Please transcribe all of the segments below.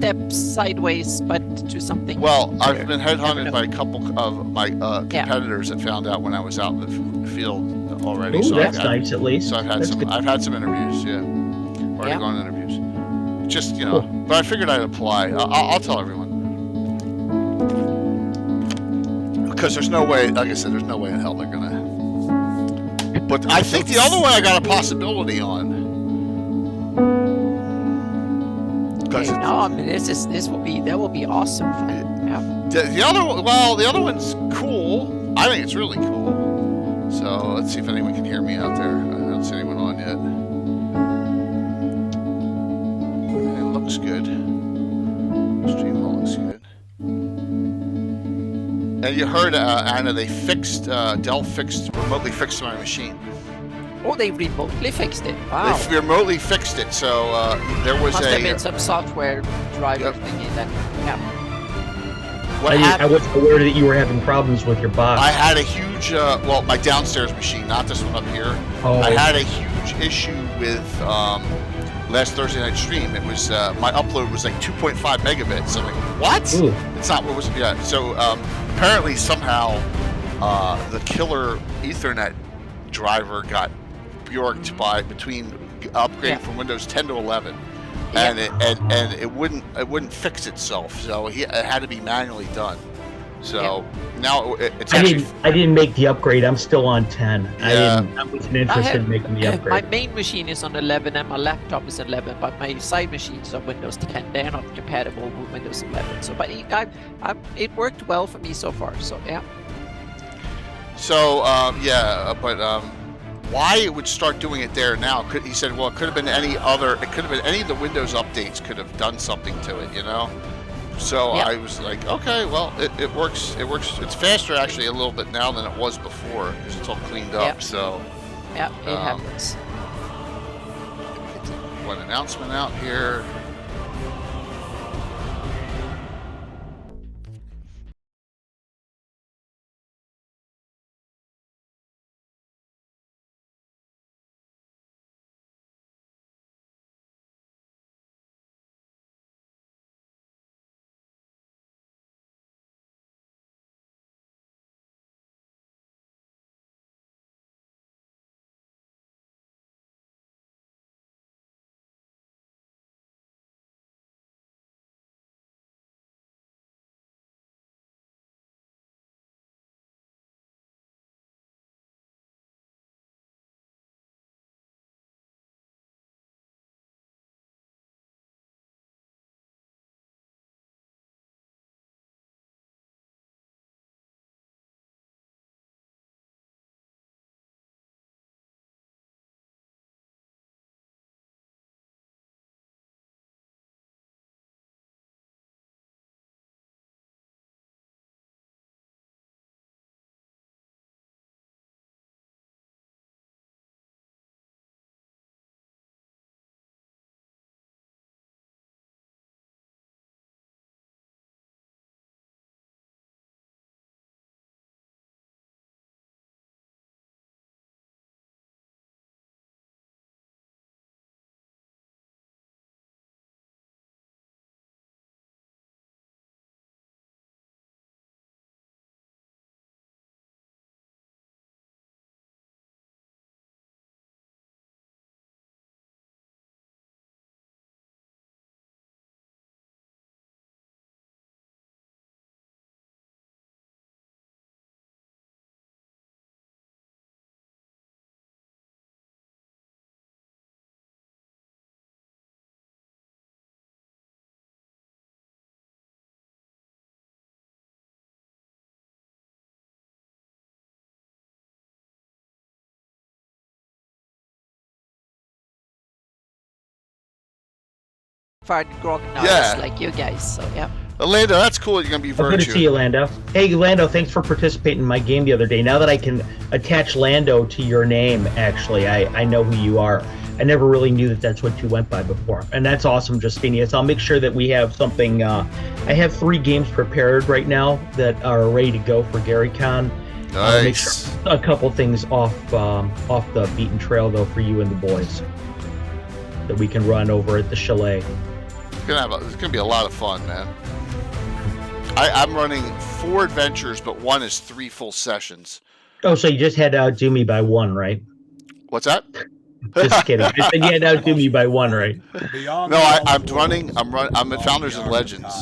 step sideways, but to something. Well, I've better. been headhunted by a couple of my competitors that found out when I was out in the field already. Ooh, so that's nice at least. So I've had That's good. I've had some interviews. Yeah, already gone on interviews. Just Cool. but I figured I'd apply. I'll tell everyone. Because there's no way, like I said, there's no way in hell they're gonna. But I think the other one I got a possibility on. Okay, no, I mean that will be awesome. Yeah. The other one's cool. I think it's really cool. So let's see if anyone can hear me out there. I don't see anyone on yet. It looks good. Stream looks good. And you heard, Anna, they fixed, Dell remotely fixed my machine. Oh, they remotely fixed it. Wow. They remotely fixed it, so there was Must have been some software driver thingy then. Yeah. I wasn't aware that you were having problems with your box. I had a huge, my downstairs machine, not this one up here. Oh. I had a huge issue with last Thursday night stream. It was my upload was like 2.5 megabits. I'm like, what? Ooh. It's not what it was yet. So apparently somehow the killer Ethernet driver got bjorked between upgrading from Windows 10 to 11. And it wouldn't fix itself, so it had to be manually done. So now it's actually. I didn't make the upgrade. I'm still on 10. Yeah. I wasn't interested in making the upgrade. My main machine is on 11 and my laptop is 11, but my side machines are Windows 10. They're not compatible with Windows 11. So, but it worked well for me so far. So yeah. So why it would start doing it there now? He said, well, it could have been any other. It could have been any of the Windows updates could have done something to it, So I was like, okay, well, it works. It works. It's faster actually a little bit now than it was before because it's all cleaned up. So yeah, it happens. Get one announcement out here. Fired grog now, Yeah. like you guys. So yeah. Lando, that's cool. You're gonna be Good to virtue. see you, Lando. Hey, Lando, thanks for participating in my game the other day. Now that I can attach Lando to your name, actually, I know who you are. I never really knew that that's what you went by before. And that's awesome, Justinius. I'll make sure that we have something. I have 3 games prepared right now that are ready to go for GaryCon. Make Nice. sure a couple things off the beaten trail, though, for you and the boys that we can run over at the chalet. It's gonna be a lot of fun, man. I'm running 4 adventures, but one is 3 full sessions. Oh, so you just had to outdo me by 1, right? What's that? Just kidding. I said you had to outdo me by 1, right? No, I'm at Founders and Legends.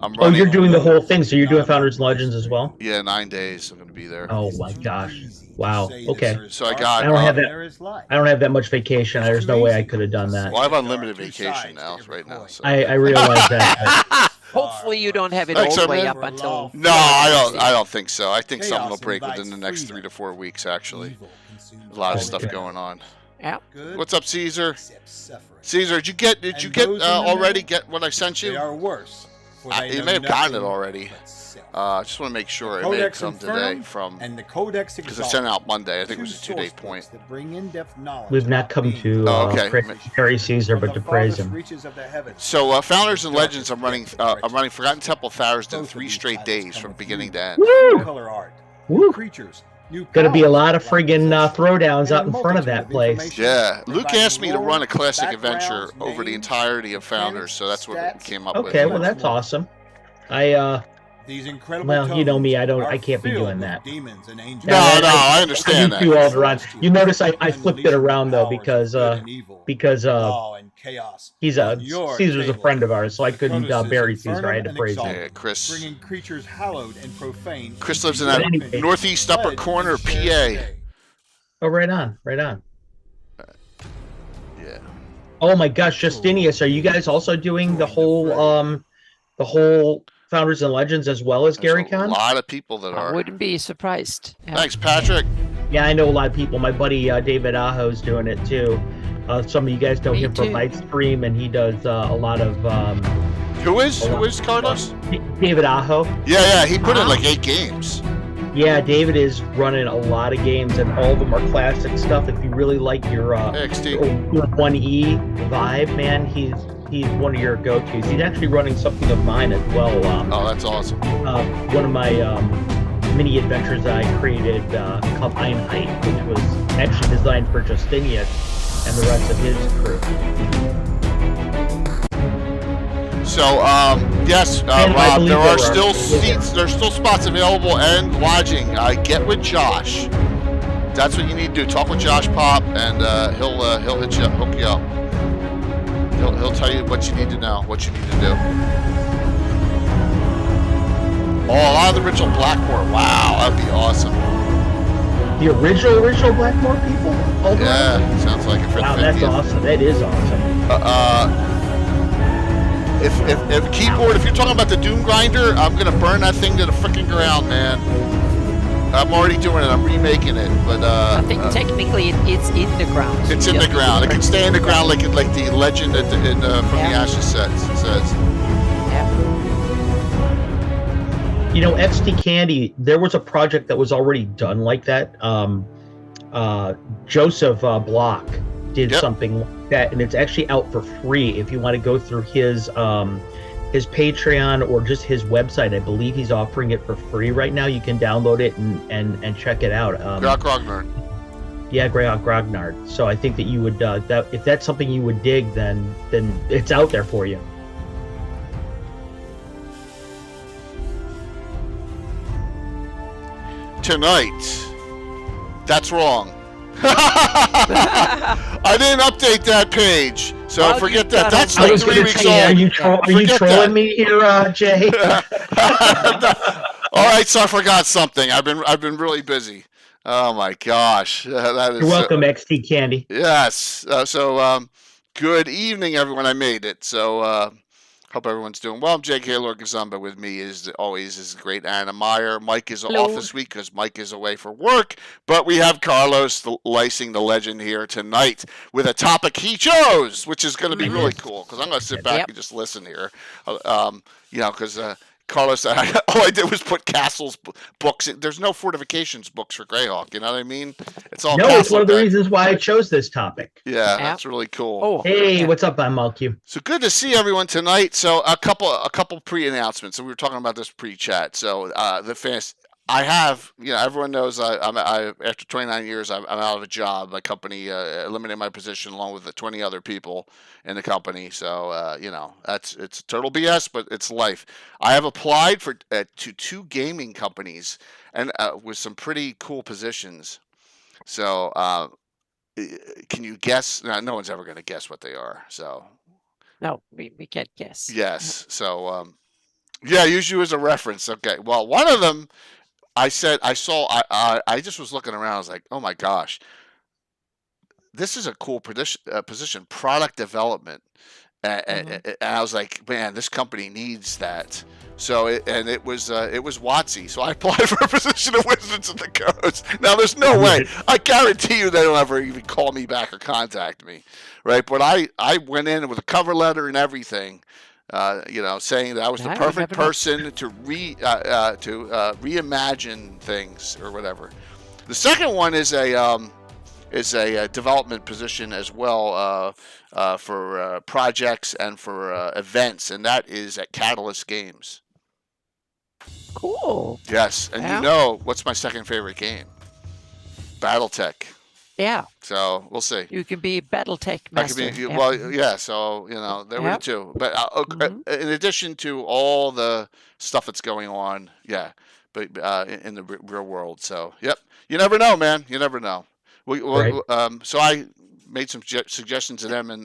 I'm running. Oh, you're doing the whole thing, so you're doing Founders and Legends as well? Yeah, 9 days. I'm gonna be there. Oh my gosh! Wow. Okay. So I got. I don't have that much vacation. There's no way I could have done that. Well, I have unlimited vacation now, right now. So. I realize that. Hopefully you don't have it all the way up until. No, I don't think so. I think something will break within the next 3 to 4 weeks. Actually, a lot of stuff going on. Yeah. What's up, Caesar? Caesar, did you get already get what I sent you? They are worse. You may have gotten it already. I just want to make sure it may have come today because it sent out Monday. I think it was a 2-day point. We've not come to praise Caesar, but to praise him. So Founders and Legends, I'm running Forgotten Temple Tharizdun 3 straight days from beginning to end. Woo! Woo! Gonna be a lot of friggin' throwdowns out in front of that place. Yeah, Luke asked me to run a classic adventure over the entirety of Founders, so that's what we came up with. Okay, well that's awesome. Well, you know me, I can't be doing that. No, I understand that. All around. You notice I flipped it around though because he's Caesar's a friend of ours, so I couldn't bury Caesar. I had to praise him. Yeah, Chris. Bringing creatures hallowed and profane. Chris lives in that northeast upper corner of PA. Oh, right on, right on. Yeah. Oh my gosh, Justinius, are you guys also doing the whole Founders and Legends as well as Gary Con? A lot of people that are. I wouldn't be surprised. Yeah. Thanks, Patrick. Yeah, I know a lot of people. My buddy David Aho's doing it too. Some of you guys know him from Lightstream, and he does a lot of. Who is Carlos? David Aho. Yeah, he put in like 8 games. Yeah, David is running a lot of games, and all of them are classic stuff. If you really like your 1E vibe, man, he's one of your go-tos. He's actually running something of mine as well. Oh, that's awesome. One of my mini adventures I created called Einheit, which was actually designed for Justinius and the rest of his crew. So, yes, Rob, there are still seats, there's still spots available and lodging. Get with Josh. That's what you need to do. Talk with Josh Pop, and he'll hook you up. He'll tell you what you need to know, what you need to do. Oh, a lot of the original Blackmore. Wow, that'd be awesome. The original Blackmore people? Yeah, sounds like it for the 50th. That's awesome. That is awesome. If keyboard, if you're talking about the Doom Grinder, I'm gonna burn that thing to the freaking ground, man. I'm already doing it. I'm remaking it, but I think technically it's in the ground. It's in the ground. It can stay in the ground like the legend from the Ashes says. Yeah. You know, XT Candy, there was a project that was already done like that. Joseph Block did something like that, and it's actually out for free if you want to go through his Patreon or just his website. I believe he's offering it for free right now. You can download it and check it out. Greyhawk Grognard. Yeah, Greyhawk Grognard. So I think that you would if that's something you would dig, then it's out there for you. Tonight. That's wrong. I didn't update that page, so forget that. That's like 3 weeks old. Are you trolling me here, Jay? All right, so I forgot something. I've been really busy. Oh my gosh, that is. You're welcome, XT Candy. Yes. Good evening, everyone. I made it. So hope everyone's doing well. I'm J.K. Lorgazumba. With me is always great Anna Meyer. Mike is off this week because Mike is away for work. But we have Carlos Lising, the legend, here tonight with a topic he chose, which is going to be really cool because I'm going to sit back and just listen here. Because Carlos, all I did was put Castle's books. There's no Fortifications books for Greyhawk. You know what I mean? It's all. No, it's one of the reasons why I chose this topic. Yeah, that's really cool. Oh, hey, what's up? I'm Malq. So good to see everyone tonight. So a couple pre-announcements. So we were talking about this pre-chat. So I have, everyone knows I after 29 years, I'm out of a job. My company eliminated my position along with the 20 other people in the company. So, it's total BS, but it's life. I have applied to 2 gaming companies and with some pretty cool positions. So, can you guess? No one's ever going to guess what they are. So, No, we can't guess. yes. So, yeah, use you as a reference. Okay. Well, one of them I said I saw. I just was looking around. I was like, oh my gosh, this is a cool position, product development. And I was like, man, this company needs that. So it was WotC. So I applied for a position of Wizards of the Coast. Now there's no way. I guarantee you they don't ever even call me back or contact me, right? But I went in with a cover letter and everything. Saying that I was the perfect person to reimagine things or whatever. The second one is a development position as well for projects and for events, and that is at Catalyst Games. Cool. Yes, and what's my second favorite game? BattleTech. Yeah. So we'll see. You can be BattleTech master. Well, yeah. So there were the 2. But in addition to all the stuff that's going on, but in the real world. So yep. You never know, man. You never know. Right. So I made some suggestions to them in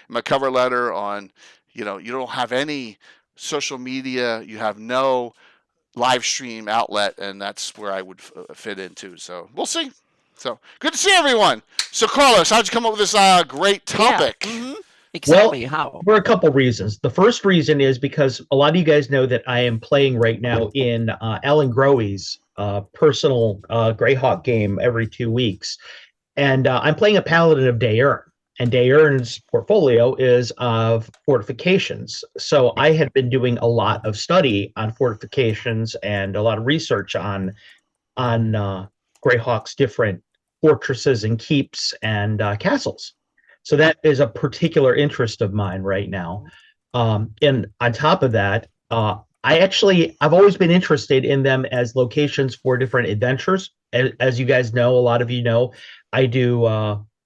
my cover letter on, you don't have any social media, you have no live stream outlet, and that's where I would fit into. So we'll see. So good to see everyone. So Carlos, how'd you come up with this great topic? Yeah. Exactly. How? For a couple reasons. The first reason is because a lot of you guys know that I am playing right now in Alan Growe's personal Greyhawk game every 2 weeks. And I'm playing a Paladin of Daeurn. And Daeurn's portfolio is of fortifications. So I had been doing a lot of study on fortifications and a lot of research on Greyhawk's different fortresses and keeps and castles. So that is a particular interest of mine right now. And on top of that, I've always been interested in them as locations for different adventures. As you guys know, a lot of you know, I do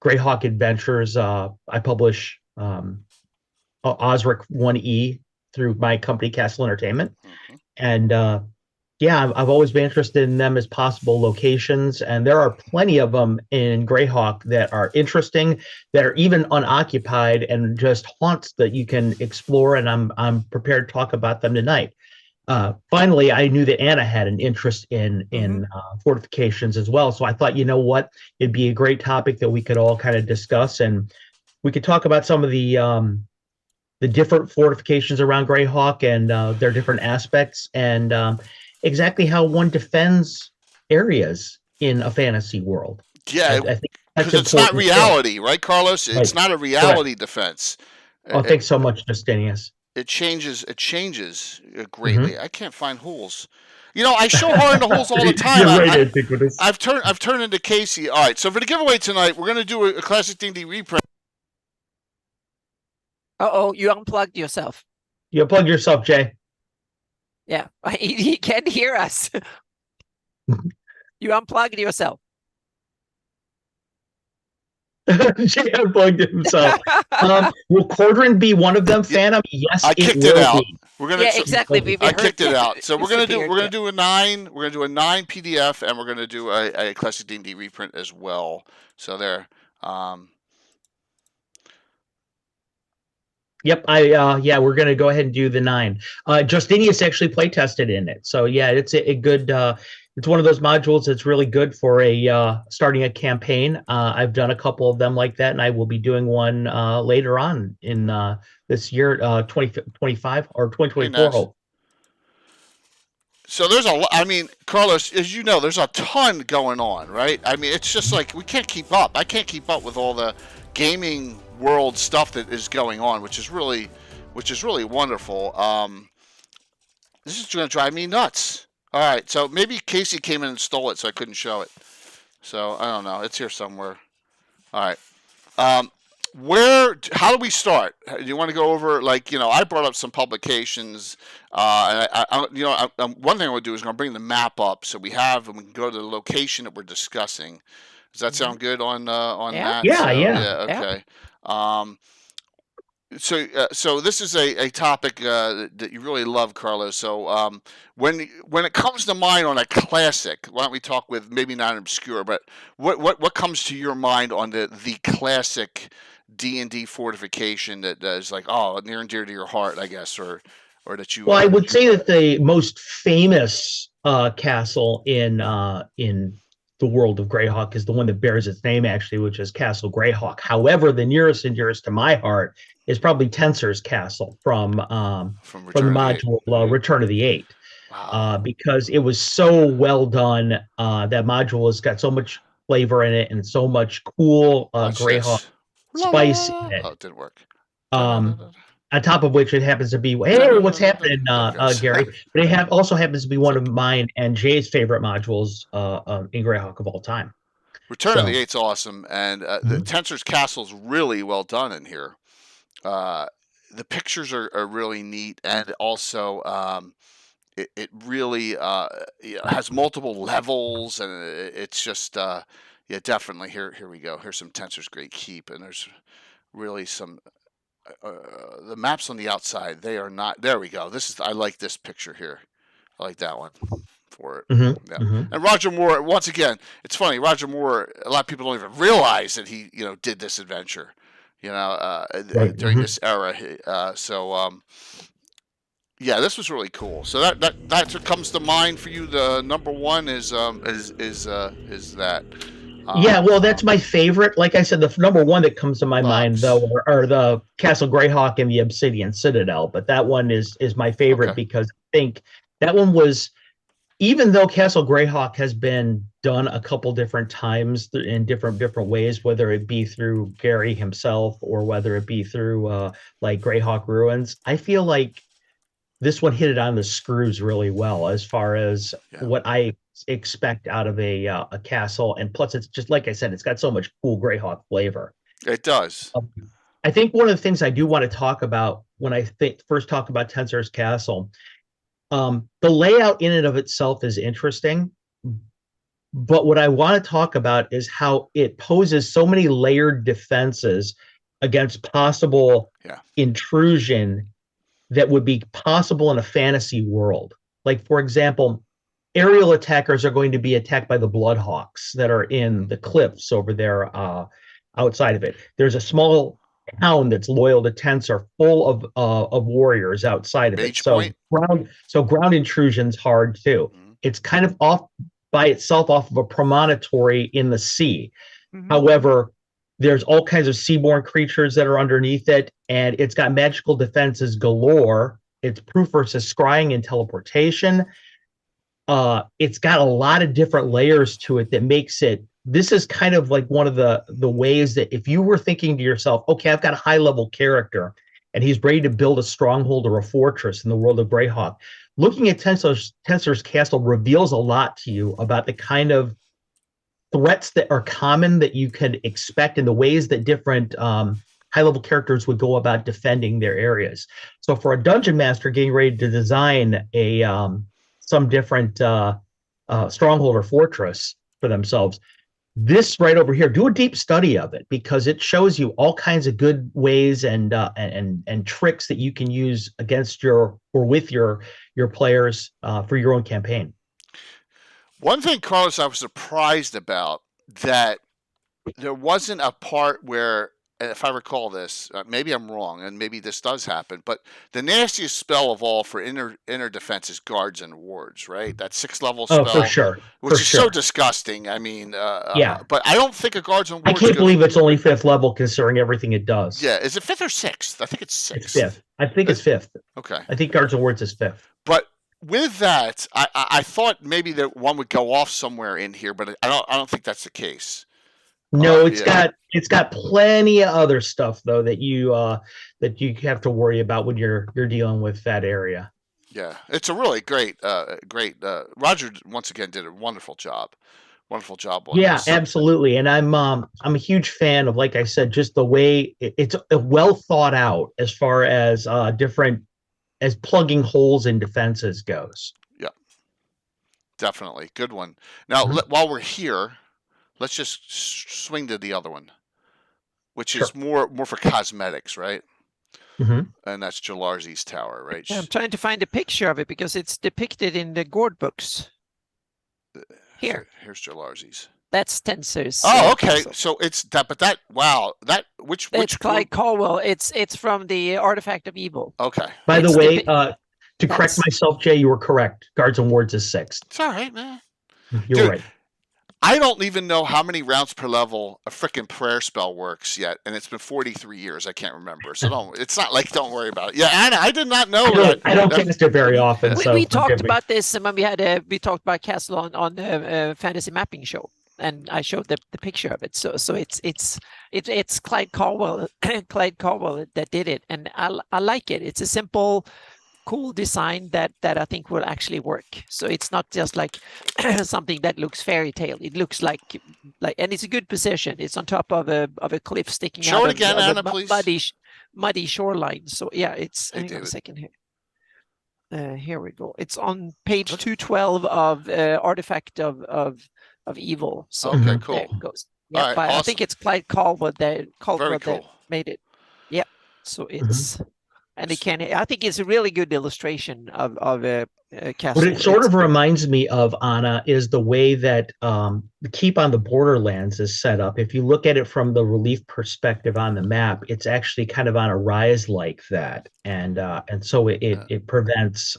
Greyhawk adventures. I publish Osric 1E through my company, Castle Entertainment. And I've always been interested in them as possible locations, and there are plenty of them in Greyhawk that are interesting, that are even unoccupied and just haunts that you can explore. And I'm prepared to talk about them tonight. Finally, I knew that Anna had an interest in fortifications as well, so I thought, you know what, it'd be a great topic that we could all kind of discuss, and we could talk about some of the different fortifications around Greyhawk and their different aspects, and exactly how one defends areas in a fantasy world. Yeah, I think because it's not reality, right, Carlos? It's not a reality defense. Oh, thanks so much, Justinius. It changes greatly. I can't find holes. I show hard in the holes all the time. I've turned into Casey. All right, so for the giveaway tonight, we're going to do a classic D&D reprint. You unplugged yourself. You unplugged yourself, Jay. Yeah, he can't hear us. You unplugged yourself. Jay unplugged himself. Will Cordrin be one of them, Phantom? Yes, I kicked it out. Be. We're gonna. Exactly. I kicked it out. So we're gonna do a 9. We're gonna do a 9 PDF, and we're gonna do a classic D&D reprint as well. So there. Yep, we're gonna go ahead and do the 9. Justinius actually play tested in it, so yeah, it's a good. It's one of those modules that's really good for starting a campaign. I've done a couple of them like that, and I will be doing one later on in this year, 2025 or 2024. Nice. So there's Carlos, as you know, there's a ton going on, right? I mean, it's just like we can't keep up. I can't keep up with all the gaming world stuff that is going on, which is really wonderful. This is going to drive me nuts. All right, so maybe Casey came in and stole it, so I couldn't show it. So I don't know. It's here somewhere. All right. how do we start? Do you want to go over, like, I brought up some publications, and one thing I would do is going to bring the map up so we can go to the location that we're discussing. Does that sound good on Yeah. that? Yeah, So yeah. yeah, okay. Um, so this is a topic that you really love, Carlos. So when it comes to mind on a classic, why don't we talk with maybe not an obscure, but what comes to your mind on the classic D&D fortification that is like, oh, near and dear to your heart, I guess, or that you. Well, I would say that the most famous castle in the world of Greyhawk is the one that bears its name, actually, which is Castle Greyhawk. However, the nearest and dearest to my heart is probably Tenser's Castle from the module Return of the Eight. Wow. Because it was so well done. That module has got so much flavor in it and so much cool Greyhawk spice in it. Oh, it didn't work. On top of which, it happens to be, hey, what's happening, Gary? But it also happens to be one of mine and Jay's favorite modules in Greyhawk of all time. Return of the Eight's awesome, and the Tenser's Castle's really well done in here. The pictures are really neat, and also it really has multiple levels, and it's just definitely. Here we go. Here's some Tenser's Great Keep, and there's really some. The maps on the outside, they are not. There we go. I like this picture here. I like that one for it. And Roger Moore, once again, it's funny. Roger Moore, a lot of people don't even realize that he, did this adventure, during this era. This was really cool. So that's what comes to mind for you. The number one is that. Yeah, well, that's my favorite. Like I said, the number one that comes to my mind, though, are the Castle Greyhawk and the Obsidian Citadel. But that one is my favorite because I think that one was, even though Castle Greyhawk has been done a couple different times in different ways, whether it be through Gary himself or whether it be through like Greyhawk Ruins, I feel like this one hit it on the screws really well as far as what I expect out of a castle, and plus it's just like I said, it's got so much cool Greyhawk flavor. It does. I think one of the things I do want to talk about when I first talk about Tenser's Castle, the layout in and of itself is interesting, but what I want to talk about is how it poses so many layered defenses against possible intrusion that would be possible in a fantasy world. Like, for example, aerial attackers are going to be attacked by the Bloodhawks that are in the cliffs over there outside of it. There's a small town that's loyal to Tenser, full of warriors outside of it. So ground intrusion's hard too. It's kind of off by itself off of a promontory in the sea. However, there's all kinds of seaborne creatures that are underneath it, and it's got magical defenses galore. It's proof versus scrying and teleportation. It's got a lot of different layers to it that makes it. This is kind of like one of the ways that if you were thinking to yourself, okay, I've got a high level character and he's ready to build a stronghold or a fortress in the world of Greyhawk, looking at Tenser's Castle reveals a lot to you about the kind of threats that are common that you could expect in the ways that different high-level characters would go about defending their areas. So for a dungeon master getting ready to design some different stronghold or fortress for themselves, this right over here, do a deep study of it because it shows you all kinds of good ways and tricks that you can use against your or with your players for your own campaign. One thing, Carlos, I was surprised about that there wasn't a part where, if I recall this, maybe I'm wrong, and maybe this does happen, but the nastiest spell of all for inner defense is guards and wards, right? That 6-level spell. Oh, for sure. Which is so disgusting. I mean, but I don't think a guards and wards. I can't believe it's only 5th level considering everything it does. Yeah, is it 5th or 6th? I think it's 6th. It's 5th. I think it's 5th. Okay. I think guards and wards is 5th. But with that, I thought maybe that one would go off somewhere in here, but I don't think that's the case. No, it's got plenty of other stuff though that you have to worry about when you're dealing with that area. Yeah, it's a really great. Roger once again did a wonderful job Wonderful job on Yeah, this. absolutely. And I'm a huge fan of, like I said, just the way it's well thought out as far as different as plugging holes in defenses goes. Yeah, definitely. Good one. Now, Mhm. while we're here, let's just swing to the other one, which Sure. is more for cosmetics, right? Hmm. And that's Jalarzi's tower, right? I'm trying to find a picture of it because it's depicted in the Gord books. Here. Here's Jalarzi's. That's Tenser's. Oh, okay. Castle. So it's that, but that wow, that which It's Clyde Caldwell. It's from the Artifact of Evil. Okay. By the It's way, to correct that's- myself, Jay, you were correct. Guards and Wards is sixth. It's all right, man. You're Dude, right. I don't even know how many rounds per level a freaking prayer spell works yet, and it's been 43 years. I can't remember. So don't. It's not like don't worry about it. Yeah, Anna, I did not know that. I don't cast it very often. we, So we talked forgive me. about this when we talked about Castle on the fantasy mapping show, and I showed the picture of it. So it's Clyde Caldwell that did it, and I like it. It's a simple, cool design that I think will actually work. So it's not just like something that looks fairy tale. It looks like, and it's a good position. It's on top of a cliff sticking Show out it again, of Anna, a please. muddy shoreline. So yeah, it's Hey, hang on a David. second here. Here we go. It's on page 212 of Artifact of Evil. So Okay, Mhm. cool. there it goes. Yeah, All right, but I awesome. think it's Clyde Caldwell Very that cool. made it. Yeah. So it's and it can. I think it's a really good illustration of a castle. What it sort of reminds me of, Anna, is the way that the Keep on the Borderlands is set up. If you look at it from the relief perspective on the map, it's actually kind of on a rise like that, and so it prevents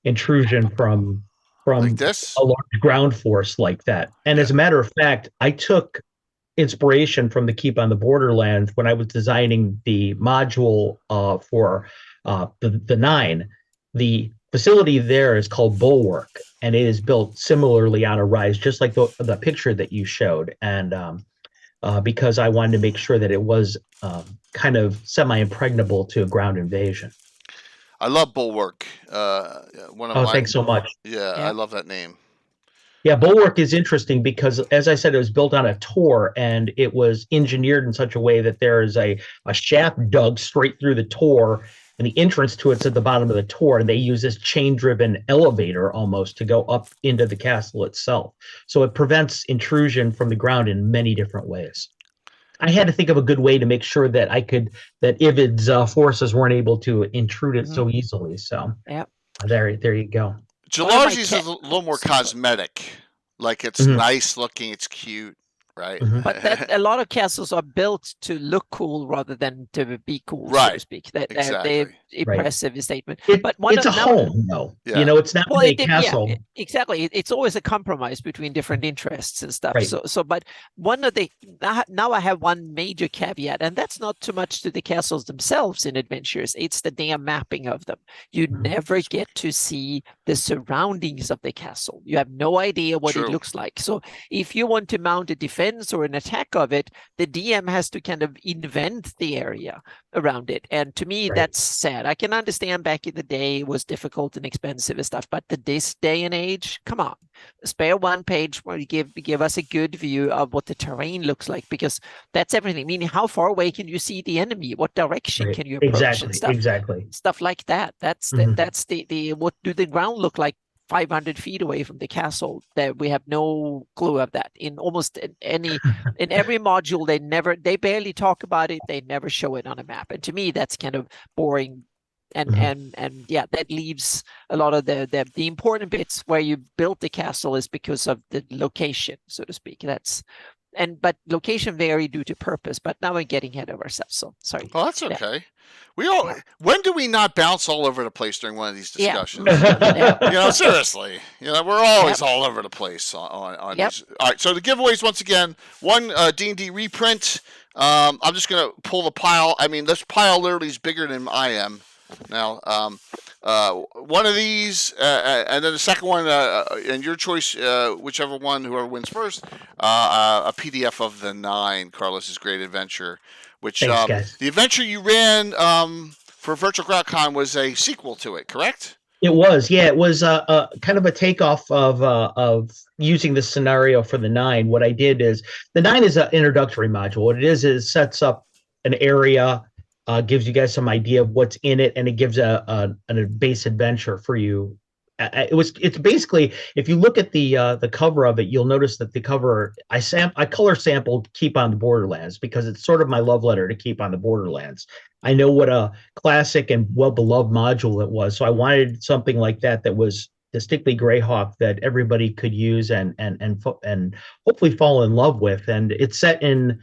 intrusion from Like this. a large ground force like that. And as a matter of fact, I took inspiration from the Keep on the Borderlands when I was designing the module for the 9. The facility there is called Bulwark, and it is built similarly on a rise, just like the picture that you showed. And because I wanted to make sure that it was kind of semi-impregnable to a ground invasion. I love Bulwark. One of Oh, my. thanks so much. Yeah, I love that name. Yeah, Bulwark is interesting because, as I said, it was built on a tor, and it was engineered in such a way that there is a shaft dug straight through the tor, and the entrance to it's at the bottom of the tor, and they use this chain-driven elevator almost to go up into the castle itself. So it prevents intrusion from the ground in many different ways. I had to think of a good way to make sure that that Ivid's forces weren't able to intrude it so easily. So there you go. Jalarzi's is a little more cosmetic. Like it's nice looking, it's cute, right? But a lot of castles are built to look cool rather than to be cool, so Right. to speak. Exactly. They're impressive statement. But it's a home, though. Yeah. You know, it's not a castle. Yeah, exactly. It's always a compromise between different interests and stuff. Right. So, but one of the now I have one major caveat, and that's not too much to the castles themselves in adventures. It's the damn mapping of them. You never get to see the surroundings of the castle. You have no idea what it looks like. So, if you want to mount a defense or an attack of it, the DM has to kind of invent the area around it. And to me, that's sad. I can understand back in the day it was difficult and expensive and stuff, but this day and age, come on, spare one page where you give us a good view of what the terrain looks like, because that's everything. Meaning, how far away can you see the enemy? What direction can you approach? Exactly. Stuff like that. That's the what do the ground look like 500 feet away from the castle? That we have no clue of that. In almost in every module, they barely talk about it. They never show it on a map. And to me, that's kind of boring. And yeah, that leaves a lot of the important bits where you built the castle is because of the location, so to speak. But location vary due to purpose. But now we're getting ahead of ourselves. So sorry. Oh, that's okay. When do we not bounce all over the place during one of these discussions? You know, seriously. You know, we're always all over the place on these. All right, so the giveaways once again. One D&D reprint. I'm just gonna pull the pile. I mean, this pile literally is bigger than I am now. One of these, and then the second one, and your choice, whichever one, whoever wins first, a PDF of the 9, Carlos's Great Adventure, which Thanks, guys. The adventure you ran for Virtual GrowdCon was a sequel to it, correct? It was, yeah, it was kind of a takeoff of using this scenario for the nine. What I did is the nine is an introductory module. What it is sets up an area, gives you guys some idea of what's in it, and it gives a base adventure for you. It's basically, if you look at the cover of it, you'll notice that the cover I color sampled Keep on the Borderlands because it's sort of my love letter to Keep on the Borderlands. I know what a classic and well-beloved module it was, so I wanted something like that was distinctly Greyhawk that everybody could use and hopefully fall in love with. And it's set in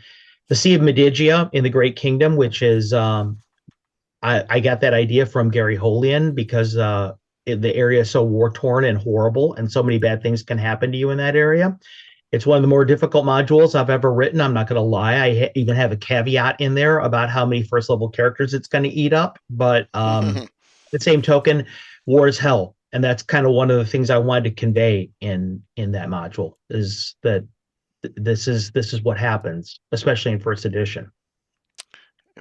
the Sea of Medigia in the Great Kingdom, which is I got that idea from Gary Holian because the area is so war-torn and horrible, and so many bad things can happen to you in that area. It's one of the more difficult modules I've ever written. I'm not going to lie. I even have a caveat in there about how many first level characters it's going to eat up. But the same token, war is hell. And that's kind of one of the things I wanted to convey in that module is that this is what happens, especially in first edition.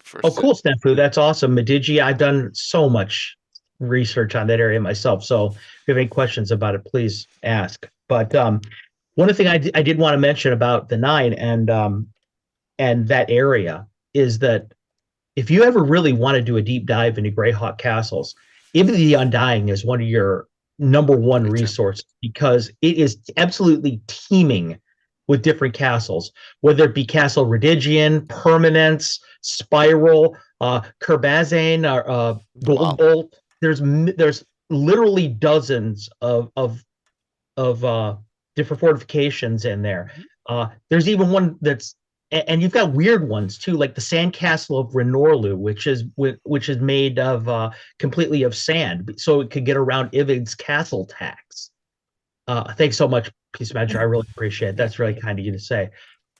Cool, Snafu. That's awesome. Medigia, I've done so much research on that area myself. So if you have any questions about it, please ask. But one thing I did want to mention about the nine and that area is that if you ever really want to do a deep dive into Greyhawk castles, even the Undying is one of your number one resources because it is absolutely teeming with different castles, whether it be Castle Redigian, Permanence, Spiral, Kerbazane, or Gold Bolt. There's literally dozens of different fortifications in there. There's even one that's, and you've got weird ones too, like the Sandcastle of Renorlu, which is made of completely of sand, so it could get around Ivid's castle tax. Thanks so much, Peace Measure. I really appreciate it. That's really kind of you to say.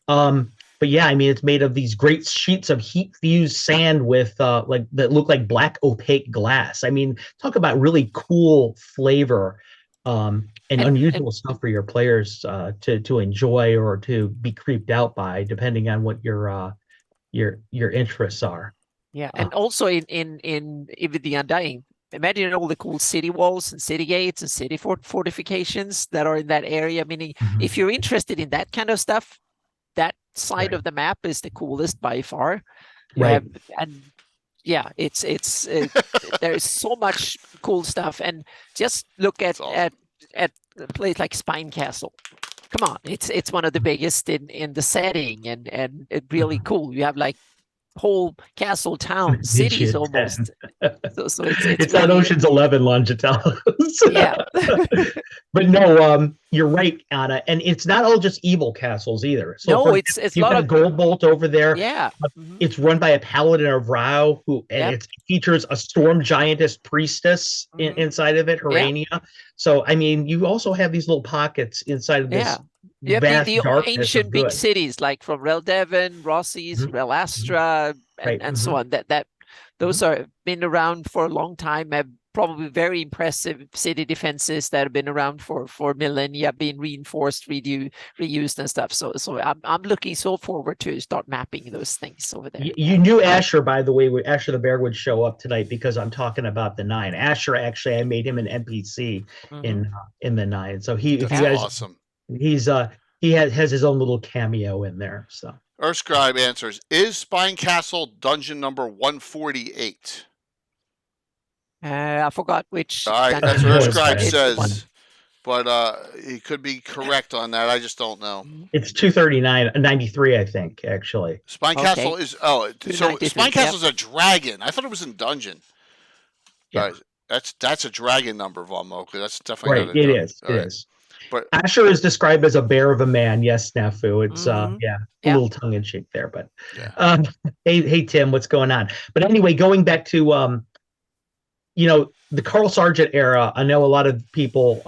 But yeah, I mean, it's made of these great sheets of heat fused sand with like that look like black opaque glass. I mean, talk about really cool flavor. And unusual stuff for your players to enjoy or to be creeped out by, depending on what your interests are. Yeah, and also in Even the Undying, imagine all the cool city walls and city gates and city fortifications that are in that area. Meaning, if you're interested in that kind of stuff, that side of the map is the coolest by far. Right. And yeah, it's there's so much cool stuff, and just look at a place like Spine Castle. Come on, it's one of the biggest in the setting, and it really cool. You have like whole castle town cities almost. So it's on Ocean's 11, Longitalis. Yeah. But no, you're right, Anna, and it's not all just evil castles either. So no, it's a lot of Gold Bolt over there. Yeah. It's run by a paladin of Rao it features a storm giantess priestess inside of it, Herania. So I mean, you also have these little pockets inside of this. You have the ancient big cities like from Reldeven, Rossi's, Relastra, and so on. Those are been around for a long time, have probably very impressive city defenses that have been around for millennia, being reinforced, reused and stuff. So I'm looking so forward to start mapping those things over there. You knew Asher, by the way, Asher the Bear would show up tonight because I'm talking about the nine. Asher, actually, I made him an NPC in the nine. So That's awesome. He has his own little cameo in there. So Earthscribe answers, is Spine Castle dungeon number 148? I forgot which. All right, that's what Earthscribe says. But he could be correct on that. I just don't know. It's 239, I think, actually. Spine Castle is so Spine Castle is a dragon. I thought it was in dungeon. Yeah. That's a dragon number, Von Mokley. That's definitely right. It is. But Asher is described as a bear of a man. Yes, Snafu. It's a little tongue in cheek there, but hey Tim, what's going on? But anyway, going back to the Carl Sargent era. I know a lot of people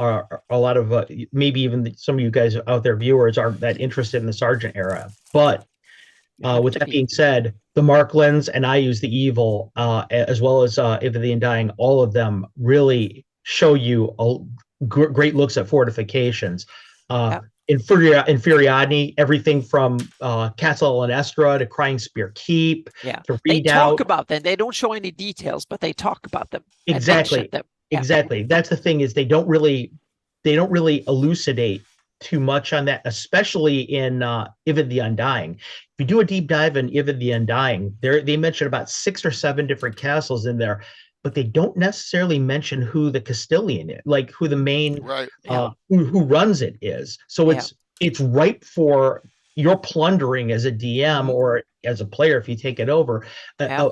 maybe even some of you guys out there viewers aren't that interested in the Sargent era. But with that being said, the Marklands and I Use the Evil, as well as Even the Undying, all of them really show you great looks at fortifications. Inferiority, everything from Castle Enestra to Crying Spear Keep. Yeah, to they talk about them. They don't show any details, but they talk about them. Exactly. exactly. That's the thing, is they don't really elucidate too much on that, especially in Ivid the Undying. If you do a deep dive in Ivid the Undying, they mention about 6 or 7 different castles in there, but they don't necessarily mention who the Castilian is, like who the main Right. who runs it is. So Yeah. it's ripe for your plundering as a DM or as a player if you take it over, Yeah.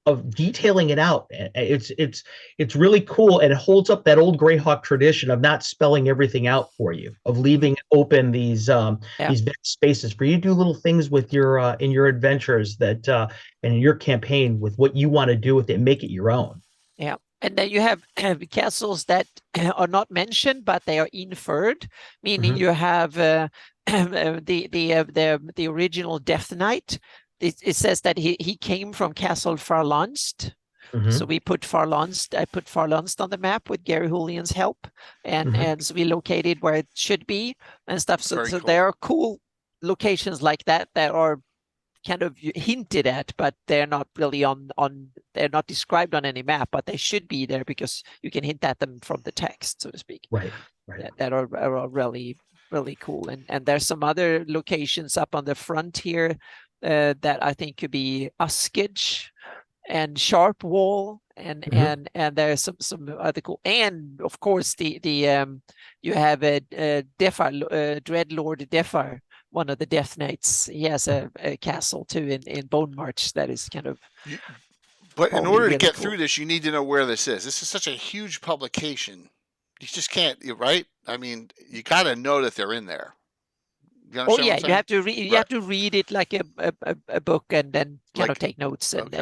of detailing it out. It's really cool, and it holds up that old Greyhawk tradition of not spelling everything out for you, of leaving open these vast spaces for you to do little things with your in your adventures that and in your campaign with what you want to do with it, and make it your own. Yeah. And then you have castles that are not mentioned, but they are inferred, meaning you have the original Death Knight. It says that he came from Castle Farlanst. So we put Farlanst. I put Farlanst on the map with Gary Julian's help, and so we located where it should be and stuff. So Very cool. there are cool locations like that are kind of hinted at, but they're not really they're not described on any map, but they should be there because you can hint at them from the text, so to speak. Right. That are really, really cool. And there's some other locations up on the frontier that I think could be Uskage and Sharp Wall, and there's some other cool, and of course the you have a Defar, Dreadlord Defar, one of the Death Knights. He has a castle too in Bone March that is kind of. But in order to get cool. through this, you need to know where this is. This is such a huge publication. You just can't, right? I mean, you got to know that they're in there. Oh yeah, you have to read. You have to read it like a book, and then kind of take notes and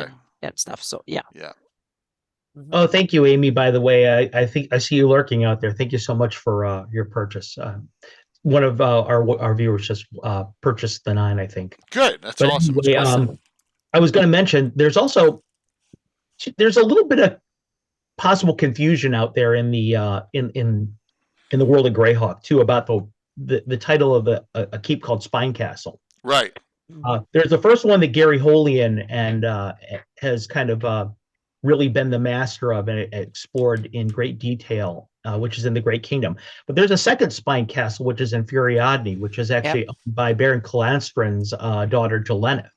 stuff. So yeah. Yeah. Oh, thank you, Amy. By the way, I think I see you lurking out there. Thank you so much for your purchase. One of our viewers just purchased the 9, I think. Good. That's awesome. Anyway, awesome. I was going to mention there's a little bit of possible confusion out there in the in the world of Greyhawk too about the title of a keep called Spine Castle. Right. There's the first one that Gary Holian and has kind of really been the master of and explored in great detail, which is in the Great Kingdom. But there's a second Spine Castle, which is in Furiadne, which is actually owned by Baron Calanstrin's daughter, Jelena.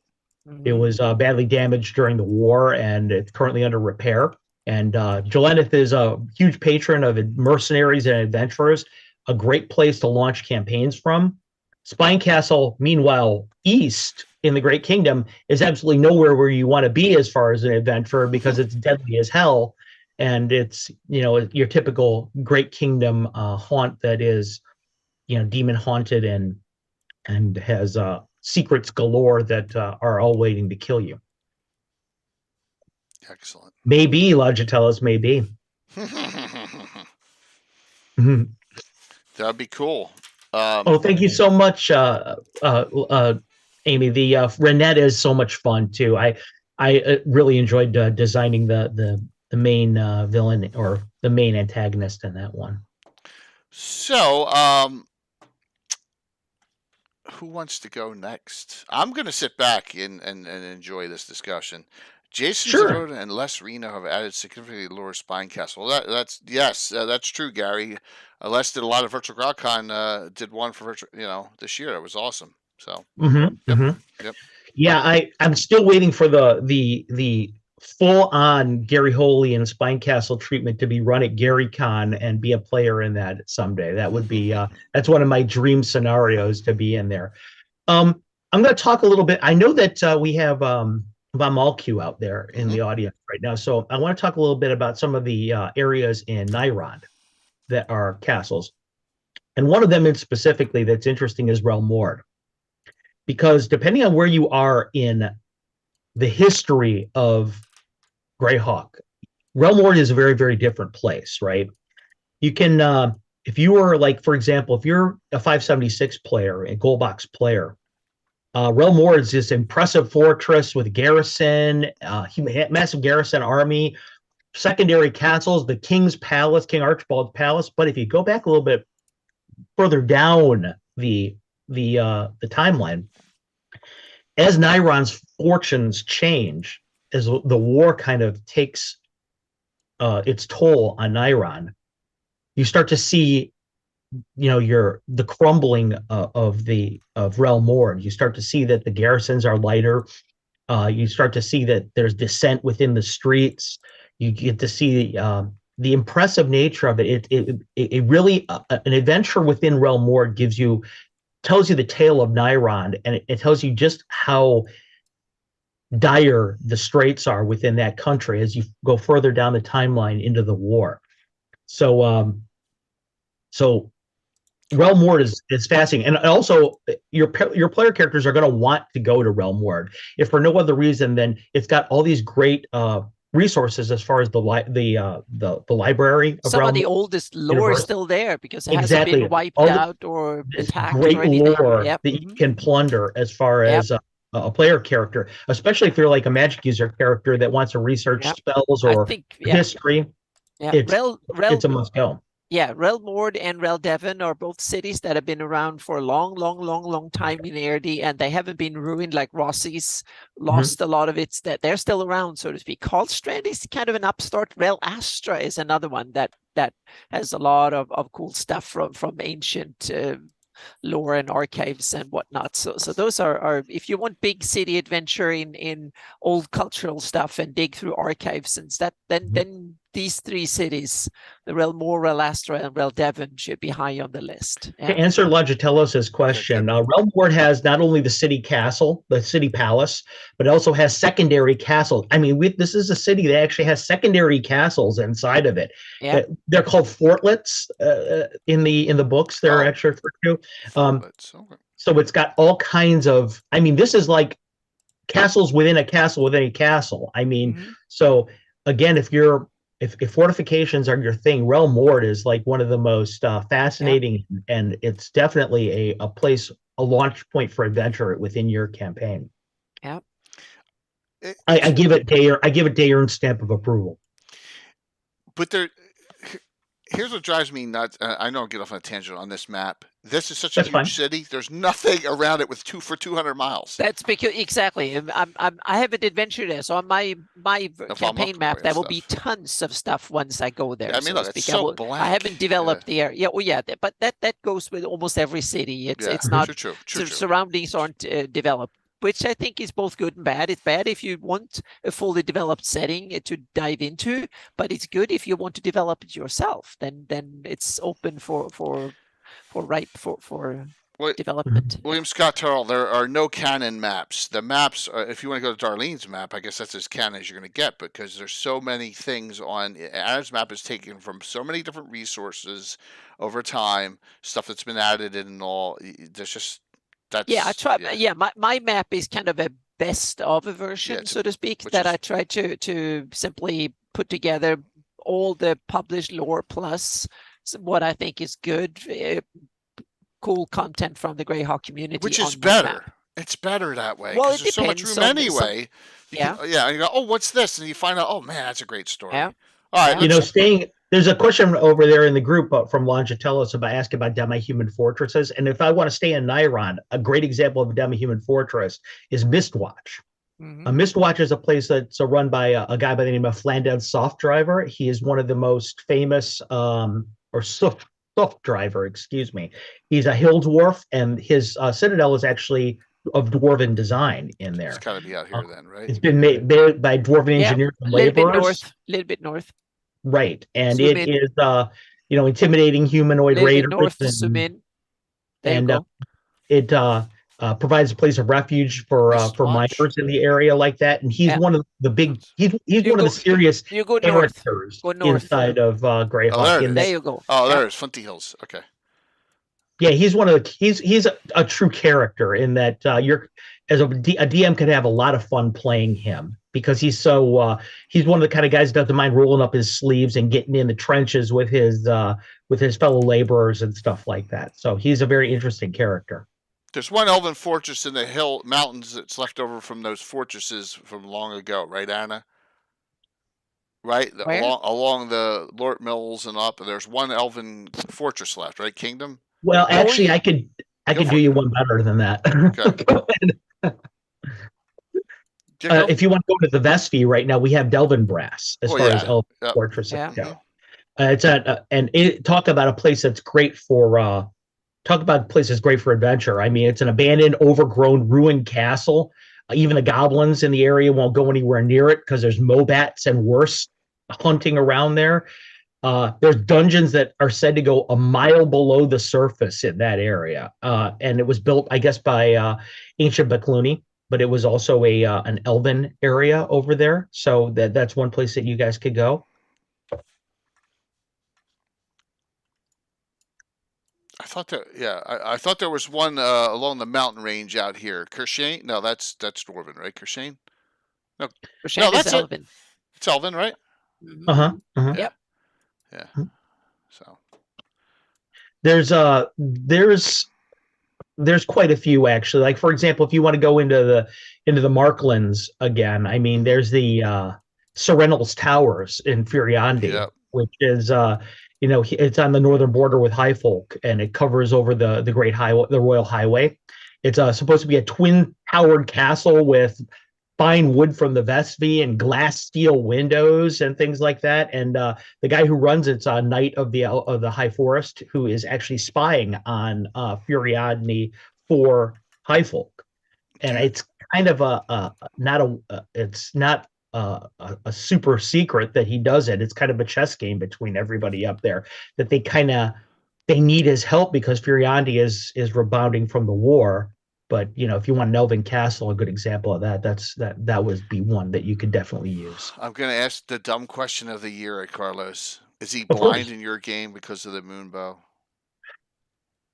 It was badly damaged during the war, and it's currently under repair. And Jelena is a huge patron of mercenaries and adventurers, a great place to launch campaigns from. Spine Castle, meanwhile, east in the Great Kingdom, is absolutely nowhere where you want to be as far as an adventurer, because it's deadly as hell, and it's your typical Great Kingdom haunt that is demon haunted and has secrets galore that are all waiting to kill you. Excellent. Maybe, Logitellis, maybe. That'd be cool. Thank you so much, Amy. The Renette is so much fun too. I really enjoyed designing the main villain or the main antagonist in that one. So, who wants to go next? I'm going to sit back and enjoy this discussion. Jason Zerota and Les Reno have added significantly lower Spine Castle. That's true, Gary. Les did a lot of Virtual GrowCon. Did one for virtual, this year. That was awesome. So, yep. Yeah, I'm still waiting for the full on Gary Holy and Spine Castle treatment to be run at GaryCon and be a player in that someday. That would be that's one of my dream scenarios, to be in there. I'm going to talk a little bit. I know that we have Von MalQ out there in the audience right now, so I want to talk a little bit about some of the areas in Nyrond that are castles, and one of them specifically that's interesting is Relmord, because depending on where you are in the history of Greyhawk, Relmord is a very, very different place, right? You can, if you were like, for example, if you're a 576 player, a gold box player, Relmord is this impressive fortress with garrison, massive garrison army, secondary castles, the King's Palace, King Archibald's Palace. But if you go back a little bit further down the timeline, as Nyrond's fortunes change, as the war kind of takes its toll on Nairon, you start to see, the crumbling of Realm Mord. You start to see that the garrisons are lighter. You start to see that there's dissent within the streets. You get to see the impressive nature of it. It really an adventure within Realm Mord tells you the tale of Nairon, and it tells you just how dire the straits are within that country as you go further down the timeline into the war. So Realm Mord is fascinating, and also your player characters are going to want to go to Realm Mord if for no other reason than it's got all these great resources as far as the library of Some Realm of the Mord oldest lore is universe. still there because it hasn't Exactly, been wiped all out or this attacked great or anything. lore Yep. that you can plunder as far Yep. as a player character, especially if you're like a magic user character that wants to research Yep. spells I or think, yeah. history. Yeah. It's a must go. Yeah, Relmord and Reldevin are both cities that have been around for a long time in Erde, and they haven't been ruined like Rossi's lost a lot of its, that they're still around, so to speak. Hallstrand is kind of an upstart. Rel Astra is another one that has a lot of cool stuff from ancient lore and archives and whatnot. So those are if you want big city adventure in old cultural stuff and dig through archives and that, then these three cities, the Relmore, Relastra, and Reldevin, should be high on the list. To answer Logitellos' question, Realm Mord has not only the city castle, the city palace, but it also has secondary castles. I mean, this is a city that actually has secondary castles inside of it. Yeah. They're called fortlets in the books. They're actually referred to. So it's got all kinds of. I mean, this is like castles within a castle within a castle. I mean, so again, if fortifications are your thing, Realm Mord is like one of the most fascinating, and it's definitely a launch point for adventure within your campaign. Yeah, I give it Dayrn stamp of approval. But here's what drives me nuts. I know I'll get off on a tangent on this map. This is such a huge city. There's nothing around it for 200 miles. That's because exactly. I have an adventure there, so on my campaign map there will be tons of stuff once I go there. Yeah, I mean, look, it's so blank. I haven't developed the area. Yeah, well, yeah, but that goes with almost every city. It's not true. Surroundings aren't developed, which I think is both good and bad. It's bad if you want a fully developed setting to dive into, but it's good if you want to develop it yourself. Then it's open for development. William Scott Turrell, there are no canon maps. The maps, if you want to go to Darlene's map, I guess that's as canon as you're going to get, because there's so many things on. Adam's map is taken from so many different resources over time, stuff that's been added in and all. There's just I try. Yeah, my map is kind of a best of a version, so to speak, that I try to simply put together all the published lore plus what I think is good, cool content from the Greyhawk community. Which is better. It's better that way. Well, it there's so much room anyway. And you go, oh, what's this? And you find out, oh man, that's a great story. Yeah. All right. There's a question over there in the group from Longitellos asking about demi-human fortresses. And if I want to stay in Nairon, a great example of a demi-human fortress is Mistwatch. Mistwatch is a place that's run by a guy by the name of Flandel Softdriver. He is one of the most famous, Softdriver, excuse me. He's a hill dwarf, and his citadel is actually of dwarven design in there. It's got to be out here then, right? It's been made by dwarven engineers and laborers. A little bit north. Right, and it is intimidating humanoid raiders. North to zoom in. It provides a place of refuge for miners in the area like that, and he's one of the big. He's one of the serious characters inside of Greyhawk. There you go. Oh, there's Flinty Hills. Okay. Yeah, he's a true character in that a DM can have a lot of fun playing him, because he's one of the kind of guys that doesn't mind rolling up his sleeves and getting in the trenches with his fellow laborers and stuff like that. So he's a very interesting character. There's one elven fortress in the mountains that's left over from those fortresses from long ago, right, Anna? Right? Along the Lort Mills and up, there's one elven fortress left, right? Kingdom? Well, actually, I could do you one better than that. Okay. Yeah, go. If you want to go to the Vespi right now, we have Delvin Brass as Well, far yeah. as Elven Yep. Fortresses Yeah. go. It's and it talk about a place that's great for talk about places great for adventure. I mean, it's an abandoned, overgrown, ruined castle. Even the goblins in the area won't go anywhere near it because there's mobats and worse hunting around there. There's dungeons that are said to go a mile below the surface in that area, and it was built, I guess, by ancient Becluni, but it was also a an elven area over there. So that's one place that you guys could go. I thought that. Yeah, I thought there was one along the mountain range out here. Kershane? No, that's Dwarven, right? Kershane? No, Roshan is that's it. Elven. It's Elven, right? Mhm. Uh huh. Uh-huh. Yep. Yeah. So. There's quite a few actually. Like for example, if you want to go into the Marklands again, I mean, there's the Serenal's Towers in Furiandi, Yep. which is it's on the northern border with Highfolk, and it covers over the Great Highway, the Royal Highway. It's supposed to be a twin-towered castle with fine wood from the Vespi and glass steel windows and things like that. And the guy who runs it's a knight of the High Forest who is actually spying on Furiadne for Highfolk, and it's kind of it's not a super secret that he does it. It's kind of a chess game between everybody up there that they need his help because Furiandi is rebounding from the war. But if you want Nelvin Castle, a good example of that would be one that you could definitely use. I'm going to ask the dumb question of the year, Carlos. Is he Of blind course. in your game because of the moon bow?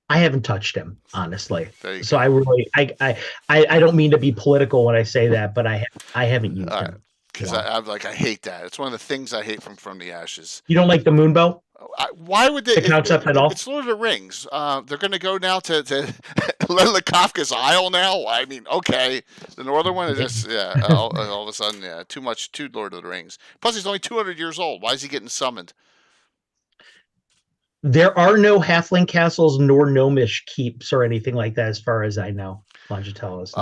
I haven't touched him, honestly. There you So go. I really, I don't mean to be political when I say that, but I haven't used All right. him. Because Yeah. I'm like, I hate that. It's one of the things I hate from the Ashes. You don't like the Moonbow? Why would they? The concept at all? It's Lord of the Rings. They're going to go now to Kafka's Isle now. I mean, okay, the northern one is just all of a sudden too Lord of the Rings. Plus, he's only 200 years old. Why is he getting summoned? There are no halfling castles nor gnomish keeps or anything like that, as far as I know. Why don't you tell us?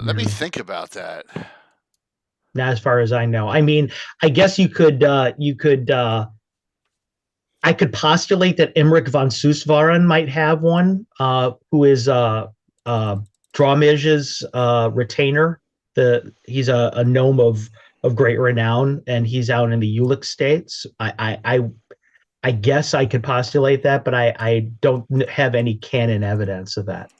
Let me think about that. Not as far as I know. I mean, I guess you could I could postulate that Imric von Susvaren might have one, who is Drawmish's retainer. He's a gnome of great renown, and he's out in the Ulick states. I guess I could postulate that, but I don't have any canon evidence of that.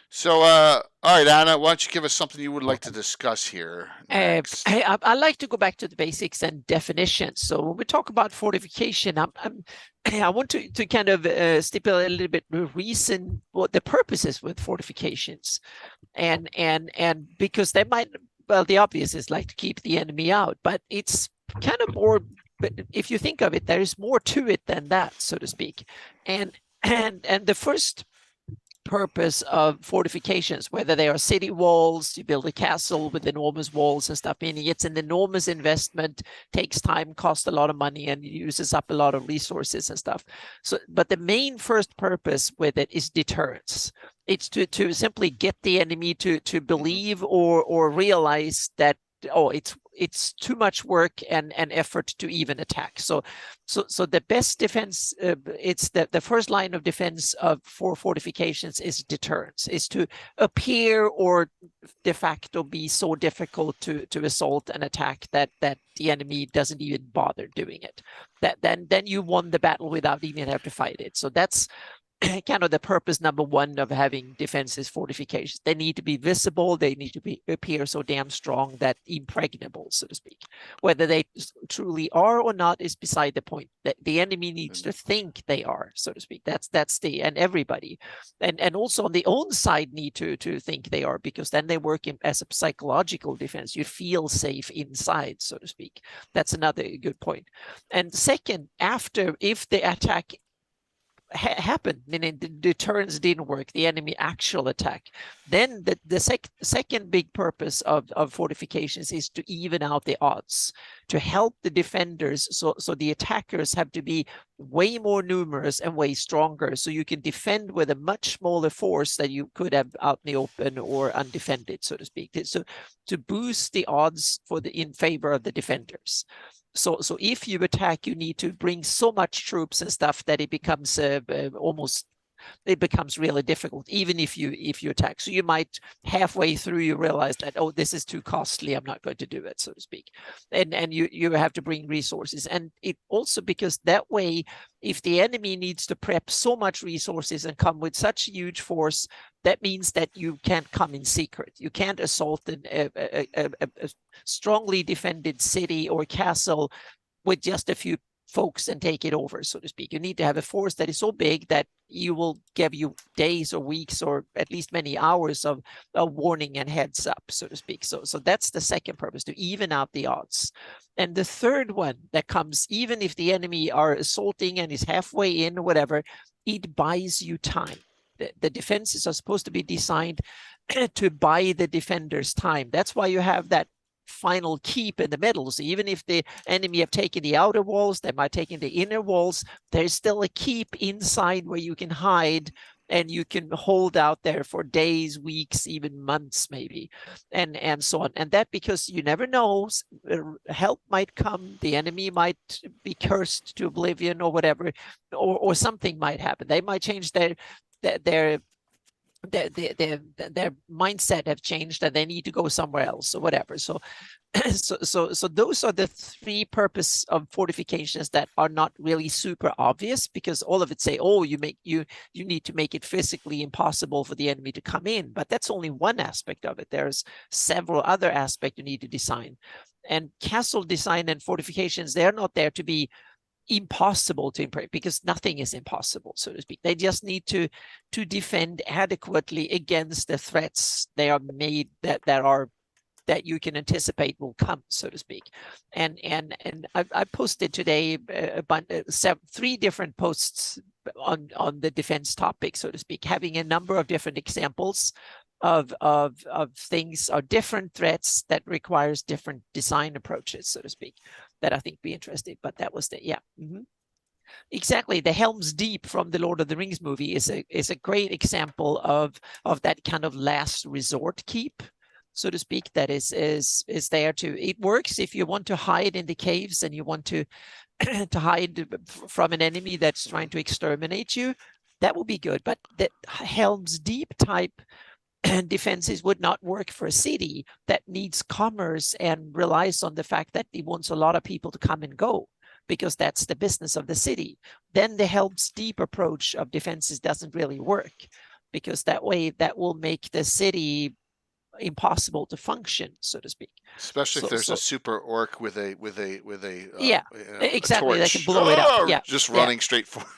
So, all right, Anna, why don't you give us something you would like to discuss here next? I like to go back to the basics and definitions. So when we talk about fortification, I want to kind of stipulate a little bit the reason, what the purpose is with fortifications, and because they might, well, the obvious is like to keep the enemy out, but it's kind of more. But if you think of it, there is more to it than that, so to speak, and the first purpose of fortifications, whether they are city walls, you build a castle with enormous walls and stuff, meaning it's an enormous investment, takes time, costs a lot of money, and uses up a lot of resources and stuff. So, but the main first purpose with it is deterrence. It's to simply get the enemy to believe or realize that, oh, it's too much work and effort to even attack. So the best defense, it's the first line of defense for fortifications is deterrence, is to appear or de facto be so difficult to assault and attack that the enemy doesn't even bother doing it. That then you won the battle without even having to fight it. So that's kind of the purpose number one of having defenses fortifications. They need to be visible. They need to appear so damn strong that impregnable, so to speak. Whether they truly are or not is beside the point. That the enemy needs to think they are, so to speak. That's and everybody, and also on the own side need to think they are, because then they work as a psychological defense. You feel safe inside, so to speak. That's another good point. And second, if the attack happened, meaning the deterrence didn't work, the enemy actual attack. Then the second big purpose of fortifications is to even out the odds, to help the defenders, so the attackers have to be way more numerous and way stronger, so you can defend with a much smaller force that you could have out in the open or undefended, so to speak. So to boost the odds in favor of the defenders. So if you attack, you need to bring so much troops and stuff that it becomes it becomes really difficult, even if you attack. So you might halfway through you realize that, oh, this is too costly, I'm not going to do it, so to speak. And you have to bring resources. And it also, because that way, if the enemy needs to prep so much resources and come with such a huge force, that means that you can't come in secret. You can't assault a strongly defended city or castle with just a few folks and take it over, so to speak. You need to have a force that is so big that you will give you days or weeks or at least many hours of warning and heads up, so to speak. So that's the second purpose, to even out the odds. And the third one that comes, even if the enemy are assaulting and is halfway in or whatever, it buys you time. The defenses are supposed to be designed to buy the defenders time. That's why you have that final keep in the middle. So even if the enemy have taken the outer walls, they might take in the inner walls, there's still a keep inside where you can hide and you can hold out there for days, weeks, even months maybe, and so on. And that because you never know, help might come, the enemy might be cursed to oblivion or whatever, or something might happen. They might change their mindset have changed and they need to go somewhere else or whatever. So those are the three purposes of fortifications that are not really super obvious, because all of it say, oh, you need to make it physically impossible for the enemy to come in, but that's only one aspect of it. There's several other aspects you need to design, and castle design and fortifications, they're not there to be impossible to improve, because nothing is impossible, so to speak. They just need to defend adequately against the threats they are made that you can anticipate will come, so to speak. And I posted today three different posts on the defense topic, so to speak, having a number of different examples of things or different threats that requires different design approaches, so to speak, that I think be interesting. But that was exactly. The Helm's Deep from the Lord of the Rings movie is a great example of that kind of last resort keep, so to speak, that is there to, it works if you want to hide in the caves and you want to hide from an enemy that's trying to exterminate you, that will be good. But the Helm's Deep type defenses would not work for a city that needs commerce and relies on the fact that it wants a lot of people to come and go, because that's the business of the city. Then the Helm's Deep approach of defenses doesn't really work, because that way that will make the city impossible to function, so to speak. Especially if there's a super orc with a exactly, a they can blow it up. Yeah, just running straight forward.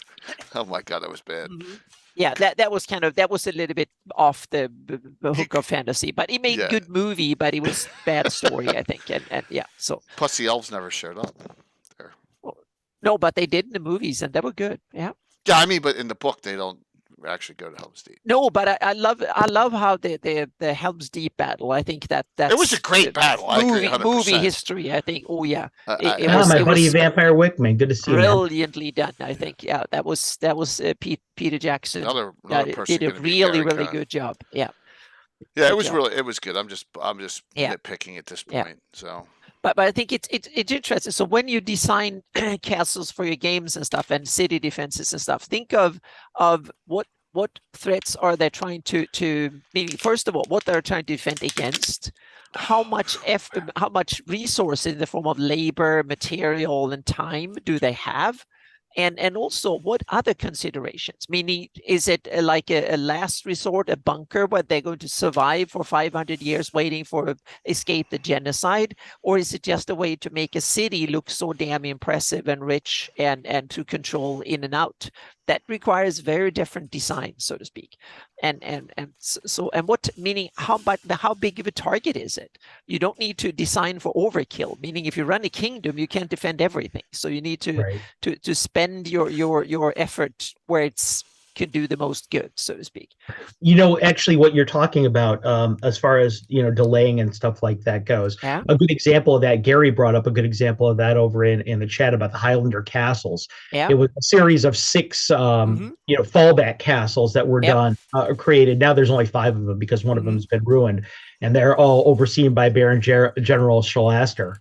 Oh my god, that was bad. Mm-hmm. Yeah, that was a little bit off the hook of fantasy, but it made good movie, but it was bad story, I think, and so. Plus, the elves never showed up there. No, but they did in the movies, and they were good. Yeah. Yeah, I mean, but in the book, they don't actually go to Helm's Deep. No, but I love how the Helm's Deep battle. I think that's it was a great battle. Movie history. I think. Oh yeah, it was my buddy Vampire Wickman. Good to see you. Brilliantly done. I think. Yeah, that was Peter Jackson. Another did a really good job. Yeah. Yeah, it was good. I'm just nitpicking at this point. So. But I think it's interesting. So when you design castles for your games and stuff, and city defenses and stuff, think of what threats are they trying to meaning, first of all, what they're trying to defend against, how much resource in the form of labor, material, and time do they have, and also what other considerations, meaning, is it like a last resort, a bunker where they're going to survive for 500 years waiting for escape the genocide, or is it just a way to make a city look so damn impressive and rich and to control in and out? That requires very different design, so to speak. And what, meaning, how big of a target is it? You don't need to design for overkill, meaning if you run a kingdom, you can't defend everything. So you need to spend spend your effort where it's could do the most good, so to speak. Actually, what you're talking about, as far as delaying and stuff like that goes, Yeah. a good example of that, Gary brought up a good example of that over in the chat about the Highlander castles. Yeah. It was a series of 6 fallback castles that were Yep. done, created. Now there's only 5 of them because one of them has been ruined, and they're all overseen by Baron General Shalaster.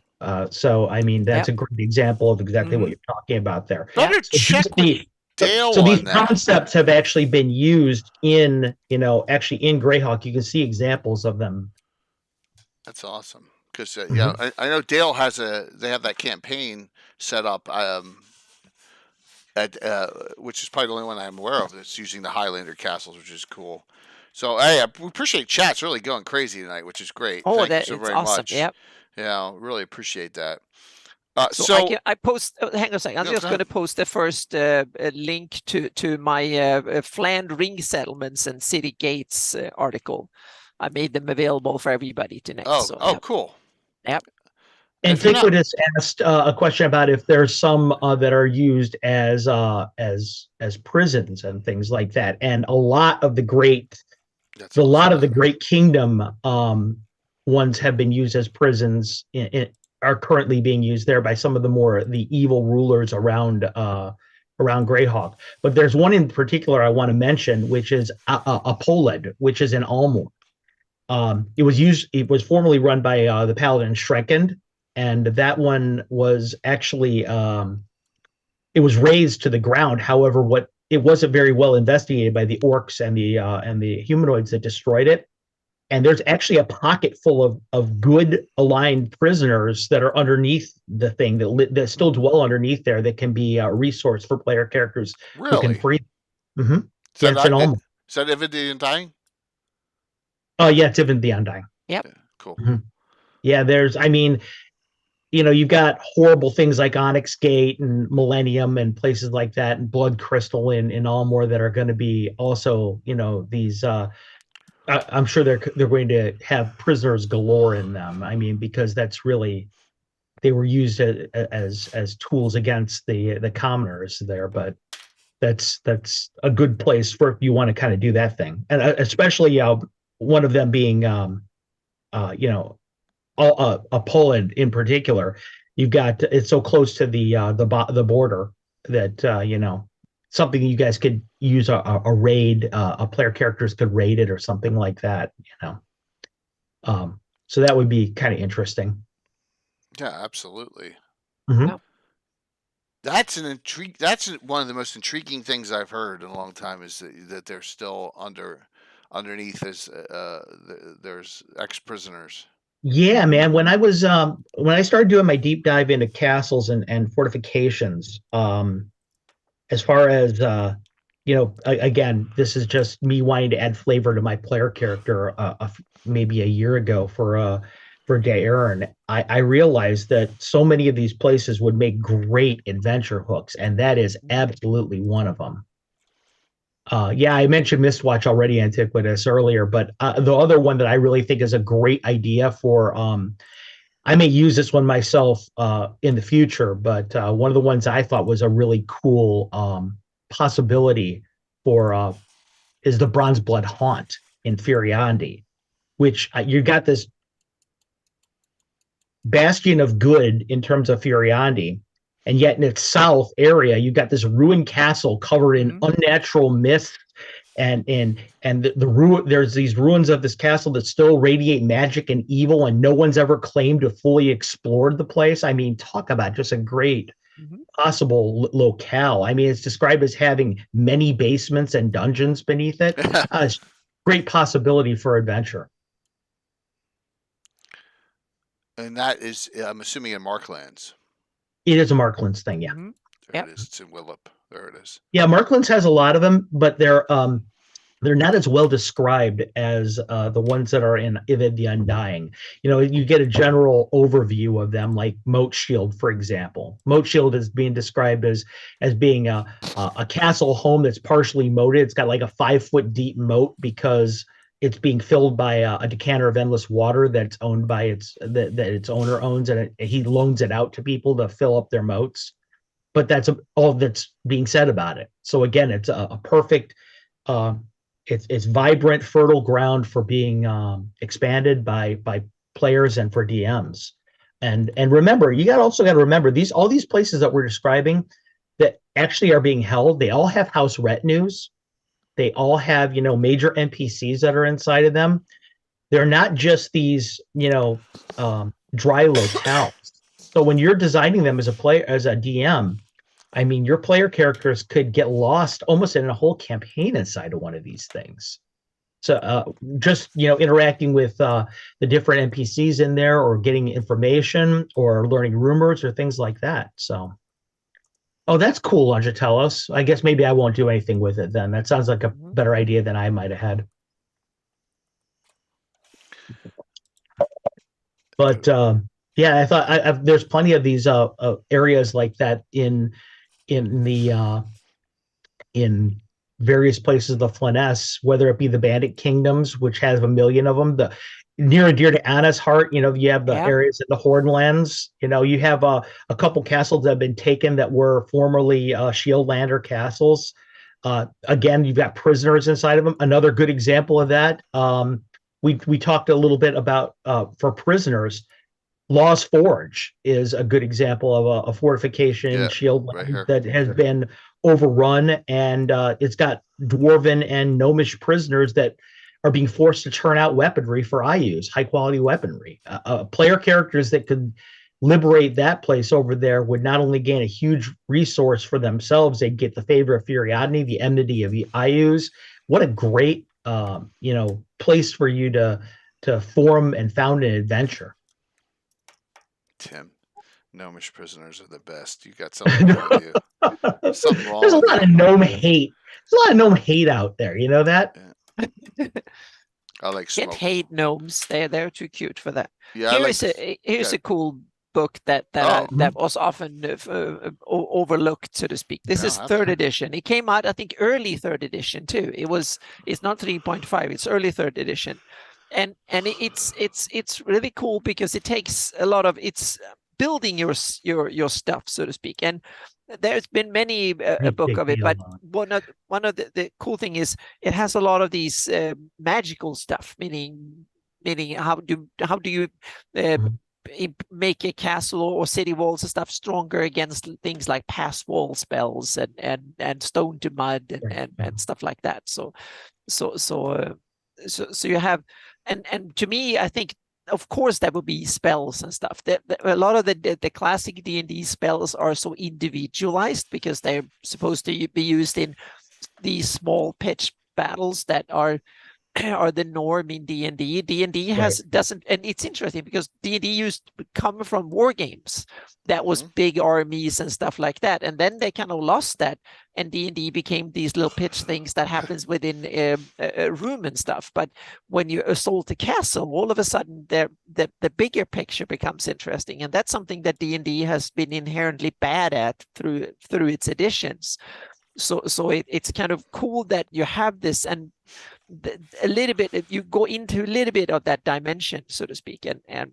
So I mean, that's a great example of exactly what you're talking about there. Better check with Dale So these on that. concepts have actually been used in Greyhawk. You can see examples of them. That's awesome. Because yeah, I know Dale they have that campaign set up, which is probably the only one I'm aware of that's using the Highlander castles, which is cool. So hey, we appreciate chat's really going crazy tonight, which is great. Oh, Thank you that's so very awesome. much. Yep. Yeah, really appreciate that. So I post. Hang on a second. I'm just going to post the first link to my Fland ring settlements and city gates article. I made them available for everybody tonight. Cool. Yep. Antiquitous asked a question about if there's some that are used as prisons and things like that, and a lot of the great kingdom ones have been used as prisons. Are currently being used there by some of the evil rulers around Greyhawk. But there's one in particular I want to mention, which is Apoled, which is in Almor. It was formerly run by the Paladin Shrekend, and that one was actually it was razed to the ground. However, it wasn't very well investigated by the orcs and the humanoids that destroyed it. And there's actually a pocket full of good aligned prisoners that are underneath the thing that still dwell underneath there that can be a resource for player characters who can free. Mm-hmm. So it's in Almor. Is that Ivan the Undying? Oh yeah, it's Ivan the Undying. Yep. Yeah, cool. Mm-hmm. Yeah, you've got horrible things like Onyx Gate and Millennium and places like that, and Blood Crystal in Almor that are going to be also these. I'm sure they're going to have prisoners galore in them. I mean, because that's really they were used as tools against the commoners there. But that's a good place for if you want to kind of do that thing, and especially one of them being Poland in particular. You've got it's so close to the border that something you guys could use a raid, player characters could raid it or something like that, so that would be kind of interesting. Yeah, absolutely. Mm-hmm. That's one of the most intriguing things I've heard in a long time is that they're still underneath as there's ex-prisoners. Yeah, man. When I started doing my deep dive into castles and fortifications, as far as again, this is just me wanting to add flavor to my player character. Maybe a year ago for Daeron, I realized that so many of these places would make great adventure hooks, and that is absolutely one of them. Yeah, I mentioned Mistwatch already, Antiquitous, earlier, but the other one that I really think is a great idea for I may use this one myself in the future, but one of the ones I thought was a really cool possibility for is the Bronze Blood Haunt in Furiandi, which you got this bastion of good in terms of Furiandi, and yet in its south area, you got this ruined castle covered in unnatural mist. And there's these ruins of this castle that still radiate magic and evil, and no one's ever claimed to fully explored the place. I mean, talk about just a great possible locale. I mean, it's described as having many basements and dungeons beneath it. Great possibility for adventure. And that is, I'm assuming, in Marklands. It is a Marklands thing, yeah. There it is. It's in Willip. There it is. Yeah, Marklands has a lot of them, but they're not as well described as the ones that are in Ivid the Undying. You get a general overview of them, like Moat Shield, for example. Moat Shield is being described as being a castle home that's partially moated. It's got like a 5-foot deep moat because it's being filled by a decanter of endless water that's owned by that its owner owns, and he loans it out to people to fill up their moats. but that's all that's being said about it. So again, it's a perfect, it's vibrant, fertile ground for being expanded by players and for DMs. And remember, also got to remember all these places that we're describing that actually are being held. They all have house retinues. They all have major NPCs that are inside of them. They're not just these dry locales. So when you're designing them as a player, as a DM, I mean, your player characters could get lost almost in a whole campaign inside of one of these things. So just interacting with the different NPCs in there, or getting information, or learning rumors, or things like that. So, oh, that's cool, Angitelos. I guess maybe I won't do anything with it then. That sounds like a better idea than I might have had. But yeah, I thought there's plenty of these areas like that in various places of the Flyness, whether it be the Bandit Kingdoms, which has 1 million of them, the near and dear to Anna's heart. You have the areas in the Hornlands. You have a couple castles that have been taken that were formerly Shieldlander castles. Again, you've got prisoners inside of them. Another good example of that. We talked a little bit about for prisoners. Law's Forge is a good example of a fortification shield that has been overrun, and it's got dwarven and gnomish prisoners that are being forced to turn out weaponry for IUs, high quality weaponry. Player characters that could liberate that place over there would not only gain a huge resource for themselves, they'd get the favor of Furiadni, the enmity of IUs. What a great place for you to form and found an adventure. Tim, gnomish prisoners are the best. You got something wrong with you. Something wrong. There's a lot of gnome hate. There's a lot of gnome hate out there. You know that? Yeah. I like Can't hate gnomes. They're too cute for that. Yeah, here's a cool book that was often overlooked, so to speak. This is 3rd edition. It came out, I think, early 3rd edition too. It's not 3.5. It's early 3rd edition. And it's really cool because it takes a lot of building your stuff, so to speak. And there's been many a book of it, but one of the cool thing is it has a lot of these magical stuff, meaning how do you make a castle or city walls and stuff stronger against things like pass wall spells and stone to mud and stuff like that. So you have, and to me, I think, of course, that would be spells and stuff. A lot of the classic D&D spells are so individualized because they're supposed to be used in these small pitch battles that are the norm in D&D. D&D doesn't, and it's interesting because D&D used to come from war games that was big armies and stuff like that, and then they kind of lost that, and D&D became these little pitch things that happens within a room and stuff. But when you assault a castle, all of a sudden the bigger picture becomes interesting, and that's something that D&D has been inherently bad at through its editions. So it's kind of cool that you have this, and a little bit, you go into a little bit of that dimension, so to speak, and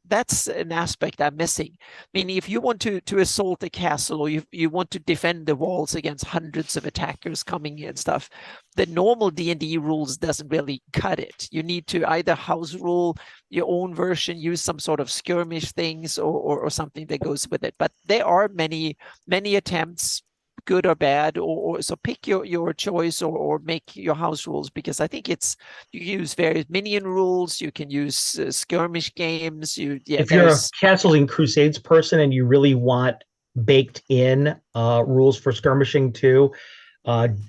that's an aspect I'm missing. Meaning, if you want to assault a castle, or you want to defend the walls against hundreds of attackers coming and stuff, the normal D&D rules doesn't really cut it. You need to either house rule your own version, use some sort of skirmish things, or something that goes with it. But there are many attempts, good or bad, or so pick your choice, or make your house rules, because I think you use various minion rules, you can use skirmish games. If you're a Castles and Crusades person and you really want baked in rules for skirmishing too,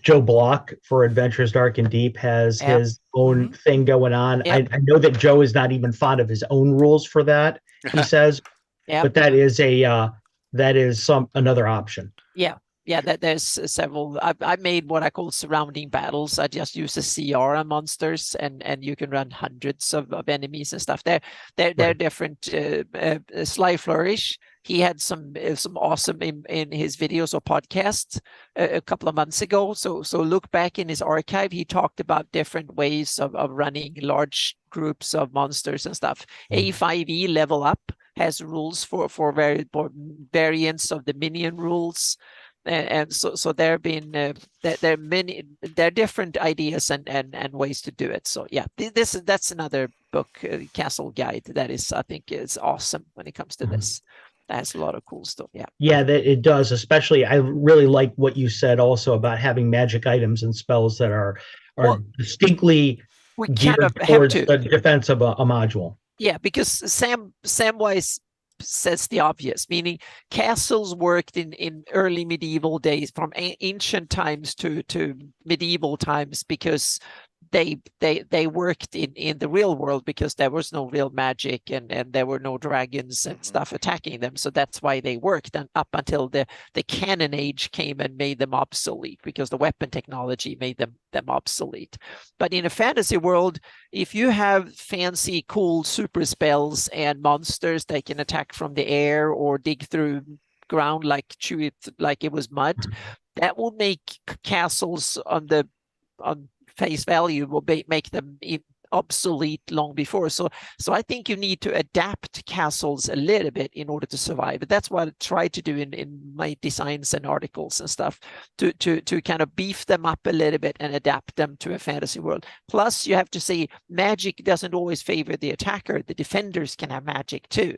Joe Block for Adventures Dark and Deep has his own thing going on. I know that Joe is not even fond of his own rules for that, he says, but that is another option. Yeah, there's several. I made what I call surrounding battles. I just use a CR on monsters, and you can run hundreds of enemies and stuff. They're different. Sly Flourish, he had some awesome in his videos or podcasts a couple of months ago. So look back in his archive. He talked about different ways of running large groups of monsters and stuff. A5E Level Up has rules for variants of the minion rules. And so there have been there are different ideas and ways to do it. So yeah, that's another book, Castle Guide, that is, I think, is awesome when it comes to this. That has a lot of cool stuff. Yeah, that it does. Especially, I really like what you said also about having magic items and spells that are Well, distinctly we kind geared of have towards to. the defense of a module. Yeah, because Samwise says the obvious, meaning castles worked in early medieval days, from ancient times to medieval times, because they worked in the real world, because there was no real magic and there were no dragons and stuff attacking them. So that's why they worked, and up until the Canon Age came and made them obsolete, because the weapon technology made them obsolete. But in a fantasy world, if you have fancy, cool super spells and monsters that can attack from the air or dig through ground like chew it like it was mud, that will make castles on face value, will make them obsolete long before. So I think you need to adapt castles a little bit in order to survive. But that's what I try to do in my designs and articles and stuff, to kind of beef them up a little bit and adapt them to a fantasy world. Plus, you have to say magic doesn't always favor the attacker. The defenders can have magic too.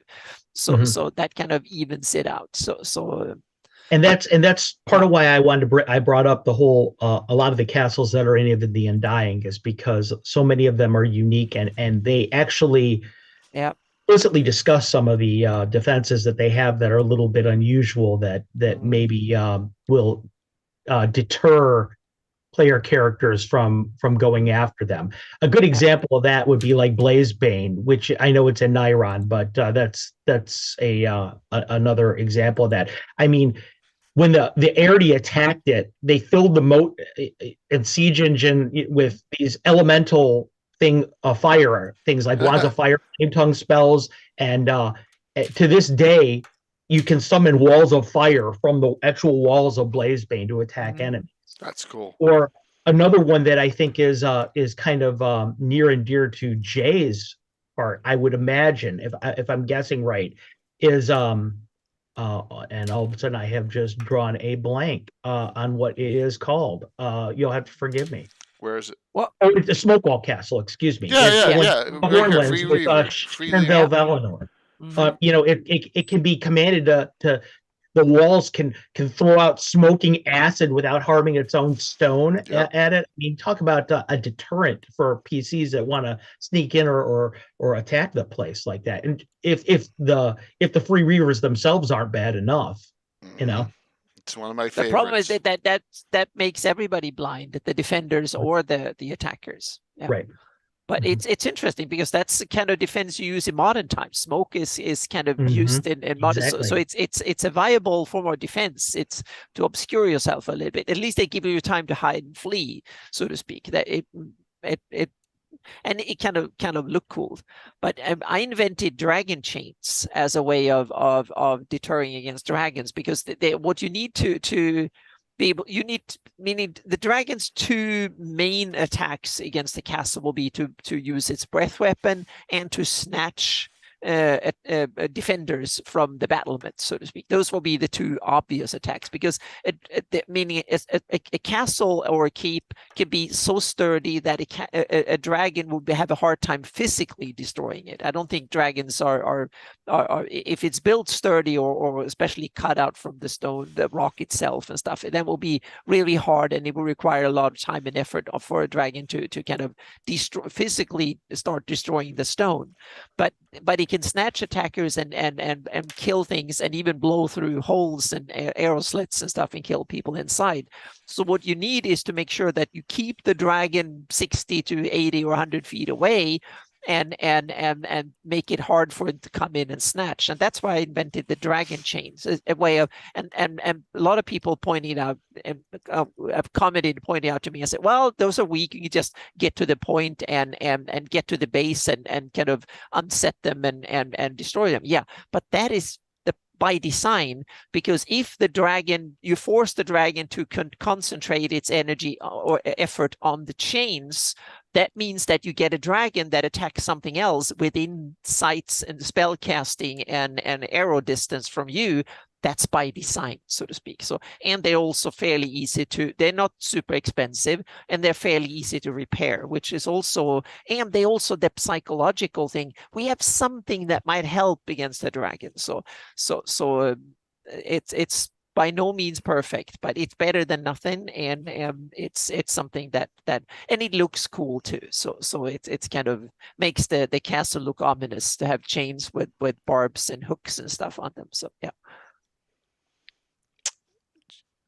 So that kind of evens it out. And that's part of why I brought up the whole a lot of the castles that are in even the Undying, is because so many of them are unique, and they actually explicitly discuss some of the defenses that they have that are a little bit unusual, that maybe will deter player characters from going after them. A good example of that would be like Blazebane, which I know it's in Nairon, but that's another example of that. I mean, when the Airdy attacked it, they filled the moat and siege engine with these elemental fire things like Wands of Fire, Flame Tongue spells, and to this day, you can summon walls of fire from the actual walls of Blazebane to attack enemies. That's cool. Or another one that I think is kind of near and dear to Jay's part, I would imagine, if I'm guessing right, is and all of a sudden I have just drawn a blank on what it is called. You'll have to forgive me. Where is it? Well, oh, it's the Smokewall Castle. Excuse me. Yeah. Hornlands with Shenvel Valinor. It can be commanded to the walls can throw out smoking acid without harming its own stone at it. I mean, talk about a deterrent for PCs that want to sneak in or attack the place like that. And if the free reavers themselves aren't bad enough, it's one of my favorites. The problem is that makes everybody blind, the defenders or the attackers. Yeah. Right. But it's interesting, because that's the kind of defense you use in modern times. Smoke is kind of used in modern, exactly. so it's a viable form of defense. It's to obscure yourself a little bit. At least they give you time to hide and flee, so to speak. That it kind of look cool. But I invented dragon chains as a way of deterring against dragons, because what you need to be able, meaning the dragon's two main attacks against the castle will be to use its breath weapon and to snatch defenders from the battlement, so to speak. Those will be the two obvious attacks, because meaning a castle or a keep can be so sturdy that a dragon would have a hard time physically destroying it. I don't think dragons are if it's built sturdy or especially cut out from the stone, the rock itself and stuff, that will be really hard, and it will require a lot of time and effort for a dragon to kind of physically start destroying the stone. But it can snatch attackers and kill things, and even blow through holes and arrow slits and stuff and kill people inside. So what you need is to make sure that you keep the dragon 60 to 80 or 100 feet away, and make it hard for it to come in and snatch. And that's why I invented the dragon chains, a way of, and a lot of people pointing out and have commented, pointing out to me, I said, well, those are weak. You just get to the point and get to the base and kind of unset them and destroy them. Yeah, but that is by design, because if you force the dragon to concentrate its energy or effort on the chains, that means that you get a dragon that attacks something else within sights and spell casting and arrow distance from you. That's by design, so to speak. So, and they're also fairly easy to, they're not super expensive, and they're fairly easy to repair, which is also, and they also, the psychological thing, we have something that might help against the dragon. So it's by no means perfect, but it's better than nothing, and it's something that and it looks cool too. So it's kind of makes the castle look ominous to have chains with barbs and hooks and stuff on them. So yeah.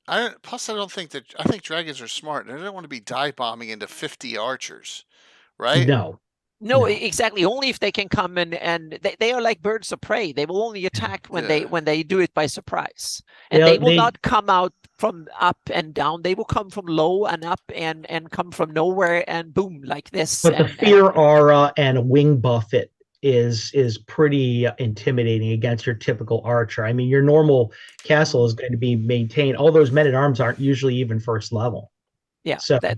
I think dragons are smart, and they don't want to be dive bombing into 50 archers, right? No. No, exactly. Only if they can come and they are like birds of prey. They will only attack when they do it by surprise, and they will not come out from up and down. They will come from low and up and come from nowhere and boom like this. But the fear aura and wing buffet is pretty intimidating against your typical archer. I mean, your normal castle is going to be maintained. All those men-at-arms aren't usually even first level. Yeah, so that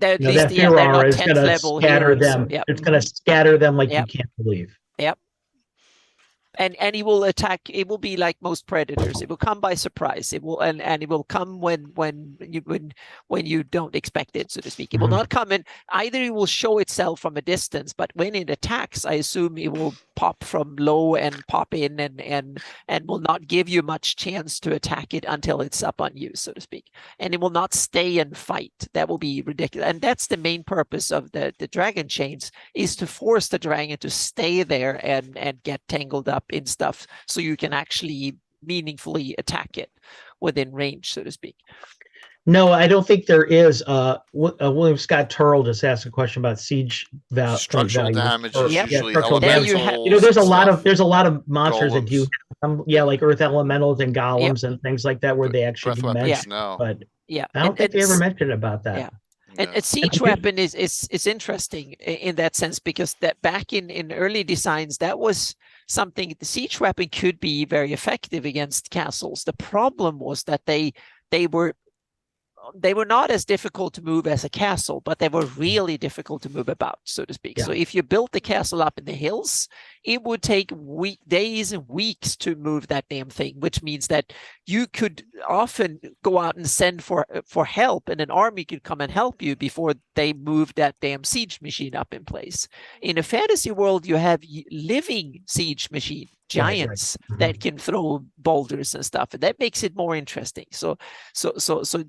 fear aura is going to scatter them. So, it's going to scatter them like you can't believe. Yep. And he will attack. It will be like most predators. It will come by surprise. It will and it will come when you don't expect it, so to speak. It will not come in. Either it will show itself from a distance, but when it attacks, I assume it will pop from low and pop in and will not give you much chance to attack it until it's up on you, so to speak. And it will not stay and fight. That will be ridiculous. And that's the main purpose of the dragon chains, is to force the dragon to stay there and get tangled up in stuff so you can actually meaningfully attack it within range, so to speak. No, I don't think there is. William Scott Turrell just asked a question about siege value. Structural damage is usually structural elementals. There's a lot of monsters that do, like earth elementals and golems and things like that, where they actually mention. But I don't think they ever mentioned about that. Yeah. And a siege weapon is interesting in that sense, because that back in early designs, that was something. The siege weapon could be very effective against castles. The problem was that they were not as difficult to move as a castle, but they were really difficult to move about, so to speak. So if you built the castle up in the hills, it would take days and weeks to move that damn thing, which means that you could often go out and send for help, and an army could come and help you before they moved that damn siege machine up in place. In a fantasy world, you have living siege machine giants that can throw boulders and stuff, and that makes it more interesting. So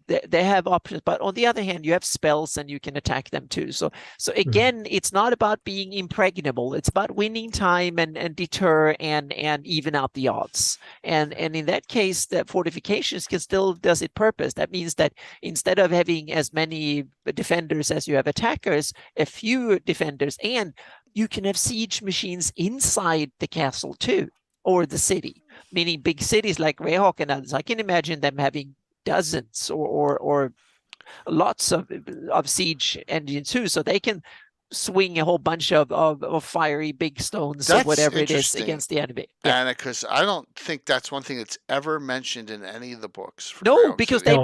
they have options, but on the other hand, you have spells and you can attack them too. So again, it's not about being impregnable. It's about winning time and deter and even out the odds. And in that case, the fortifications can still does its purpose. That means that instead of having as many defenders as you have attackers, a few defenders, and you can have siege machines inside the castle too, or the city, meaning big cities like Greyhawk and others. I can imagine them having dozens or lots of siege engines too, so they can swing a whole bunch of fiery big stones or whatever it is against the enemy. Anna, because I don't think that's one thing that's ever mentioned in any of the books. No, because they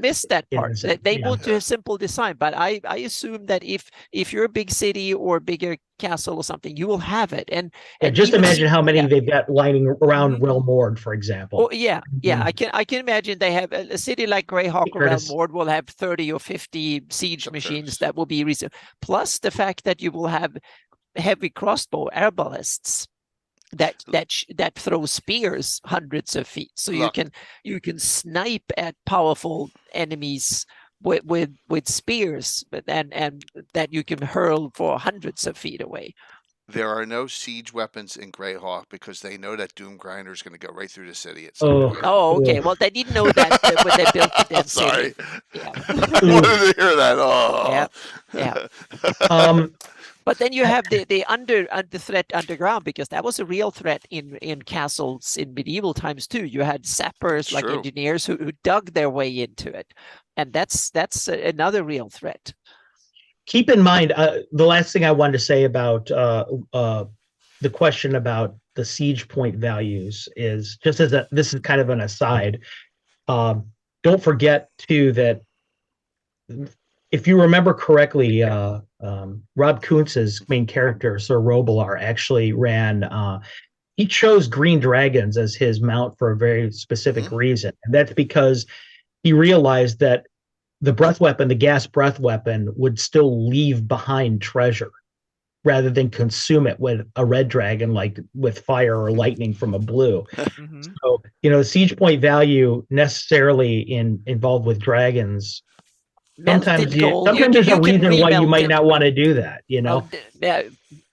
missed that part. They want to a simple design, but I assume that if you're a big city or bigger castle or something, you will have it. And just imagine how many they've got lining around Realm Mord, for example. Oh, I can imagine they have a city like Greyhawk or Realm Mord will have 30 or 50 siege machines that will be recent. Plus the fact that you will have heavy crossbow arbalists that throw spears hundreds of feet, so you can snipe at powerful enemies with spears, and that you can hurl for hundreds of feet away. There are no siege weapons in Greyhawk because they know that Doom Grinder is going to go right through the city at some point. Oh, okay. Well, they didn't know that when they built the damn city. Yeah. I wanted to hear that. Oh. Yeah. But then you have the threat underground, because that was a real threat in castles in medieval times too. You had sappers, like engineers, who dug their way into it, and that's another real threat. Keep in mind, the last thing I wanted to say about the question about the siege point values is just this is kind of an aside. Don't forget too that if you remember correctly, Rob Kuntz's main character, Sir Robilar, actually ran. He chose green dragons as his mount for a very specific reason, and that's because he realized that the breath weapon, the gas breath weapon, would still leave behind treasure rather than consume it with a red dragon, like with fire or lightning from a blue. So, siege point value necessarily involved with dragons. Melted gold. Sometimes there's a reason why you might them. not want to do that.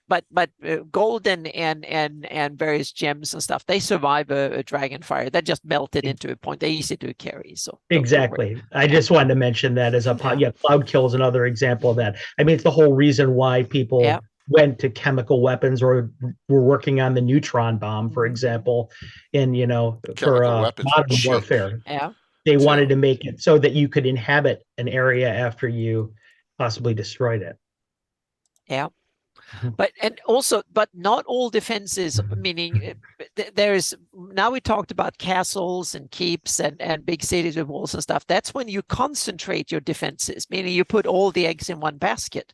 But gold and various gems and stuff, they survive a dragon fire. That just melted into a point. They're easy to carry. So exactly. I just wanted to mention that as Cloud Kill is another example of that. I mean, it's the whole reason why people went to chemical weapons or were working on the neutron bomb, for example, in for modern warfare. Yeah. They wanted to make it so that you could inhabit an area after you possibly destroyed it. Yeah. But not all defenses, meaning now we talked about castles and keeps and big cities with walls and stuff. That's when you concentrate your defenses, meaning you put all the eggs in one basket.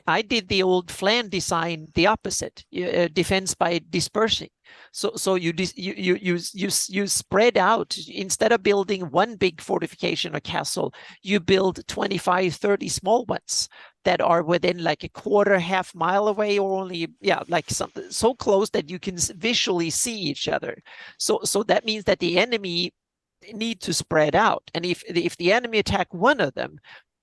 I did the old Flan design the opposite, defense by dispersing. So you spread out. Instead of building one big fortification or castle, you build 25, 30 small ones that are within like a quarter, half mile away, or only like something so close that you can visually see each other. So that means that the enemy need to spread out, and if the enemy attack one of them,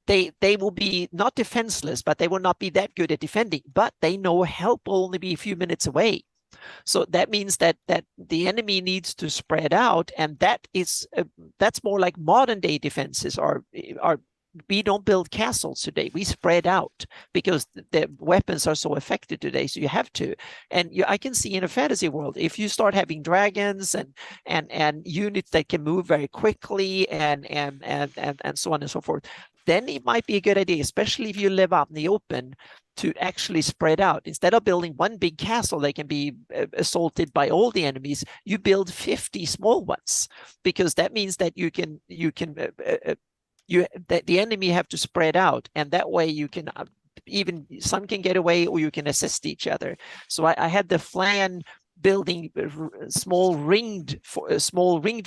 they will be not defenseless, but they will not be that good at defending. But they know help will only be a few minutes away. So that means that the enemy needs to spread out, and that's more like modern day defenses are. We don't build castles today. We spread out because the weapons are so effective today. So you have to, and I can see in a fantasy world, if you start having dragons and units that can move very quickly and so on and so forth, then it might be a good idea, especially if you live out in the open, to actually spread out. Instead of building one big castle that can be assaulted by all the enemies, you build 50 small ones, because that means that the enemy have to spread out, and that way you can even some can get away, or you can assist each other. So I had the Flan building small ringed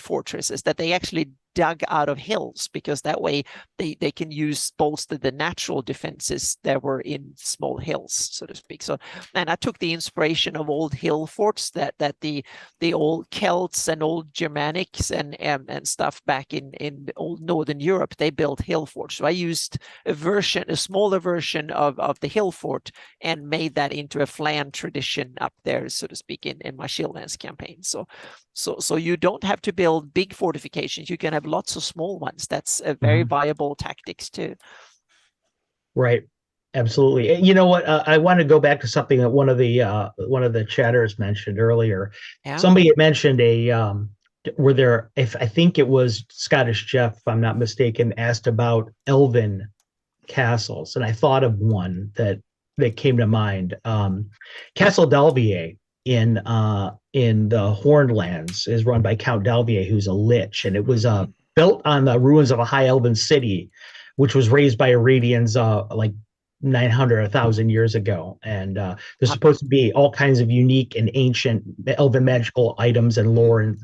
fortresses that they actually dug out of hills, because that way they can use bolster the natural defenses that were in small hills, so to speak. So, and I took the inspiration of old hill forts that the old Celts and old Germanics and stuff back in old Northern Europe, they built hill forts. So I used a smaller version of the hill fort and made that into a Flan tradition up there, so to speak, in my Shieldlands campaign. So you don't have to build big fortifications. You can have lots of small ones. That's a very viable tactics too. Right. Absolutely. You know what? I want to go back to something that one of the chatters mentioned earlier. Yeah. Somebody had mentioned if I think it was Scottish Jeff, if I'm not mistaken, asked about elven castles, and I thought of one that came to mind. Castle Dalvier in the Hornlands is run by Count Dalvier, who's a lich, and it was built on the ruins of a high elven city, which was raised by Iradians like 900, 1,000 years ago. And there's supposed to be all kinds of unique and ancient elven magical items and lore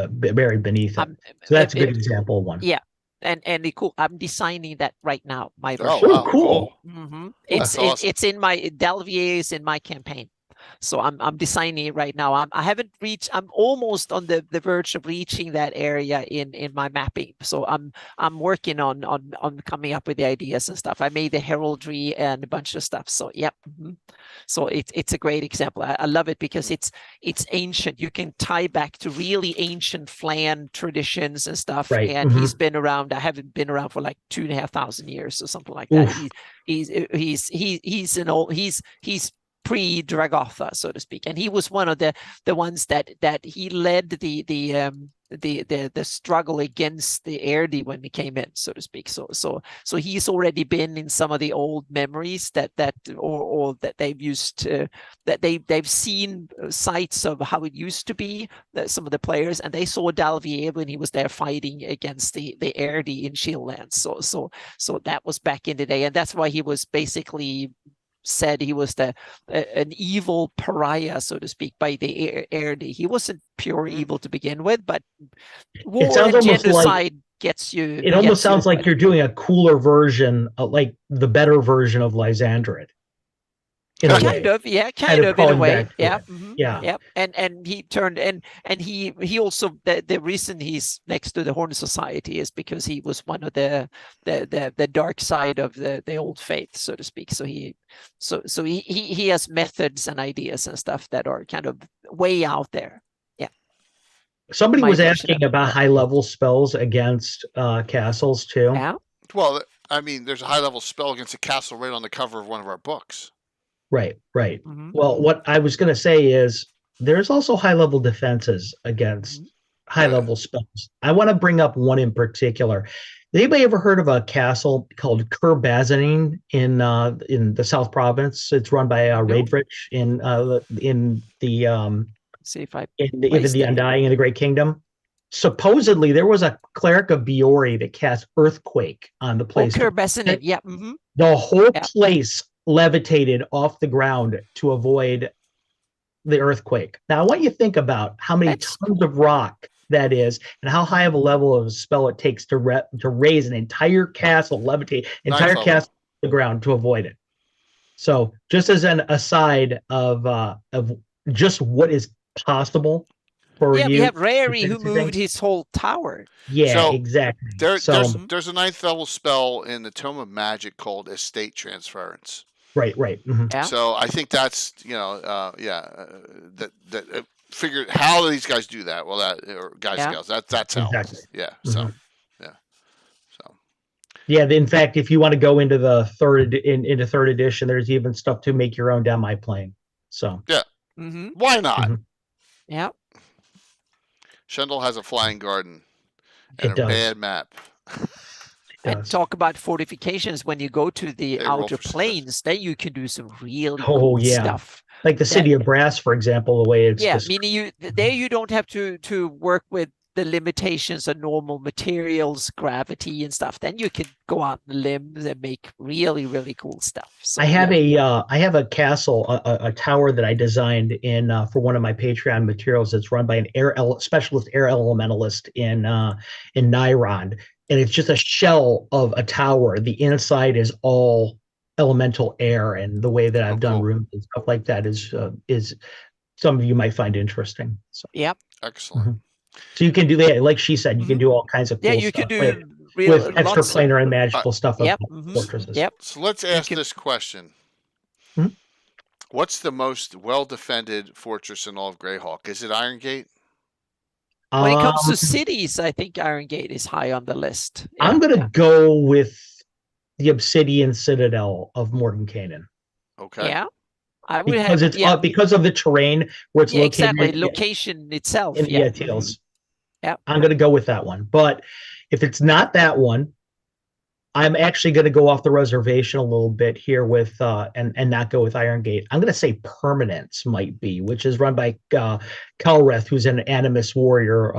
buried beneath it. So that's a good example of one. Yeah. And cool. I'm designing that right now. My version. Oh, cool. Mm-hmm. It's in my Dalvier is in my campaign. So I'm designing it right now. I haven't reached. I'm almost on the verge of reaching that area in my mapping. So I'm working on coming up with the ideas and stuff. I made the heraldry and a bunch of stuff. So yep. Mm-hmm. So it's a great example. I love it because it's ancient. You can tie back to really ancient Flan traditions and stuff. Right. And he's been around. I haven't been around for like 2,500 years or something like that. He's pre-Dragotha, so to speak, and he was one of the ones that he led the struggle against the Erdi when he came in, so to speak. So he's already been in some of the old memories that they've used to, that they've seen sites of how it used to be, that some of the players, and they saw Dalvier when he was there fighting against the Erdi in Shieldlands. So that was back in the day, and that's why he was basically said he was an evil pariah, so to speak, by the Erdi. He wasn't pure evil to begin with, but war and genocide gets you. It almost sounds like you're doing a cooler version, like the better version of Lysandrid. Kind of in a way. Yeah. And he turned and he also, the reason he's next to the Horn Society is because he was one of the dark side of the old faith, so to speak. So he has methods and ideas and stuff that are kind of way out there. Yeah. Somebody was asking about high level spells against castles too. Yeah. Well, I mean, there's a high level spell against a castle right on the cover of one of our books. Right. Well, what I was going to say is there's also high-level defenses against high-level spells. I want to bring up one in particular. Anybody ever heard of a castle called Kerbazanin in the South Province? It's run by Raedrich in the see if I in the Undying in the Great Kingdom. Supposedly, there was a cleric of Biori that cast Earthquake on the place. Kerbazanin, yeah. The whole place levitated off the ground to avoid the earthquake. Now, I want you to think about how many tons of rock that is and how high of a level of a spell it takes to raise an entire castle, levitate entire castle off the ground to avoid it. So, just as an aside of just what is possible for you. Yeah, we have Rary who moved his whole tower. Yeah, so exactly. There's a 9th level spell in the Tome of Magic called Estate Transference. Right. Mm-hmm. Yeah. So I think that's figure how these guys do that. Well, gals, that's how. Exactly. Yeah. Mm-hmm. So. Yeah. In fact, if you want to go into the third edition, there's even stuff to make your own demi plane. So yeah. Mm-hmm. Why not? Mm-hmm. Yeah. Shendel has a flying garden and a bad map. And talk about fortifications. When you go to the outer plains, then you can do some really cool stuff. Like the City of Brass, for example, the way it's meaning you don't have to work with the limitations of normal materials, gravity and stuff. Then you can go out on limbs and make really, really cool stuff. So, I have a castle, a tower that I designed in for one of my Patreon materials. That's run by an specialist air elementalist in Nyrond. And it's just a shell of a tower. The inside is all elemental air, and the way that I've done rooms and stuff like that is some of you might find interesting. So. Yep. Excellent. Mm-hmm. So you can do that, like she said, you can do all kinds of cool you stuff can do with extraplanar and magical stuff. Fortresses. Yep. So let's ask this question: What's the most well-defended fortress in all of Greyhawk? Is it Iron Gate? When it comes to cities, I think Iron Gate is high on the list. Yeah. I'm going to go with the Obsidian Citadel of Mordenkainen. Okay. Yeah. I would because of the terrain where it's located. Exactly. Location itself. In the Hills. Yeah. I'm going to go with that one. But if it's not that one, I'm actually going to go off the reservation a little bit here with and not go with Iron Gate. I'm going to say Permanence might be, which is run by Kelreth, who's an Animus warrior,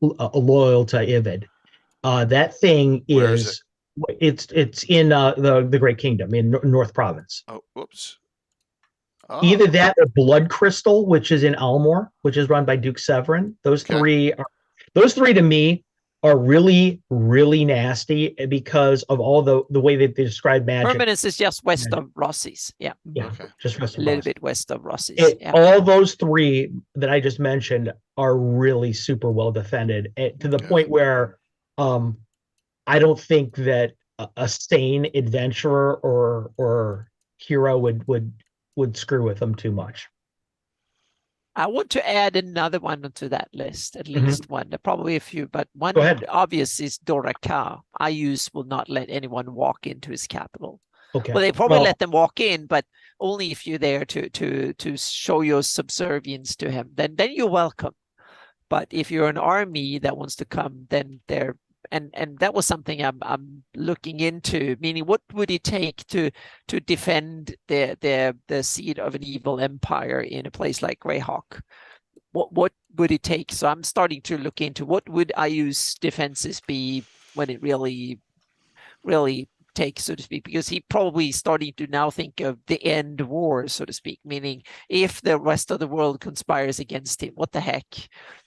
loyal to Ivid. That thing is it's in the Great Kingdom in North Province. Oh, whoops. Oh. Either that or Blood Crystal, which is in Almor, which is run by Duke Severin. Those three to me are really, really nasty because of all the way that they describe magic. Permanence is just west of Rossi's. Yeah. Just west of a little bit west of Rossi's. All those three that I just mentioned are really super well defended to the point where I don't think that a sane adventurer or hero would screw with them too much. I want to add another one onto that list, at least one. There are probably a few, but one obvious is Dorakar. Ius will not let anyone walk into his capital. Okay. Well, they probably Well, let them walk in, but only if you're there to show your subservience to him. Then you're welcome. But if you're an army that wants to come, then they're and that was something I'm looking into. Meaning, what would it take to defend the seed of an evil empire in a place like Greyhawk? What would it take? So I'm starting to look into what would IU's defenses be when it really takes, so to speak, because he probably starting to now think of the end war, so to speak, meaning if the rest of the world conspires against him, what the heck?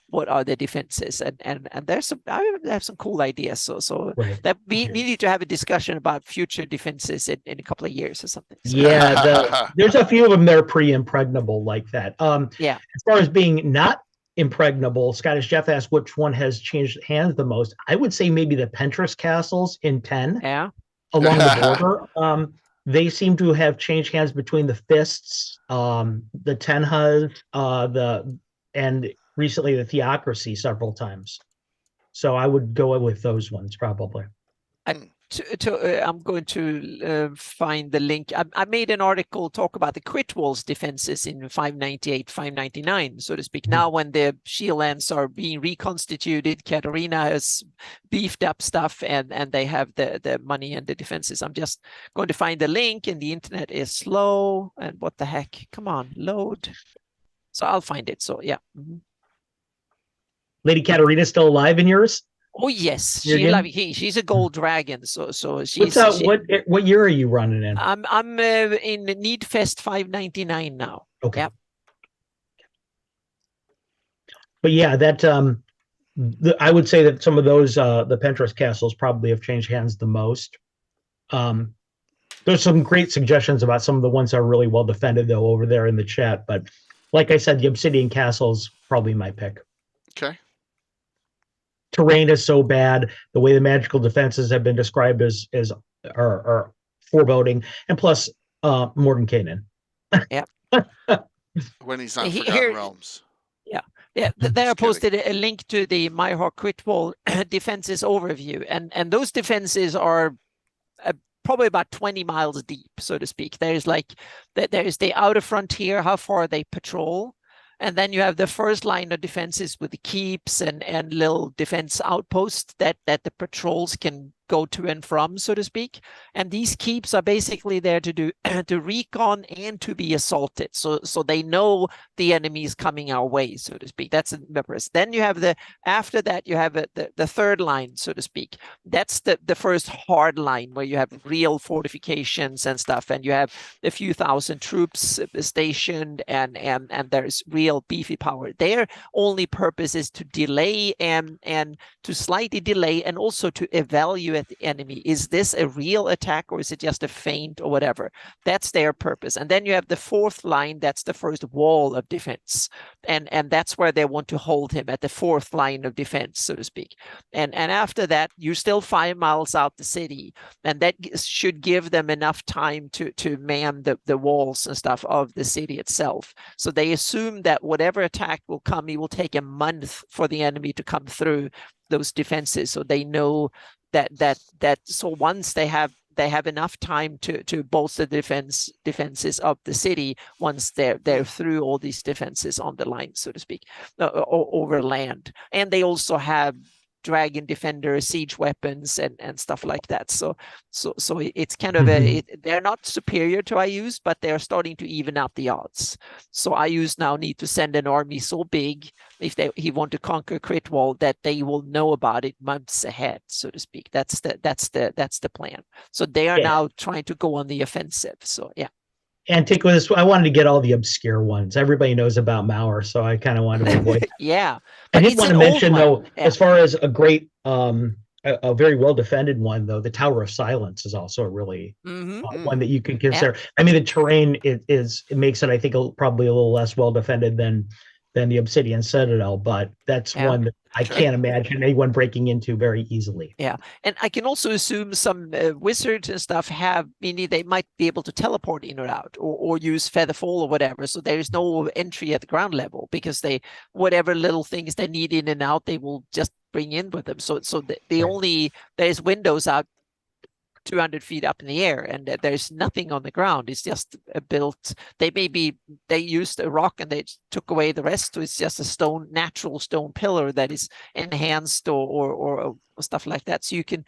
What are the defenses? And there's some, I have some cool ideas. So right. that we need to have a discussion about future defenses in a couple of years or something. So, Yeah, there's a few of them that are pretty impregnable like that. yeah. As far as being not impregnable, Scottish Jeff asked which one has changed hands the most. I would say maybe the Pentress castles in 10 Yeah. along the border. They seem to have changed hands between the fists, the Tenhas, and recently the Theocracy several times. So I would go with those ones probably. I'm going to find the link. I made an article talk about the crit walls defenses in 598, 599, so to speak. Now, when the shield lands are being reconstituted, Katarina has beefed up stuff, and they have the money and the defenses. I'm just going to find the link, and the internet is slow. And what the heck? Come on, load. So I'll find it. So yeah. Lady Katarina's still alive in yours? Oh yes, Jürgen? she's a gold dragon. So she's what year are you running in? I'm in Need Fest 599 now. Okay. Yep. But yeah, that I would say that some of those the Pentress castles probably have changed hands the most. There's some great suggestions about some of the ones that are really well defended though over there in the chat. But like I said, the Obsidian Castle's probably my pick. Okay. Terrain is so bad. The way the magical defenses have been described are foreboding, and plus Mordenkainen. Yeah. When he's on Forgotten Realms. Yeah, there I posted a link to the Myhawk Crit Wall defenses overview, and those defenses are probably about 20 miles deep, so to speak. There's the outer frontier, how far they patrol. And then you have the first line of defenses with the keeps and little defense outposts that the patrols can go to and from, so to speak. And these keeps are basically there to do to recon and to be assaulted. So they know the enemy is coming our way, so to speak. That's the purpose. Then you have after that you have the third line, so to speak. That's the first hard line where you have real fortifications and stuff, and you have a few thousand troops stationed, and there's real beefy power. Their only purpose is to delay and to slightly delay, and also to evaluate the enemy. Is this a real attack, or is it just a feint or whatever? That's their purpose. And then you have the fourth line. That's the first wall of defense, and that's where they want to hold him, at the fourth line of defense, so to speak. And after that, you're still 5 miles out the city, and that should give them enough time to man the walls and stuff of the city itself. So they assume that whatever attack will come, it will take a month for the enemy to come through those defenses. So they know that so once they have enough time to bolster the defenses of the city, once they're through all these defenses on the line, so to speak, over land. And they also have dragon defender siege weapons and stuff like that. So it's kind of they're not superior to IUs, but they're starting to even out the odds. So IUs now need to send an army so big, if he want to conquer crit wall, that they will know about it months ahead, so to speak. That's the plan. So they are now trying to go on the offensive. So yeah. Antiquus, I wanted to get all the obscure ones. Everybody knows about Mauer, so I kind of wanted to avoid. Yeah. I did want to mention though, as far as a great, a very well defended one though, the Tower of Silence is also a really one that you can consider. Yeah. I mean, the terrain it makes it, I think, probably a little less well defended than the Obsidian Citadel, but that's one that I can't imagine anyone breaking into very easily. Yeah, and I can also assume some wizards and stuff meaning they might be able to teleport in or out, or use Featherfall or whatever. So there is no entry at the ground level, because whatever little things they need in and out, they will just bring in with them. So there's windows out 200 feet up in the air, and there's nothing on the ground. It's just built. They used a rock and they took away the rest, so it's just a natural stone pillar that is enhanced or stuff like that. So you can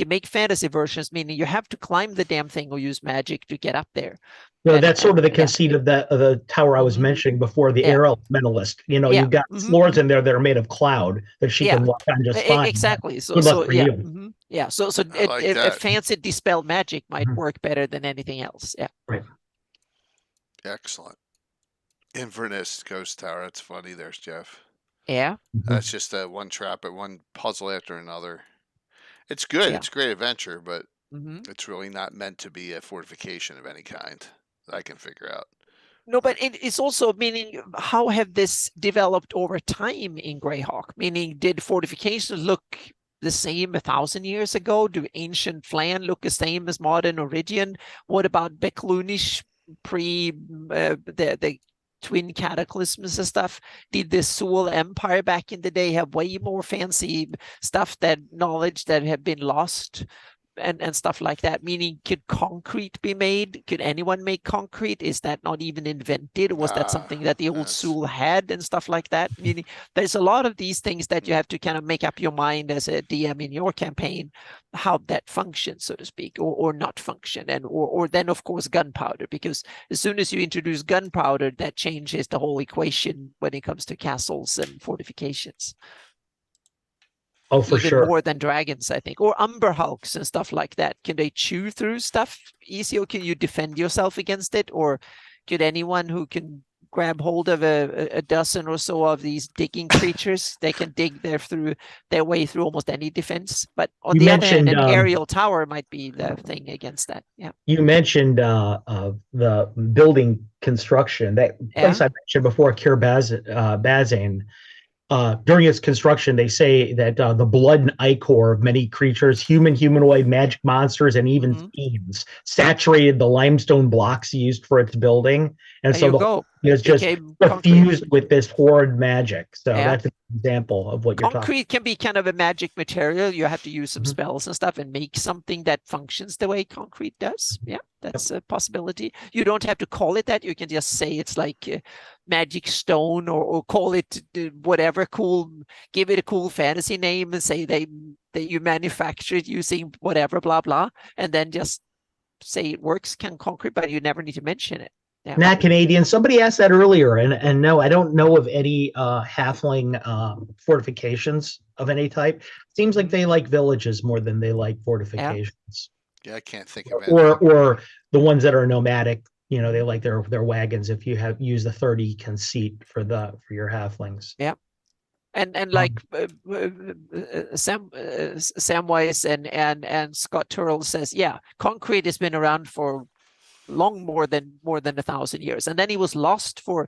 make fantasy versions, meaning you have to climb the damn thing or use magic to get up there. No, that's sort of the conceit of the tower I was mentioning before, the air elementalist. You've got floors in there that are made of cloud that she can walk on just fine. Exactly. Good luck for you. Yeah. So a fancy dispel magic might work better than anything else. Yeah. Right. Excellent. Inverness Ghost Tower. That's funny. There's Jeff. Yeah. That's just one trap at one puzzle after another. It's good. Yeah. It's a great adventure, but it's really not meant to be a fortification of any kind that I can figure out. No, but it's also meaning, how have this developed over time in Greyhawk? Meaning, did fortifications look the same 1,000 years ago? Do ancient Flan look the same as modern Origian? What about Beklunish pre the twin cataclysms and stuff? Did the Seoul Empire back in the day have way more fancy stuff, that knowledge that had been lost? And stuff like that, meaning, could concrete be made? Could anyone make concrete? Is that not even invented? Was that something that the old Seoul had and stuff like that? Meaning, there's a lot of these things that you have to kind of make up your mind as a DM in your campaign, how that functions, so to speak, or not function. And or then, of course, gunpowder, because as soon as you introduce gunpowder, that changes the whole equation when it comes to castles and fortifications. Oh, for even sure. more than dragons, I think, or umber hulks and stuff like that. Can they chew through stuff easy, or can you defend yourself against it? Or could anyone who can grab hold of a dozen or so of these digging creatures, they can dig their way through almost any defense? But on the other hand, an aerial tower might be the thing against that. Yeah. You mentioned the building construction. That place I mentioned before, Kir Bazane. During its construction, they say that the blood and ichor of many creatures, humanoid, magic monsters, and even fiends, saturated the limestone blocks used for its building, and so it's just suffused with this horrid magic. So that's an example of what you're talking about. Concrete can be kind of a magic material. You have to use some spells and stuff and make something that functions the way concrete does. Yeah, that's a possibility. You don't have to call it that. You can just say it's like magic stone, or call it whatever cool, give it a cool fantasy name and say that you manufacture it using whatever, blah, blah, and then just say it works, can concrete, but you never need to mention it. Yeah. Not Canadian. Somebody asked that earlier, and no, I don't know of any halfling fortifications of any type. Seems like they like villages more than they like fortifications. Yeah, I can't think of it. Or the ones that are nomadic. They like their wagons. If you use the 30 conceit for your halflings. Yeah. And like Samwise and Scott Turrell says, concrete has been around for more than 1,000 years, and then he was lost for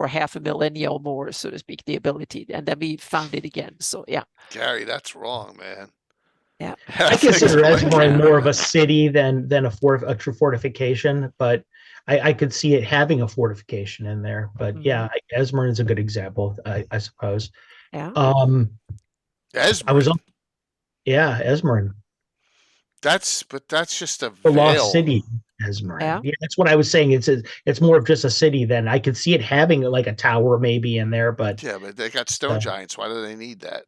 half a millennia or more, so to speak, the ability, and then we found it again. So Gary, that's wrong, man. Yeah, I consider Esmorin more of a city than a true fortification, but I could see it having a fortification in there. But Esmorin is a good example, I suppose. Yeah. Esmorin. I was on. Yeah, Esmorin. That's just a the lost city. Esmorin. Yeah, that's what I was saying. It's more of just a city. Then I could see it having like a tower maybe in there, but they got stone giants. Why do they need that?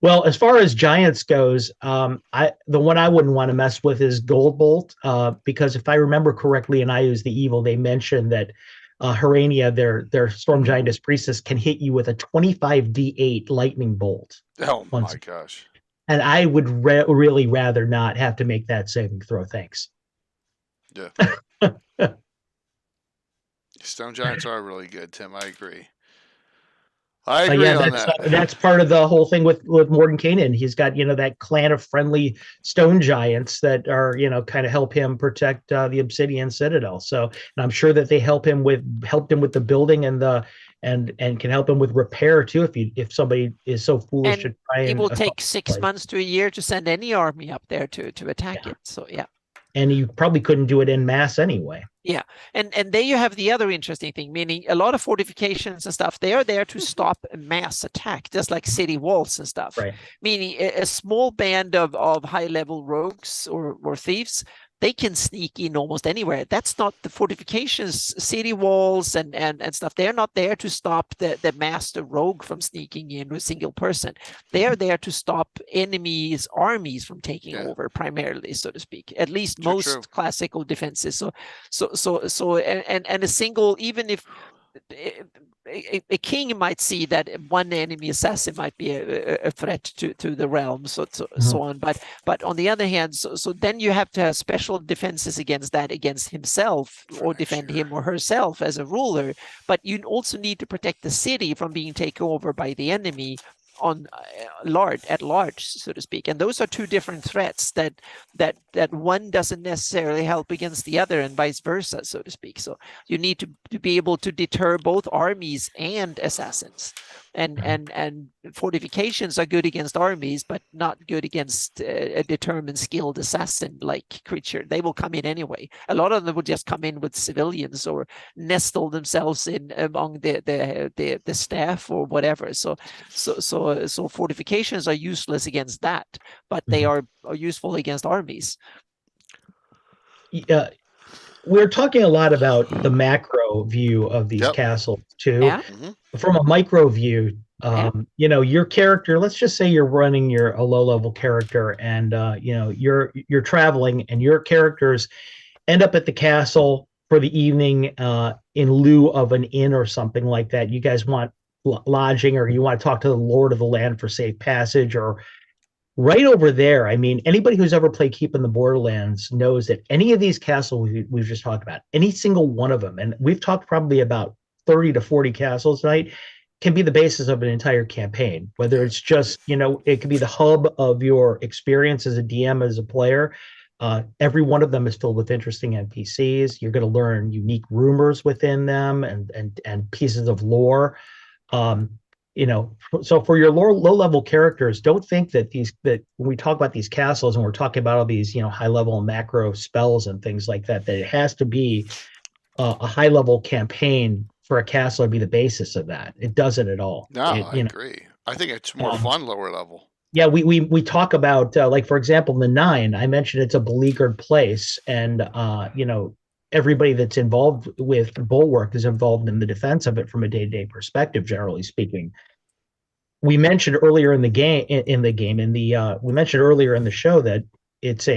Well, as far as giants goes, the one I wouldn't want to mess with is Goldbolt, because if I remember correctly, and I use the evil, they mentioned that Herania, their storm giantess priestess, can hit you with a 25d8 lightning bolt. Oh my gosh! And I would really rather not have to make that saving throw. Thanks. Yeah. Stone giants are really good, Tim. I agree. I agree on that. That's part of the whole thing with Mordenkainen. He's got that clan of friendly stone giants that are kind of help him protect the Obsidian Citadel. So, and I'm sure that they helped him with the building and can help him with repair too. If somebody is so foolish to try, it will take 6 months to a year to send any army up there to attack it. So and you probably couldn't do it en masse anyway. Yeah, and there you have the other interesting thing, meaning a lot of fortifications and stuff, they are there to stop a mass attack, just like city walls and stuff. Right. Meaning a small band of high-level rogues or thieves, they can sneak in almost anywhere. That's not the fortifications, city walls and stuff. They're not there to stop the master rogue from sneaking in with a single person. They are there to stop enemies' armies from taking over, primarily, so to speak. At least most classical defenses. So and a single, even if a king might see that one enemy assassin might be a threat to the realm, so on. But on the other hand, so then you have to have special defenses against that, against himself, or defend him or herself as a ruler. But you also need to protect the city from being taken over by the enemy on at large, so to speak. And those are two different threats that one doesn't necessarily help against the other, and vice versa, so to speak. So you need to be able to deter both armies and assassins. And fortifications are good against armies, but not good against a determined, skilled assassin-like creature. They will come in anyway. A lot of them will just come in with civilians or nestle themselves in among the staff or whatever. So fortifications are useless against that, but they are useful against armies. Yeah. We're talking a lot about the macro view of these castles too. Yeah. From a micro view, your character, let's just say you're running a low-level character, and you're traveling, and your characters end up at the castle for the evening in lieu of an inn or something like that. You guys want lodging, or you want to talk to the lord of the land for safe passage, or right over there. I mean, anybody who's ever played Keep in the Borderlands knows that any of these castles we've just talked about, any single one of them, and we've talked probably about 30 to 40 castles tonight, can be the basis of an entire campaign. Whether it's just, it could be the hub of your experience as a DM, as a player. Every one of them is filled with interesting NPCs. You're going to learn unique rumors within them and pieces of lore. So for your low-level characters, don't think that when we talk about these castles and we're talking about all these, high-level macro spells and things like that, that it has to be a high-level campaign for a castle to be the basis of that. It doesn't at all. No, I agree. I think it's more fun lower level. Yeah, we talk about, like, for example, the 9, I mentioned it's a beleaguered place, and everybody that's involved with Bulwark is involved in the defense of it from a day-to-day perspective, generally speaking. We mentioned earlier in the game, we mentioned earlier in the show that it's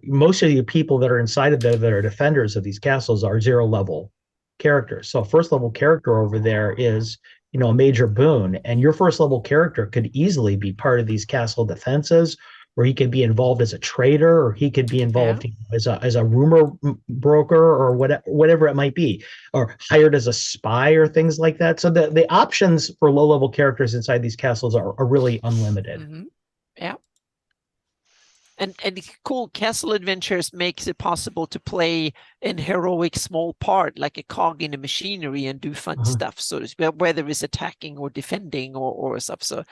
most of the people that are inside of there that are defenders of these castles are 0-level characters. So first level character over there is, a major boon, and your first level character could easily be part of these castle defenses, or he could be involved as a trader, or he could be involved as a rumor broker, or whatever it might be, or hired as a spy or things like that. So the options for low-level characters inside these castles are really unlimited. Mm-hmm. Yeah. And cool castle adventures makes it possible to play an heroic small part, like a cog in a machinery, and do fun stuff. So whether it's attacking or defending or stuff. So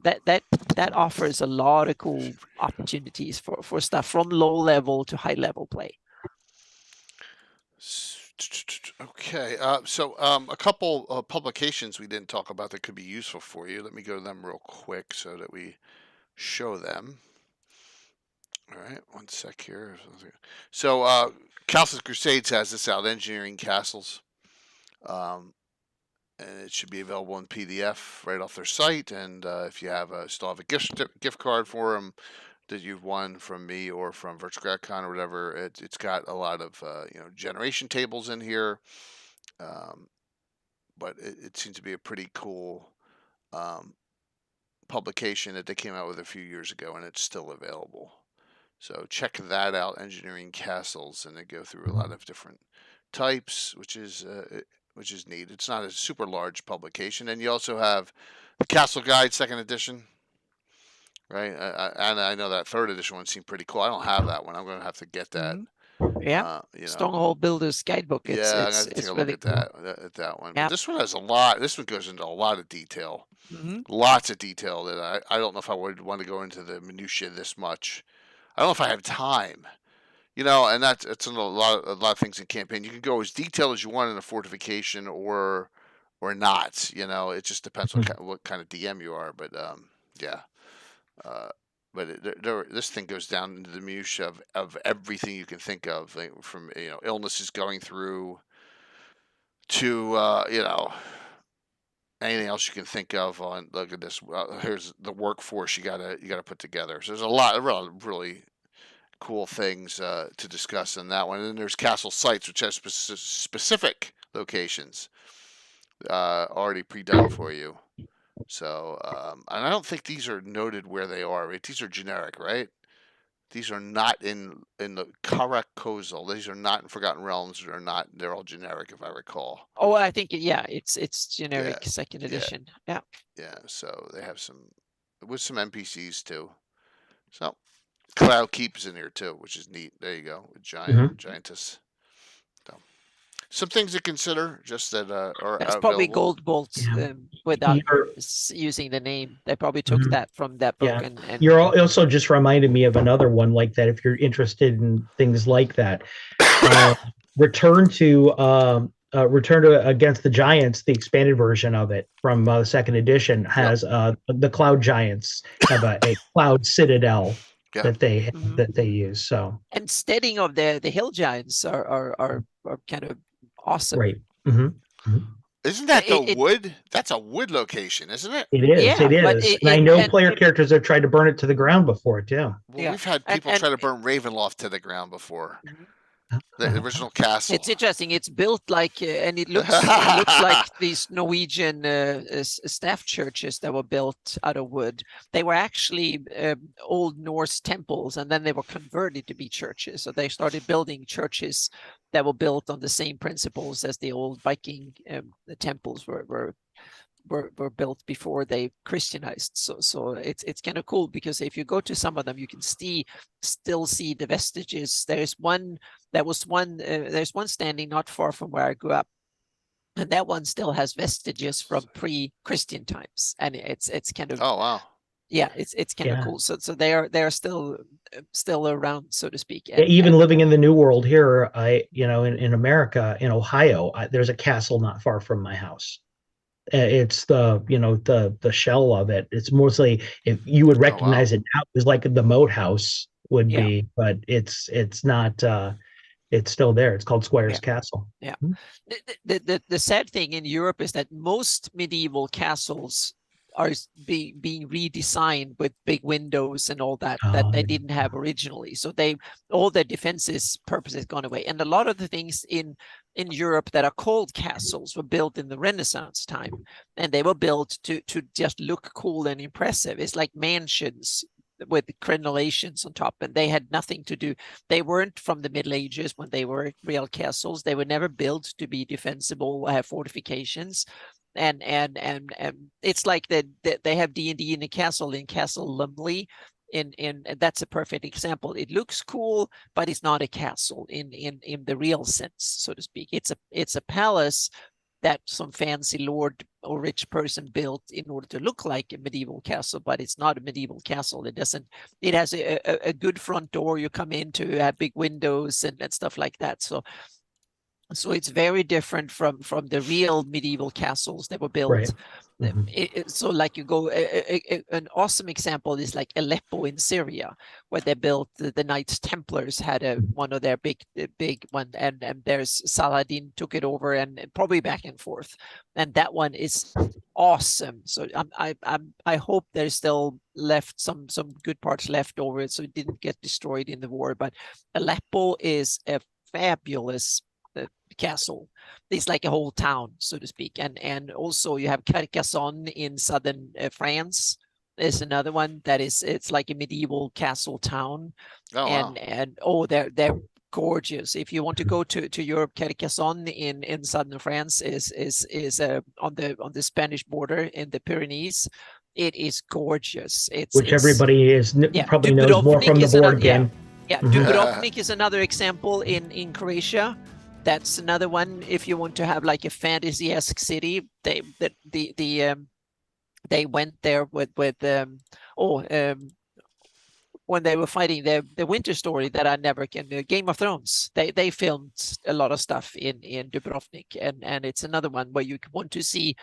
that offers a lot of cool opportunities for stuff from low level to high level play. Okay, so a couple of publications we didn't talk about that could be useful for you. Let me go to them real quick so that we show them. All right, one sec here. So, Castles Crusades has this out, Engineering Castles. And it should be available in PDF right off their site. And if you still have a gift card for them that you've won from me or from VirtuGradCon or whatever, it's got a lot of generation tables in here. But it seems to be a pretty cool publication that they came out with a few years ago, and it's still available. So check that out, Engineering Castles, and they go through a lot of different types, which is neat. It's not a super large publication, and you also have the Castle Guide 2nd edition, right? And I know that 3rd edition one seemed pretty cool. I don't have that one. I'm going to have to get that. Yeah, Stronghold Builder's Guidebook. I'm going to take a look at that one. But this one has a lot. This one goes into a lot of detail. Lots of detail that I don't know if I would want to go into the minutia this much. I don't know if I have time and it's a lot of things in campaign. You can go as detailed as you want in a fortification or not. It just depends on what kind of DM you are. But yeah. But this thing goes down into the minutia of everything you can think of, from illnesses going through to anything else you can think of. On look at this. Here's the workforce you gotta put together. So there's a lot of really cool things to discuss in that one. And then there's castle sites, which has specific locations already pre-done for you. So, and I don't think these are noted where they are. Right? These are generic, right? These are not in the Caracozel. These are not in Forgotten Realms. They're all generic, if I recall. Oh, I think it's generic second Yeah. edition. Yeah. Yeah. So they have some NPCs too. So Cloud Keep is in here too, which is neat. There you go, with giantess. So some things to consider, just that are That's probably available. Gold Bolts without using the name. They probably took that from that book. Yeah. And You're also just reminded me of another one like that. If you're interested in things like that, Return to Against the Giants, the expanded version of it from the second edition has the Cloud Giants have a Cloud Citadel that they use. So, and steading of the Hill Giants are kind of awesome. Right. Isn't that wood? That's a wood location, isn't it? It is. Yeah, it is. And I know player characters have tried to burn it to the ground before too. Well, we've had people try to burn Ravenloft to the ground before. The original castle. It's interesting. It's built like, and it looks like these Norwegian staff churches that were built out of wood. They were actually Old Norse temples, and then they were converted to be churches. So they started building churches that were built on the same principles as the old Viking the temples were built before they Christianized. So it's kind of cool, because if you go to some of them, you can still see the vestiges. There's one standing not far from where I grew up, and that one still has vestiges from pre-Christian times, and it's kind of it's kind of cool. So they're still around, so to speak. And, even living in the New World here, in America, in Ohio, there's a castle not far from my house. It's the shell of it. It's mostly, if you would recognize it now, it's like the moat house would be, but it's not. It's still there. It's called Squire's Castle. Yeah. The sad thing in Europe is that most medieval castles are being redesigned with big windows and all that they didn't have originally. So all their defenses purpose has gone away. And a lot of the things in Europe that are called castles were built in the Renaissance time, and they were built to just look cool and impressive. It's like mansions with crenellations on top, and they had nothing to do. They weren't from the Middle Ages when they were real castles. They were never built to be defensible, have fortifications. And it's like that they have D&D in a castle in Castle Lumley, and that's a perfect example. It looks cool, but it's not a castle in the real sense, so to speak. It's a palace that some fancy lord or rich person built in order to look like a medieval castle, but it's not a medieval castle. It has a good front door you come into, have big windows and stuff like that. So it's very different from the real medieval castles that were built. Right. So like you go, an awesome example is like Aleppo in Syria, where they built the Knights Templars had one of their big one, and there's Saladin took it over, and probably back and forth, and that one is awesome. So I hope there's still left some good parts left over, so it didn't get destroyed in the war. But Aleppo is a fabulous castle. It's like a whole town, so to speak. And also you have Carcassonne in southern France. There's another one that it's like a medieval castle town. They're gorgeous. If you want to go to Europe, Carcassonne in southern France is on the Spanish border in the Pyrenees. It is gorgeous. Which everybody probably knows more from the board game. Dubrovnik is another example in Croatia. That's another one. If you want to have like a fantasy-esque city, they went there with when they were fighting the winter story that I never can. Game of Thrones. They filmed a lot of stuff in Dubrovnik, and it's another one where you want to see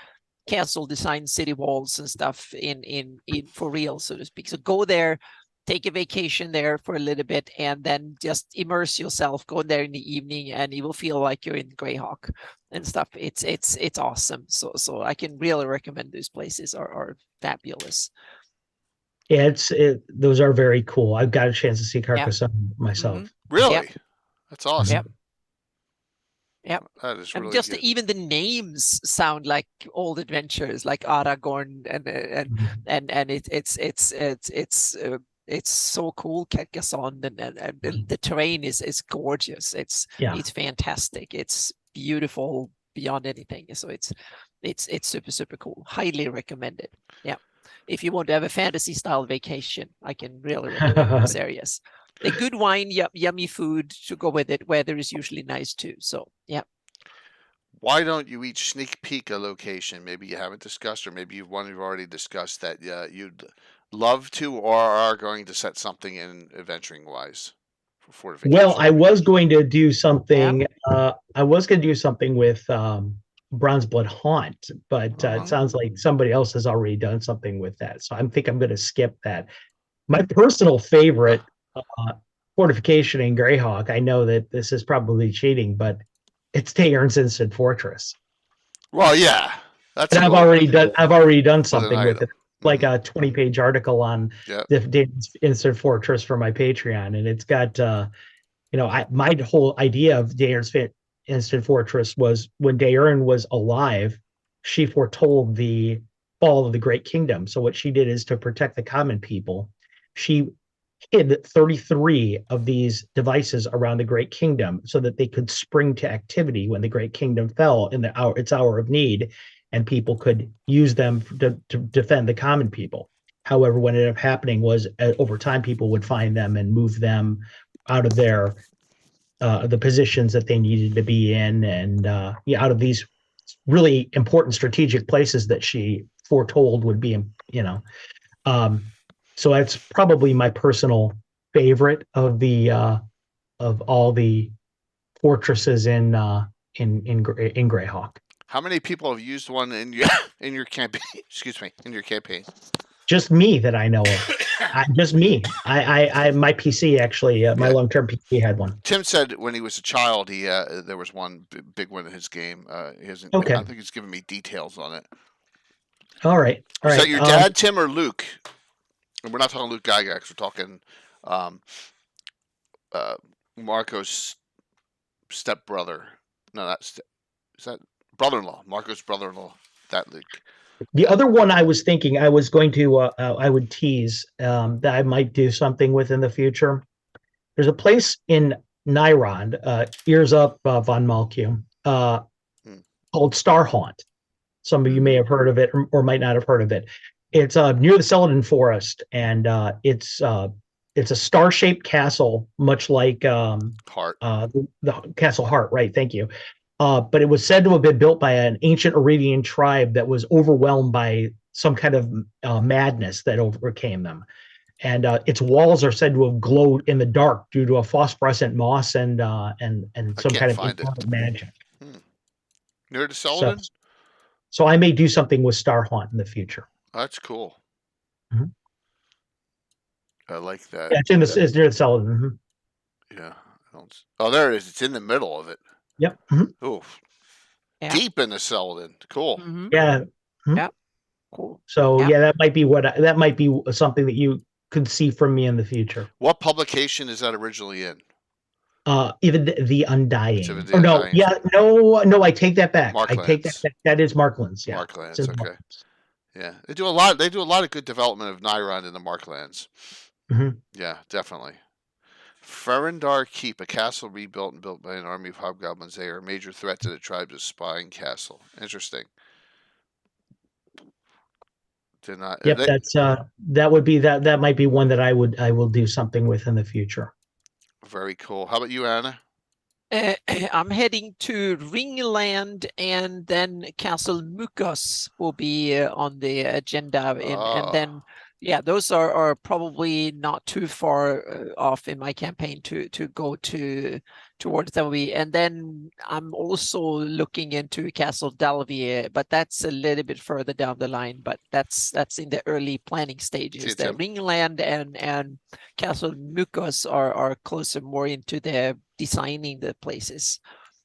castle design, city walls and stuff in for real, so to speak. So go there, take a vacation there for a little bit, and then just immerse yourself. Go there in the evening, and you will feel like you're in Greyhawk and stuff. It's awesome. So I can really recommend those places. Are fabulous. Yeah, those are very cool. I've got a chance to see Carcassonne myself. Mm-hmm. Really? Yep. That's awesome. Yep. Yep. That is And really just good. even the names sound like old adventures, like Aragorn, and it's so cool. Carcassonne, and the terrain is gorgeous. It's fantastic. It's beautiful beyond anything. So it's super cool. Highly recommended. Yeah. If you want to have a fantasy style vacation, I can really recommend those areas. A good wine, yummy food to go with it. Weather is usually nice too. So yeah. Why don't you each sneak peek a location maybe you haven't discussed, or maybe you've already discussed that you'd love to, or are going to set something in adventuring wise for Fortifications? Well, I was going to do something. I was going to do something with Bronze Blood Haunt, but it sounds like somebody else has already done something with that. So I think I'm going to skip that. My personal favorite fortification in Greyhawk, I know that this is probably cheating, but it's Tayern's Instant Fortress. Well, yeah, that's. And I've already done something with it, like a 20-page article on the Tayern's Instant Fortress for my Patreon, and it's got, my whole idea of Tayern's Instant Fortress was when Daeron was alive, she foretold the fall of the Great Kingdom. So what she did is, to protect the common people, she hid 33 of these devices around the Great Kingdom so that they could spring to activity when the Great Kingdom fell in its hour of need, and people could use them to defend the common people. However, what ended up happening was, over time, people would find them and move them out of their the positions that they needed to be in, and out of these really important strategic places that she foretold would be, so that's probably my personal favorite of all the fortresses in Greyhawk. How many people have used one in your campaign? Excuse me, in your campaign? Just me that I know of. Just me. I my PC actually, my long-term PC had one. Tim said when he was a child, there was one big one in his game. He hasn't. Okay. I don't think he's given me details on it. All right. Is that your dad, Tim, or Luke? And we're not talking Luke Gygax. We're talking Marco's stepbrother. No, is that brother-in-law? Marco's brother-in-law. That Luke. The other one I was thinking I was going to I would tease that I might do something with in the future. There's a place in Nyrond, ears up von Malkium, called Starhaunt. Some of you may have heard of it or might not have heard of it. It's near the Celadon Forest, and it's a star-shaped castle, much like Heart. The Castle Heart, right? Thank you. But it was said to have been built by an ancient Iridian tribe that was overwhelmed by some kind of madness that overcame them. And its walls are said to have glowed in the dark due to a phosphorescent moss and some kind of magic. Near the Celadon? So I may do something with Starhaunt in the future. That's cool. Mm-hmm. I like that. Yeah, it's near the Celadon. Mm-hmm. Yeah. Oh, there it is. It's in the middle of it. Yep. Mm-hmm. Oh, deep in the Celadon. Cool. Mm-hmm. Yeah. Mm-hmm. Yeah. Cool. So that might be something that you could see from me in the future. What publication is that originally in? Even the Undying. Undying. No, I take that back. Marklands. I take that back. That is Marklands. Yeah. Marklands. Okay. Marklands. Yeah, they do a lot of good development of Nyrond in the Marklands. Mm-hmm. Yeah, definitely. Ferendar Keep, a castle rebuilt and built by an army of hobgoblins. They are a major threat to the tribe's spying castle. Interesting. That might be one that I will do something with in the future. Very cool. How about you, Anna? I'm heading to Ringland, and then Castle Mukos will be on the agenda, and then Yeah, those are probably not too far off in my campaign to go towards Delvi. And then I'm also looking into Castle Dalvier, but that's a little bit further down the line. But that's in the early planning stages. The Ringland and Castle Mukos are closer, more into the designing the places.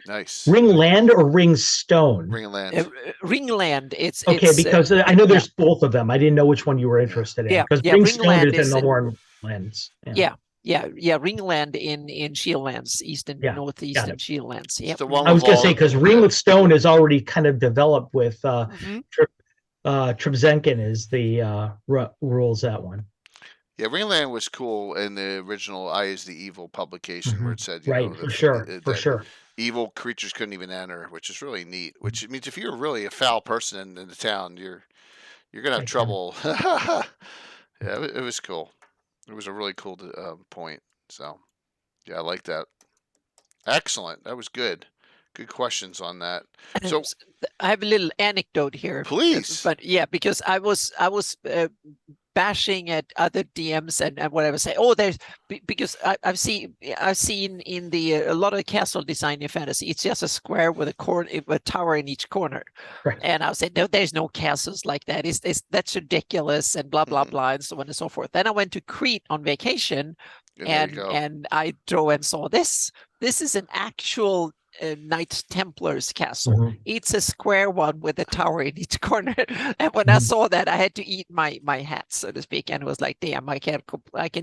Nice. Ringland or Ringstone? Ringland. Ringland. It's okay, because I know there's both of them. I didn't know which one you were interested in. Because Ringstone is in the Hornlands. Yeah, Ringland in Shieldlands, northeastern Shieldlands. Yeah, I was gonna say because Ringstone is already kind of developed with Trebzenkin is the rules that one. Yeah, Ringland was cool in the original "I Is the Evil" publication, where it said, for sure, evil creatures couldn't even enter, which is really neat. Which means if you're really a foul person in the town, you're gonna have trouble. Yeah, it was cool. It was a really cool point. So, yeah, I like that. Excellent. That was good. Good questions on that. So I have a little anecdote here, please. But yeah, because I was bashing at other DMs and whatever, say, oh, there's, because I've seen in a lot of castle design in fantasy, it's just a square with a tower in each corner. Right. And I said, no, there's no castles like that. That's ridiculous, and blah blah blah, and so on and so forth. Then I went to Crete on vacation, and I drove and saw this. This is an actual Knights Templars castle. It's a square one with a tower in each corner. And when I saw that, I had to eat my hat, so to speak, and it was like, damn, I can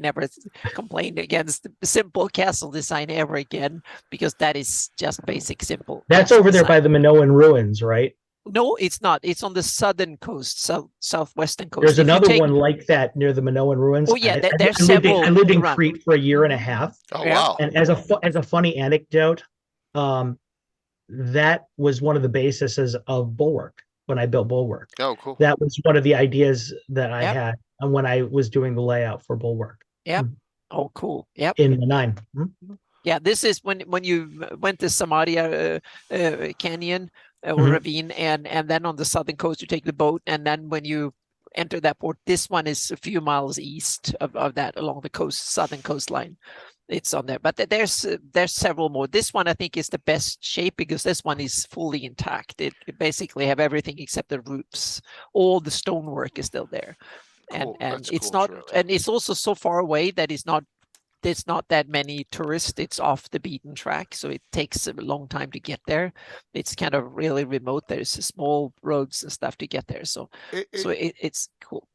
never complain against simple castle design ever again, because that is just basic simple. That's over there by the Minoan ruins, right? No, it's not. It's on the southern coast, southwestern coast. There's another one like that near the Minoan ruins. Oh yeah, there's several. I lived in Crete for a year and a half. Oh wow! And as a funny anecdote, that was one of the bases of Bulwark when I built Bulwark. Oh, cool. That was one of the ideas that I had when I was doing the layout for Bulwark. Yep. Oh, cool. Yep. In the 9. Yeah, this is when you went to Samaria Canyon or ravine, and then on the southern coast you take the boat, and then when you enter that port, this one is a few miles east of that along the southern coastline. It's on there, but there's several more. This one I think is the best shape because this one is fully intact. It basically have everything except the roofs. All the stonework is still there, cool. and it's not, and it's also so far away that there's not that many tourists. It's off the beaten track, so it takes a long time to get there. It's kind of really remote. There's small roads and stuff to get there, so it's cool.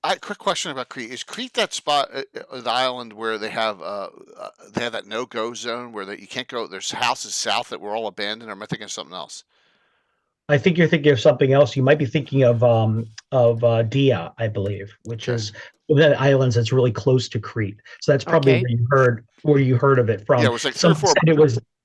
Quick question about Crete. Is Crete that spot, the island where they have that no-go zone where you can't go? There's houses south that were all abandoned, or am I thinking of something else? I think you're thinking of something else. You might be thinking of Dia, I believe, which is one of the islands that's really close to Crete. So that's probably where you heard of it from. Yeah, it was like somebody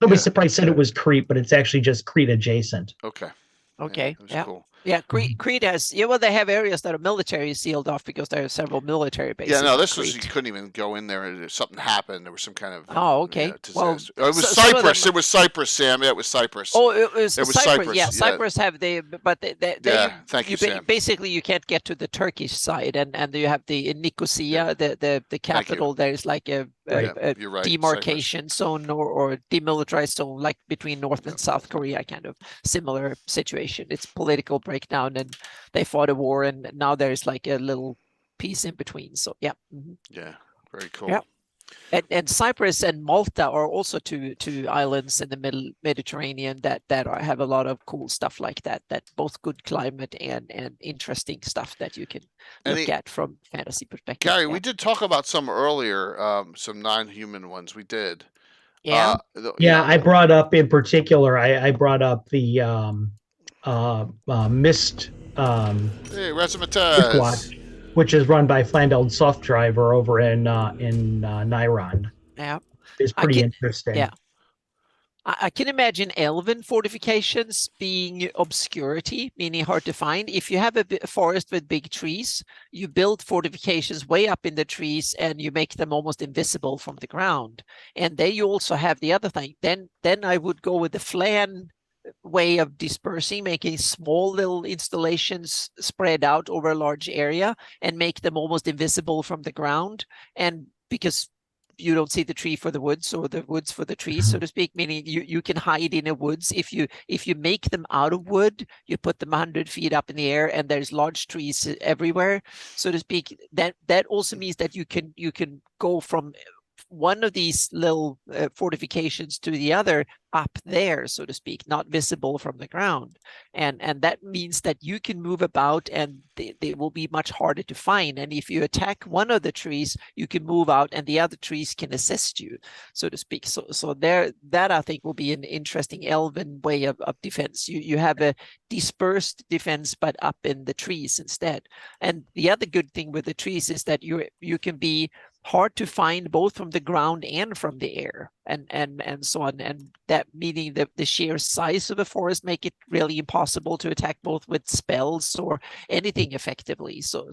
probably said it was Crete, but it's actually just Crete adjacent. Okay. Yeah. Cool. Yeah, Crete has. Yeah, well, they have areas that are military sealed off because there are several military bases. Yeah, no, this was you couldn't even go in there. If something happened, there was some kind of. Oh, okay. Well, it was Cyprus. It was Cyprus, Sam. Yeah, it was Cyprus. Oh, it was Cyprus. Yeah, Cyprus have but thank you, Sam. Basically, you can't get to the Turkish side, and you have the in Nicosia, the capital. There's like a demarcation zone or demilitarized zone, like between North and South Korea, kind of similar situation. It's political breakdown, and they fought a war, and now there's like a little piece in between. So yeah. Yeah, very cool. Yeah. And Cyprus and Malta are also two islands in the Mediterranean that have a lot of cool stuff like that. That both good climate and interesting stuff that you can look at from fantasy perspective. Gary, we did talk about some earlier, some non-human ones. We did. Yeah. I brought up in particular. I brought up the Mist. Hey, Razzmatazz. Which is run by Flandel Soft Driver over in Niron. Yeah, it's pretty interesting. Yeah, I can imagine elven fortifications being obscurity, meaning hard to find. If you have a forest with big trees, you build fortifications way up in the trees, and you make them almost invisible from the ground. And then you also have the other thing. Then I would go with the Flan way of dispersing, making small little installations spread out over a large area and make them almost invisible from the ground. And because you don't see the tree for the woods or the woods for the trees, so to speak, meaning you can hide in a woods. If you make them out of wood, you put them 100 feet up in the air and there's large trees everywhere, so to speak. That also means that you can go from one of these little fortifications to the other up there, so to speak, not visible from the ground. And that means that you can move about and they will be much harder to find. And if you attack one of the trees, you can move out and the other trees can assist you, so to speak. So there, that I think will be an interesting elven way of defense. You have a dispersed defense, but up in the trees instead. And the other good thing with the trees is that you can be hard to find both from the ground and from the air, and so on. And that meaning that the sheer size of a forest make it really impossible to attack both with spells or anything effectively. So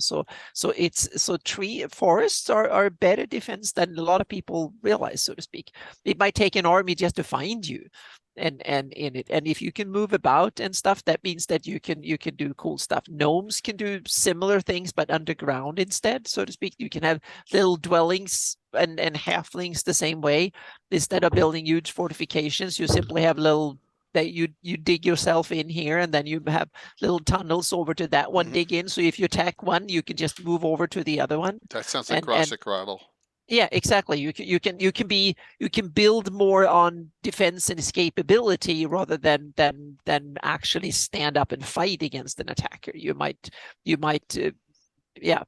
tree forests are better defense than a lot of people realize, so to speak. It might take an army just to find you. And in it, and if you can move about and stuff, that means that you can do cool stuff. Gnomes can do similar things but underground instead, so to speak. You can have little dwellings and halflings the same way. Instead of building huge fortifications, you simply have little that you dig yourself in here, and then you have little tunnels over to that one, dig in. So if you attack one, you can just move over to the other one. That sounds like Grossekrattle. Yeah, exactly. You can build more on defense and escapability rather than actually stand up and fight against an attacker. You might yeah.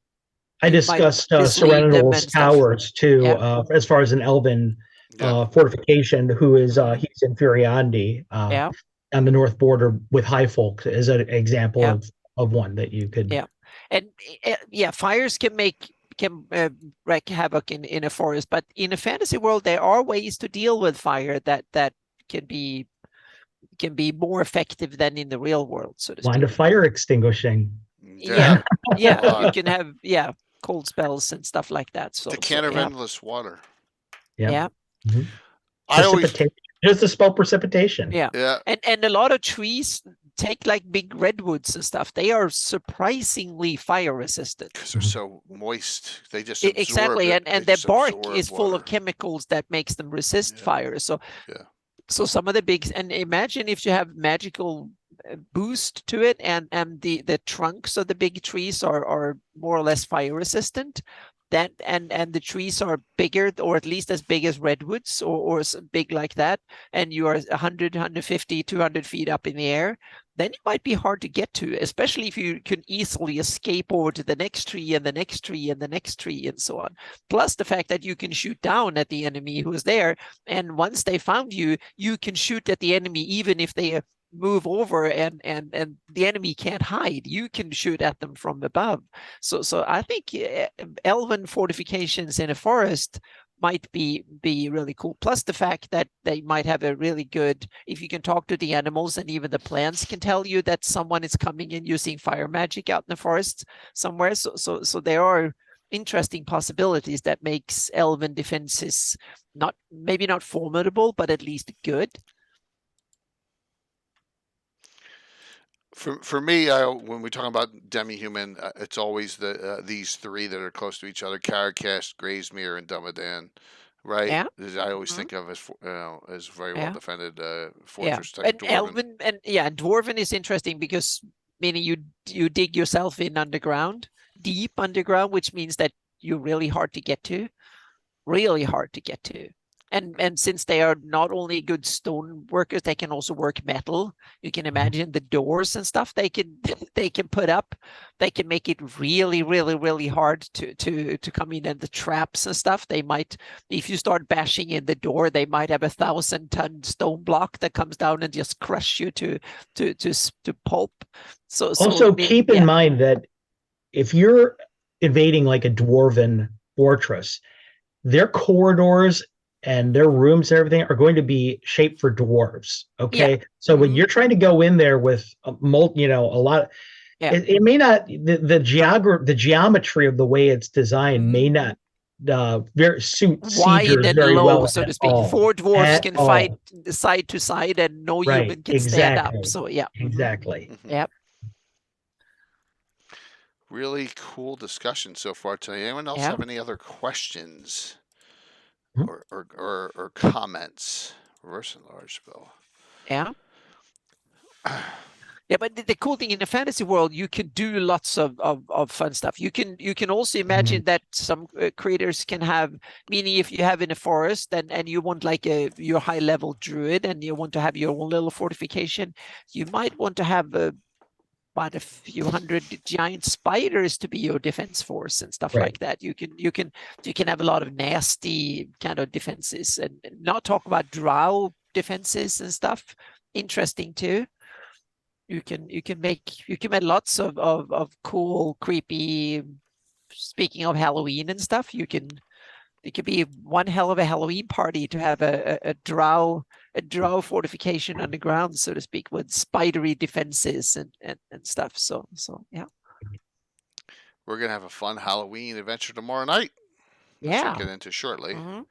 I discussed Serenadal's towers too, as far as an elven fortification. Who is he's in Furiandi on the north border with High Folk as an example of one that you could. Yeah, and fires can wreak havoc in a forest, but in a fantasy world there are ways to deal with fire that can be more effective than in the real world, so to speak. Line of fire extinguishing. Yeah. You can have cold spells and stuff like that. So the can of endless water. Yeah. Mm-hmm. I always just the spell precipitation. Yeah. And a lot of trees, take like big redwoods and stuff, they are surprisingly fire resistant because they're so moist. They just exactly it. and their bark is full of chemicals that makes them resist fire. So some of the big, and imagine if you have magical boost to it, and the trunks of the big trees are more or less fire resistant. That and the trees are bigger, or at least as big as redwoods, or big like that, and you are 100, 150, 200 feet up in the air, then it might be hard to get to, especially if you can easily escape over to the next tree and the next tree and the next tree and so on. Plus the fact that you can shoot down at the enemy who is there, and once they found you, you can shoot at the enemy even if they move over and the enemy can't hide. You can shoot at them from above. So I think elven fortifications in a forest might be really cool. Plus the fact that they might have a really good, if you can talk to the animals, and even the plants can tell you that someone is coming in using fire magic out in the forest somewhere. So there are interesting possibilities that makes elven defenses maybe not formidable, but at least good. For me, when we talk about demi-human, it's always these three that are close to each other: Caracast, Graysmere, and Dumadan. Right? Yeah. I always think of as very well defended fortress type. And dwarven. elven and dwarven is interesting because meaning you dig yourself in underground, deep underground, which means that you're really hard to get to. And since they are not only good stone workers, they can also work metal. You can imagine the doors and stuff they can put up. They can make it really, really, really hard to come in, and the traps and stuff. They might, if you start bashing in the door, they might have 1,000-ton stone block that comes down and just crush you to pulp. So also keep in mind that if you're invading like a dwarven fortress, their corridors and their rooms and everything are going to be shaped for dwarves. Okay. So when you're trying to go in there with a lot, it may not, the geometry of the way it's designed may not very suit Wide siegers and very low, well so at to speak. all. Four dwarfs At can fight all. side to side, and no Right. human can stand up. Exactly. So yeah. Exactly. Mhm. Yep. Really cool discussion so far today. Anyone else Yeah. have any other questions Mhm. or comments? Reverse enlarge spell. Yeah. Yeah, but the cool thing in the fantasy world, you can do lots of fun stuff. You can also imagine that some creators can have, meaning if you have in a forest and you want like your high level druid and you want to have your own little fortification, you might want to have about a few hundred giant spiders to be your defense force and stuff Right. like that. You can have a lot of nasty kind of defenses and not talk about drow defenses and stuff. Interesting too. You can make lots of cool, creepy. Speaking of Halloween and stuff, it could be one hell of a Halloween party to have a drow fortification underground, so to speak, with spidery defenses and stuff. So yeah. We're gonna have a fun Halloween adventure tomorrow night, which we'll Yeah. get into shortly. Mm-hmm.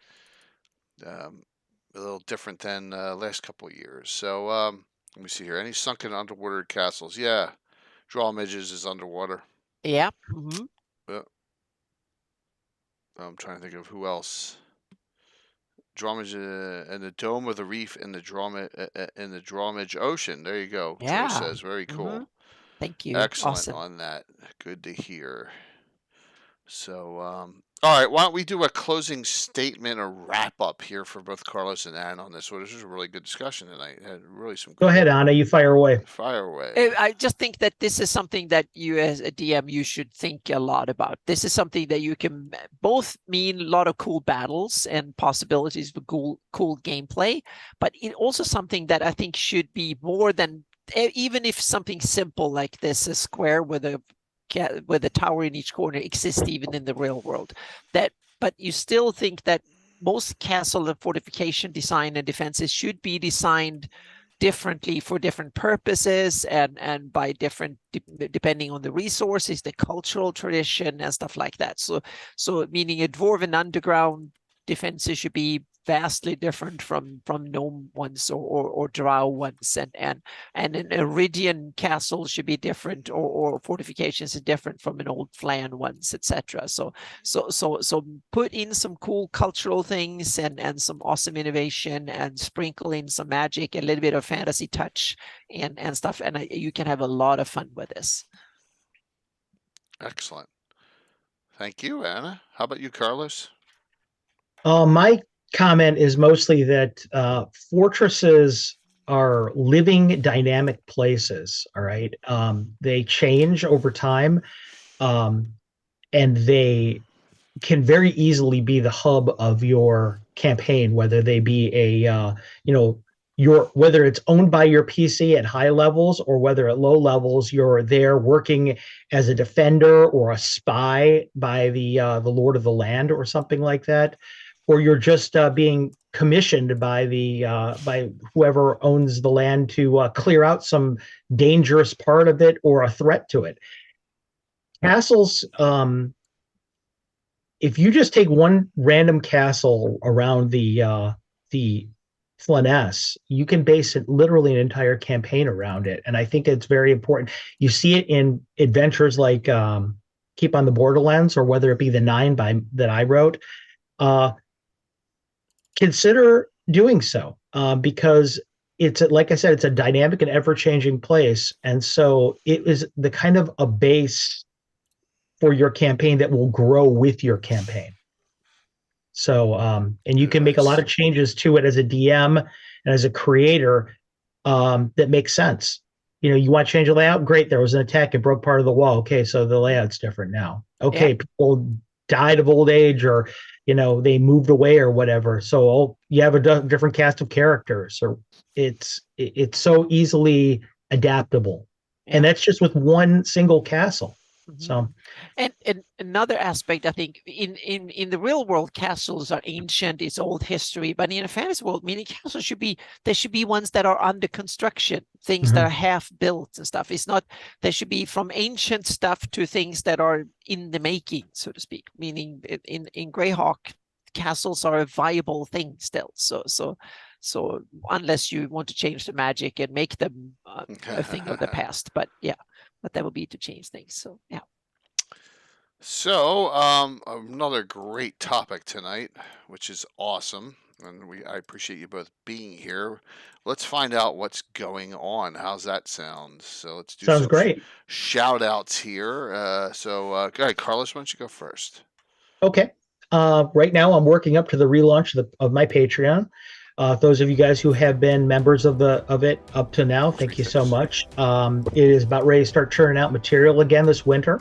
A little different than last couple of years. So let me see here. Any sunken underwater castles? Yeah, Draw Midges is underwater. Yeah. Mm-hmm. I'm trying to think of who else. Drawmage and the Dome of the Reef in the Drawmage Ocean. There you go. Yeah. Joe says very cool. Mm-hmm. Thank you. Excellent Awesome. on that. Good to hear. So, all right. Why don't we do a closing statement or wrap up here for both Carlos and Ann on this one? This was a really good discussion tonight. Had really some. Go ahead, Anna. You fire away. Fire away. I just think that this is something that you as a DM, you should think a lot about. This is something that you can both mean a lot of cool battles and possibilities for cool gameplay, but it also something that I think should be more than, even if something simple like this, a square with a tower in each corner exists even in the real world, but you still think that most castle and fortification design and defenses should be designed differently for different purposes and by different depending on the resources, the cultural tradition and stuff like that. So meaning a dwarven underground defenses should be vastly different from gnome ones or drow ones, and an Iridian castle should be different, or fortifications are different from an old Flan ones, etc. So put in some cool cultural things and some awesome innovation, and sprinkle in some magic, a little bit of fantasy touch and stuff, and you can have a lot of fun with this. Excellent. Thank you, Anna. How about you, Carlos? My comment is mostly that fortresses are living, dynamic places. All right. They change over time, and they can very easily be the hub of your campaign, whether they be whether it's owned by your PC at high levels, or whether at low levels you're there working as a defender or a spy by the Lord of the Land or something like that, or you're just being commissioned by by whoever owns the land to clear out some dangerous part of it or a threat to it. Castles, if you just take one random castle around the Flanness, you can base it literally an entire campaign around it, and I think it's very important. You see it in adventures like Keep on the Borderlands, or whether it be the 9 that I wrote. Consider doing so, because it's, like I said, it's a dynamic and ever-changing place, and so it is the kind of a base for your campaign that will grow with your campaign. So, and you can make a lot of changes to it as a DM and as a creator that makes sense. You want to change the layout? Great. There was an attack. It broke part of the wall. Okay, so the layout's different now. Okay, yeah. People died of old age, or they moved away or whatever. So you have a different cast of characters, or it's so easily adaptable. Yeah. And that's just with one single castle. So And another aspect, I think, in the real world, castles are ancient, it's old history, but in a fantasy world, meaning castles there should be ones that are under construction, things that are half built and stuff. It's not, there should be from ancient stuff to things that are in the making, so to speak, meaning in Greyhawk, castles are a viable thing still. So unless you want to change the magic and make them a thing of the past, but that would be to change things. So yeah. So, another great topic tonight, which is awesome, and I appreciate you both being here. Let's find out what's going on. How's that sound? So let's do sounds some great. shout outs here. Go ahead, Carlos, why don't you go first? Okay. Right now, I'm working up to the relaunch of my Patreon. Those of you guys who have been members of it up to now, thank you so much. It is about ready to start churning out material again this winter.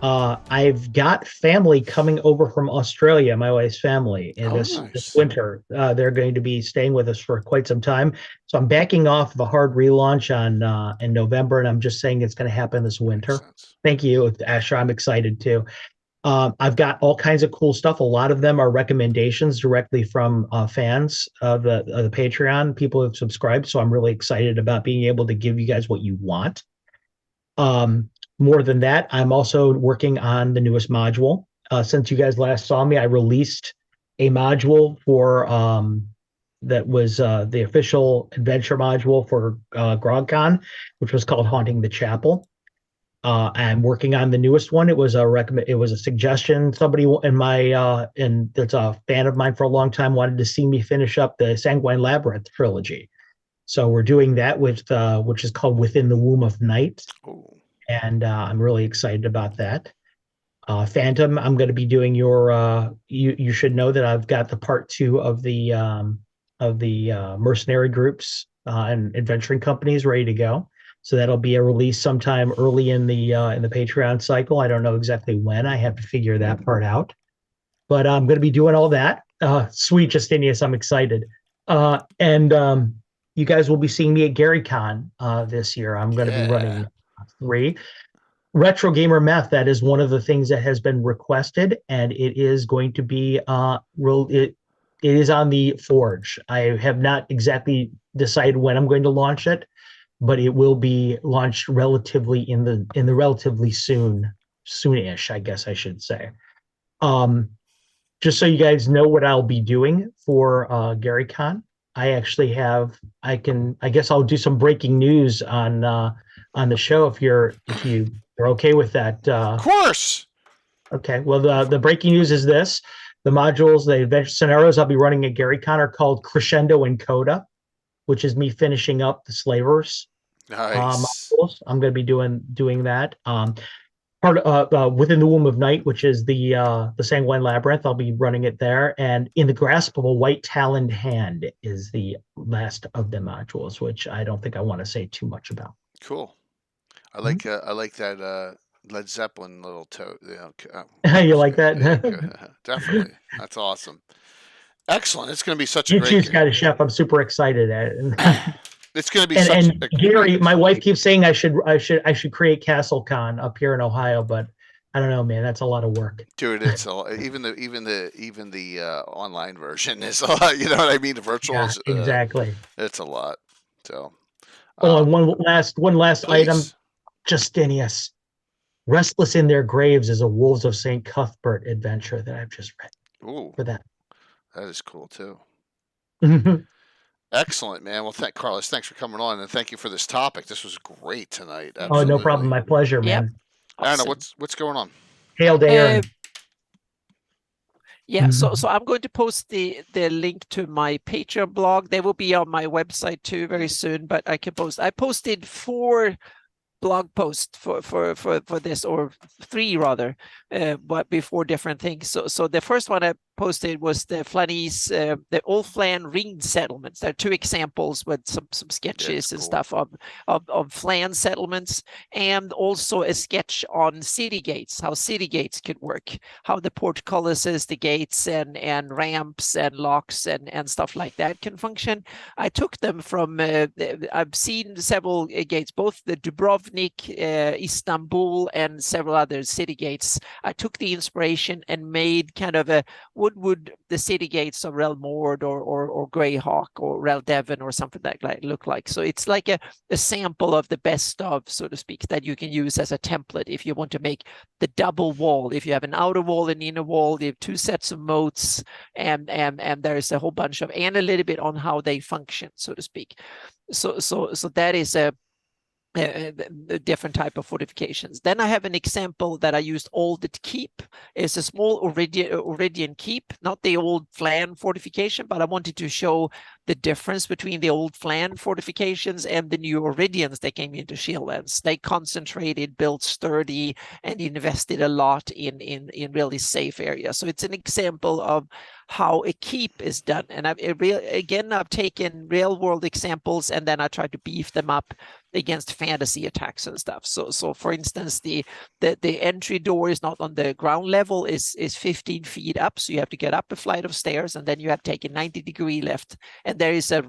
I've got family coming over from Australia, my wife's family, in this winter. They're going to be staying with us for quite some time. So I'm backing off the hard relaunch in November, and I'm just saying it's going to happen this winter. Thank you, Asher. I'm excited too. I've got all kinds of cool stuff. A lot of them are recommendations directly from fans of the Patreon, people who've subscribed. So I'm really excited about being able to give you guys what you want. More than that, I'm also working on the newest module. Since you guys last saw me, I released a module for that was the official adventure module for GrogCon, which was called Haunting the Chapel. I'm working on the newest one. It was a suggestion. Somebody that's a fan of mine for a long time wanted to see me finish up the Sanguine Labyrinth trilogy. So we're doing that which is called Within the Womb of Night. Ooh. And I'm really excited about that. Phantom, I'm going to be doing your. You should know that I've got the part 2 of the mercenary groups and adventuring companies ready to go. So that'll be a release sometime early in the Patreon cycle. I don't know exactly when. I have to figure that part out. But I'm going to be doing all that. Sweet Justinius, I'm excited. And you guys will be seeing me at GaryCon this year. I'm going to be running 3. Retro Gamer Meth, that is one of the things that has been requested, and it is going to be it is on the Forge. I have not exactly decided when I'm going to launch it, but it will be launched relatively in the relatively soonish, I guess I should say. Just so you guys know what I'll be doing for GaryCon, I actually I guess I'll do some breaking news on the show if you're okay with that. Of course. Okay. Well, the breaking news is this: the modules, the adventure scenarios I'll be running at GaryCon are called Crescendo and Coda, which is me finishing up the Slavers. Nice. Modules. I'm going to be doing that. Within the Womb of Night, which is the Sanguine Labyrinth, I'll be running it there. And In the Grasp of a White Taloned Hand is the last of the modules, which I don't think I want to say too much about. Cool. I like that Led Zeppelin little toe. You like that? Definitely. That's awesome. Excellent. It's going to be such a great Choose Guy to Chef. I'm super excited at it. It's going to be and Gary, my wife keeps saying I should create CastleCon up here in Ohio, but I don't know, man. That's a lot of work. Dude, it's even the online version is a lot. You know what I mean? The virtual is exactly. It's a lot. So. And one last item. Justinius, Restless in Their Graves is a Wolves of St. Cuthbert adventure that I've just read. Ooh, for that. That is cool too. Excellent, man. Well, Carlos, thanks for coming on, and thank you for this topic. This was great tonight. Absolutely. Oh, no problem. My pleasure, man. Yep. Awesome. Anna, what's going on? Hail to Aaron. Yeah, so I'm going to post the link to my Patreon blog. They will be on my website too very soon, but I posted 4 blog posts for this, or 3 rather, but before different things. So the first one posted was the Flanies, the Old Flan ringed settlements. There are two examples with some sketches and stuff of Flan settlements, and also a sketch on city gates, how city gates could work, how the portcullises, the gates and ramps and locks and stuff like that can function. I took them from, I've seen several gates, both the Dubrovnik, Istanbul, and several other city gates. I took the inspiration and made kind of a would the city gates of Rel Mord or Greyhawk or Rel Devon or something like that look like. So it's like a sample of the best of, so to speak, that you can use as a template if you want to make the double wall. If you have an outer wall and inner wall, you have two sets of moats, and there's a whole bunch of, and a little bit on how they function, so to speak. So that is a different type of fortifications. Then I have an example that I used Old Keep. It's a small Oridian keep, not the old Flan fortification, but I wanted to show the difference between the old Flan fortifications and the new Oridians that came into Shieldlands. They concentrated, built sturdy, and invested a lot in really safe areas. So it's an example of how a keep is done. And I've taken real world examples, and then I try to beef them up against fantasy attacks and stuff. So for instance, the entry door is not on the ground level, is 15 feet up. So you have to get up a flight of stairs, and then you have taken 90-degree left. And there is that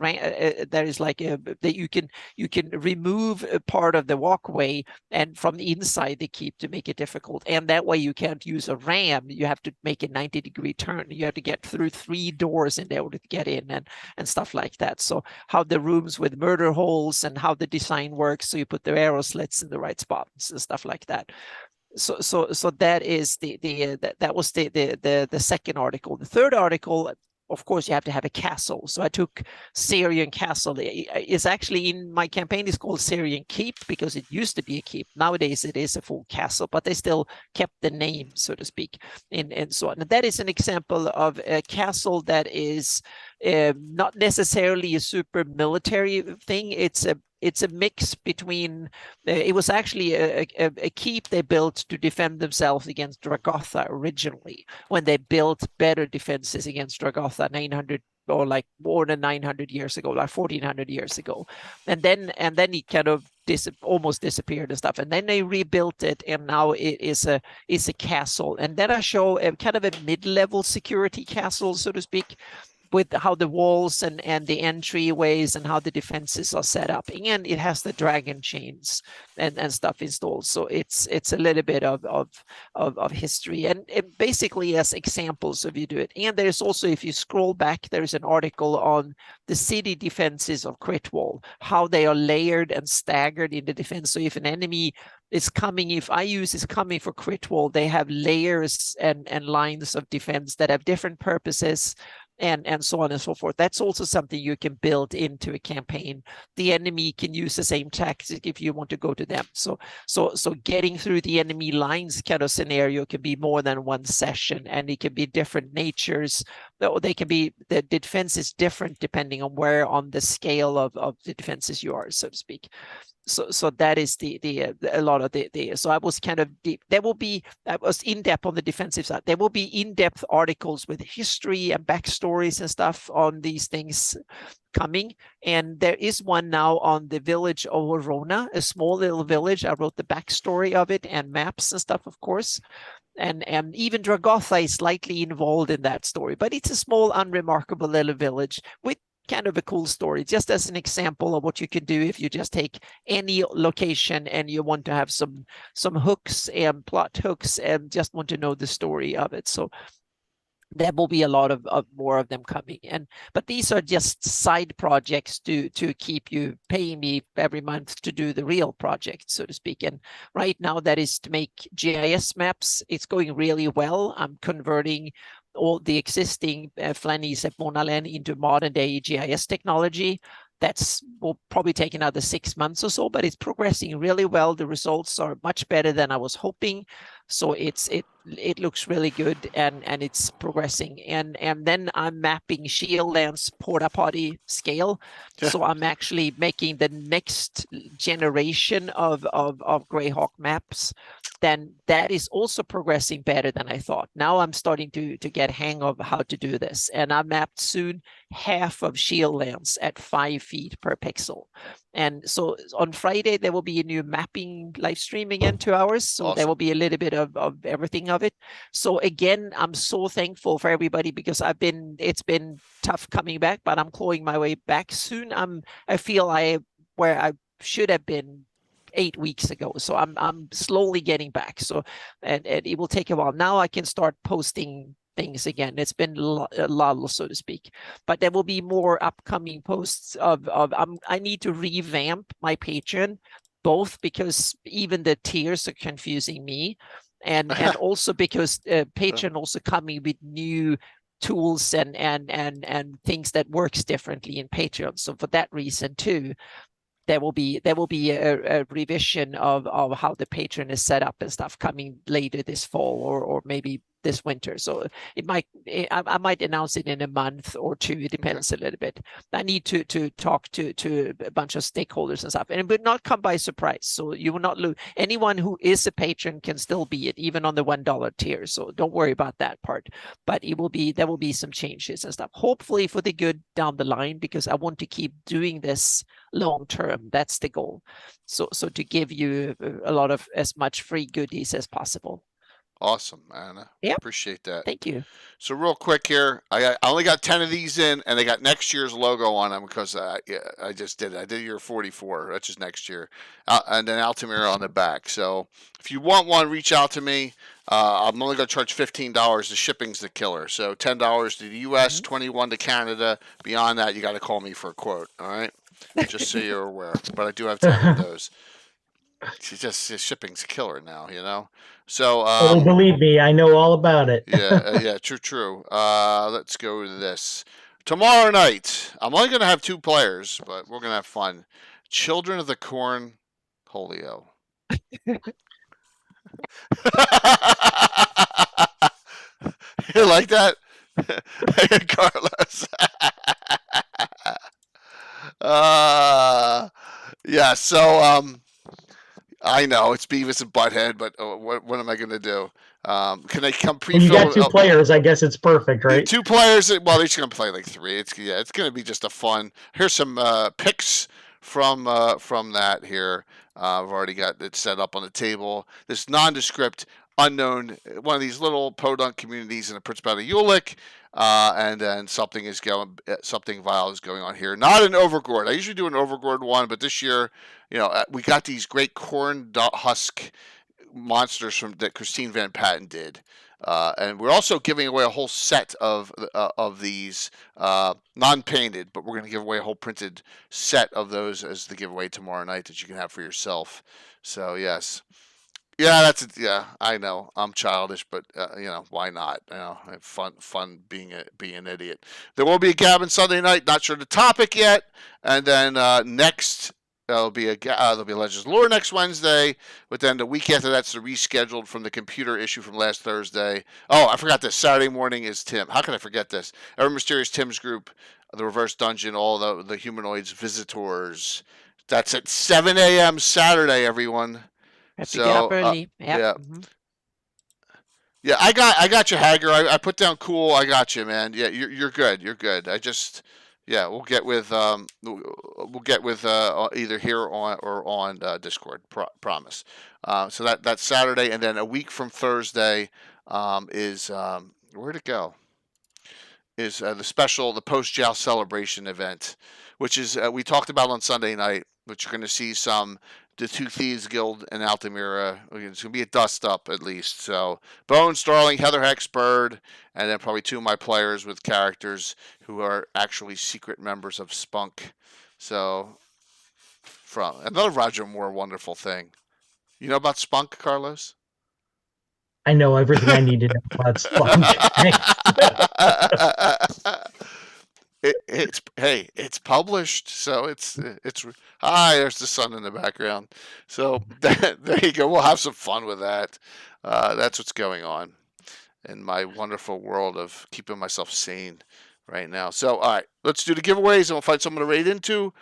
you can remove a part of the walkway and from the inside the keep to make it difficult. And that way you can't use a ram. You have to make a 90-degree turn. You have to get through 3 doors in order to get in and stuff like that. So how the rooms with murder holes and how the design works. So you put the arrow slits in the right spots and stuff like that. So that is that was the second article. The third article, of course, you have to have a castle. So I took Syrian Castle. It's actually in my campaign, it's called Syrian Keep because it used to be a keep. Nowadays it is a full castle, but they still kept the name, so to speak, and so on. And that is an example of a castle that is not necessarily a super military thing. It's a mix between, it was actually a keep they built to defend themselves against Dragotha originally, when they built better defenses against Dragotha 900 or like more than 900 years ago, like 1400 years ago. And then it kind of almost disappeared and stuff. And then they rebuilt it, and now it is a castle. And then I show a kind of a mid-level security castle, so to speak, with how the walls and the entryways and how the defenses are set up, and it has the dragon chains and stuff installed. So it's a little bit of history, and basically as examples of you do it. And there's also, if you scroll back, there's an article on the city defenses of Critwall, how they are layered and staggered in the defense. So if an enemy is coming, if IUs is coming for Critwall, they have layers and lines of defense that have different purposes, and so on and so forth. That's also something you can build into a campaign. The enemy can use the same tactic if you want to go to them. So getting through the enemy lines kind of scenario can be more than one session, and it can be different natures. They can be, the defense is different depending on where on the scale of the defenses you are, so to speak. So that is a lot of so I was kind of deep. I was in depth on the defensive side. There will be in-depth articles with history and backstories and stuff on these things coming. And there is one now on the village of Orona, a small little village. I wrote the backstory of it and maps and stuff, of course. And even Dragotha is slightly involved in that story, but it's a small, unremarkable little village with kind of a cool story, just as an example of what you can do if you just take any location and you want to have some hooks and plot hooks and just want to know the story of it. So there will be a lot of more of them coming. But these are just side projects to keep you paying me every month to do the real project, so to speak. And right now that is to make GIS maps. It's going really well. I'm converting all the existing Flanies at Monalen into modern day GIS technology. Will probably take another 6 months or so, but it's progressing really well. The results are much better than I was hoping. So it looks really good, and it's progressing. And then I'm mapping Shieldland's porta potty scale. So I'm actually making the next generation of Greyhawk maps. Then that is also progressing better than I thought. Now I'm starting to get hang of how to do this. And I mapped soon half of Shieldlands at 5 feet per pixel. And so on Friday, there will be a new mapping live stream again, 2 hours. So there Awesome. will be a little bit of everything of it. So again, I'm so thankful for everybody, because it's been tough coming back, but I'm clawing my way back soon. I feel where I should have been 8 weeks ago. So I'm slowly getting back. So, and it will take a while. Now I can start posting things again. It's been a lull, so to speak, but there will be more upcoming posts of I need to revamp my Patreon, both because even the tiers are confusing me, and also because Patreon also coming with new tools and things that works differently in Patreon. So for that reason too, there will be a revision of how the Patreon is set up and stuff coming later this fall, or maybe this winter. So I might announce it in a month or two. It depends a little bit. I need to talk to a bunch of stakeholders and stuff, and it would not come by surprise. So you will not lose. Anyone who is a patron can still be it, even on the $1 tier. So don't worry about that part. But there will be some changes and stuff, hopefully for the good down the line, because I want to keep doing this long term. That's the goal. So to give you a lot of as much free goodies as possible. Awesome, Anna. Yep. Appreciate that. Thank you. So real quick here, I only got 10 of these in, and they got next year's logo on them because I just did it. I did year 44. That's just next year, and then Altamira on the back. So if you want one, reach out to me. I'm only going to charge $15. The shipping's the killer. So $10 to the U.S., 21 to Canada. Beyond that, you got to call me for a quote. All right, just so you're aware. But I do have 10 of those. Shipping's a killer now, you know. So Oh, believe me, I know all about it. yeah, true. Let's go to this. Tomorrow night, I'm only going to have 2 players, but we're going to have fun. Children of the Corn, Holio. You like that? Carlos. Yeah, so I know it's Beavis and Butthead, but what am I going to do? Can they come pre-fill? You got 2 players, I guess it's perfect, right? 2 players. Well, they're just going to play like 3. It's going to be just a fun. Here's some picks from that here. I've already got it set up on the table. This nondescript, unknown, one of these little podunk communities in the Principality of Ulick. And then something vile is going on here. Not an overgourd. I usually do an overgourd one, but this year, we got these great corn husk monsters that Christine Van Patten did. And we're also giving away a whole set of these non-painted, but we're going to give away a whole printed set of those as the giveaway tomorrow night that you can have for yourself. So yes. Yeah, that's it. Yeah, I know I'm childish, but why not? Have fun being an idiot. There will be a Gavin Sunday night. Not sure the topic yet, and then next there'll be Legends Lore next Wednesday. But then the week after that's the rescheduled from the computer issue from last Thursday. Oh, I forgot this. Saturday morning is Tim. How can I forget this? Ever Mysterious Tim's group, the Reverse Dungeon, all the humanoids visitors. That's at 7 a.m. Saturday, everyone. Have to get up early. Yeah. Yeah, I got you, Hager. I put down cool. I got you, man. Yeah, you're good. You're good. We'll get with either here or on Discord. Promise. So that's Saturday, and then a week from Thursday is where'd it go? Is the post joust celebration event, which is we talked about on Sunday night, which you're going to see the 2 Thieves Guild and Altamira. It's going to be a dust up at least. So Bone, Starling, Heather Hex, Bird, and then probably 2 of my players with characters who are actually secret members of Spunk. So from another Roger Moore wonderful thing. You know about Spunk, Carlos? I know everything I need to know about Spunk. It's published, so it's hi. There's the sun in the background. So there you go. We'll have some fun with that. That's what's going on in my wonderful world of keeping myself sane right now. So, all right, let's do the giveaways, and we'll find someone to raid into.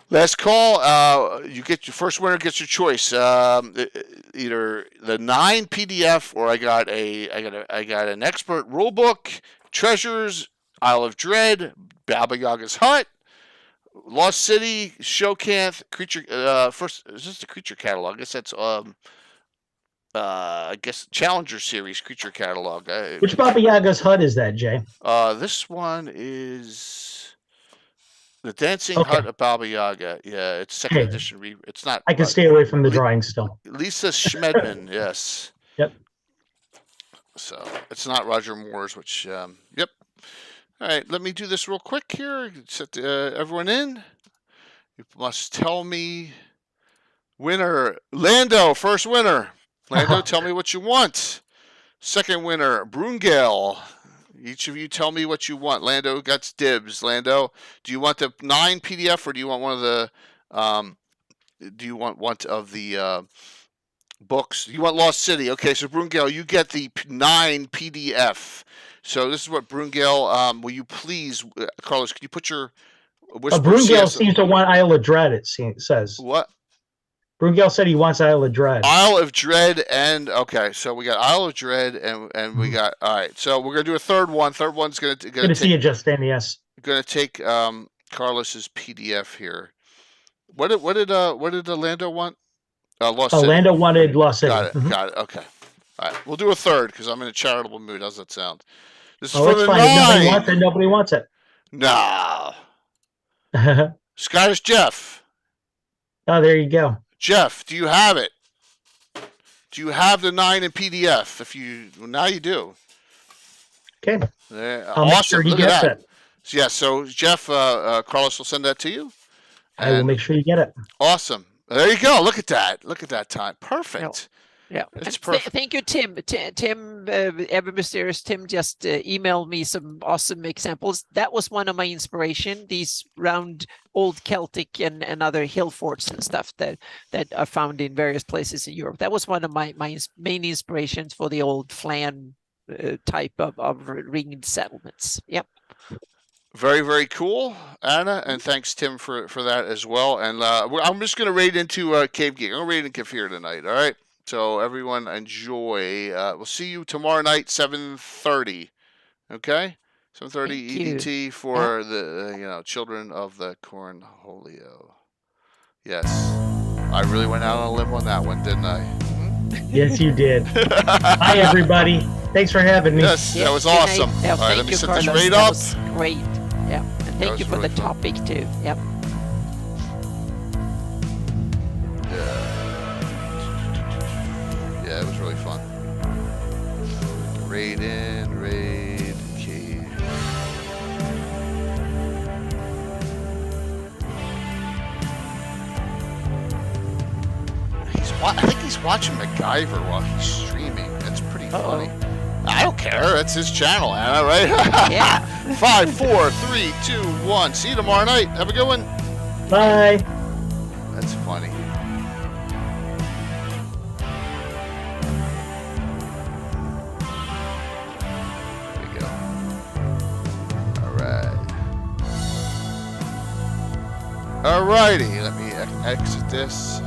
Last call. You get your first winner gets your choice. Either the 9 PDF, or I got an expert rule book, treasures, Isle of Dread, Baba Yaga's Hut, Lost City, Showcanth, creature. First, is this the creature catalog? I guess that's I guess Challenger Series creature catalog. Which Baba Yaga's Hut is that, Jay? This one is the Dancing Hut of Baba Yaga. Yeah, it's second edition. It's not. I can stay away from the drawing still. Lisa Schmedman, yes. Yep. So it's not Roger Moore's, which, yep. All right, let me do this real quick here. Set everyone in. You must tell me winner. Lando, first winner. Lando, tell me what you want. Second winner, Brungale. Each of you tell me what you want. Lando got dibs. Lando, do you want the 9 PDF, or do you want one of the books? You want Lost City? Okay, so Brungale, you get the 9 PDF. So this is what Brungale. Will you please, Carlos? Can you put your Brungale seems to want Isle of Dread. It says what? Brungale said he wants Isle of Dread. Isle of Dread, and okay, so we got Isle of Dread, and we got, all right. So we're gonna do a third one. Third one's gonna see you, Justin. Yes. Gonna take Carlos's PDF here. What did Lando want? Lost City. Lando wanted Lost City. Got it. Okay. All right, we'll do a third because I'm in a charitable mood. How's that sound? This is for the 9. Nobody wants it. No. Scottish Jeff. Oh, there you go. Jeff, do you have it? Do you have the 9 in PDF? Now you do. Okay. I'll make sure he gets it. Yeah. So Jeff, Carlos will send that to you. I will make sure you get it. Awesome. There you go. Look at that. Look at that time. Perfect. Yeah, it's perfect. Thank you, Tim. Tim, Ever Mysterious Tim, just emailed me some awesome examples. That was one of my inspiration. These round old Celtic and other hill forts and stuff that are found in various places in Europe. That was one of my main inspirations for the old Flan type of ringed settlements. Yep. Very, very cool, Anna, and thanks, Tim, for that as well. And I'm just going to raid into Cave Geek. I'm going to raid in Kefir tonight, all right? So everyone enjoy. We'll see you tomorrow night, 7:30. Okay, 7:30 EDT for the children of the Cornholio. Yes, I really went out on a limb on that one, didn't I? Yes, you did. Hi, everybody. Thanks for having me. Yes, that was awesome. All right, let me set this raid up. up. Was great. Yeah, and thank you for really the topic too. Yep. Yeah, it was really fun. Raid in, raid cave. I think he's watching MacGyver while he's streaming. That's pretty funny. I don't care. That's his channel, Anna, right? Yeah. 5, 4, 3, 2, 1. See you tomorrow night. Have a good one. Bye. That's funny. Alrighty, let me exit this.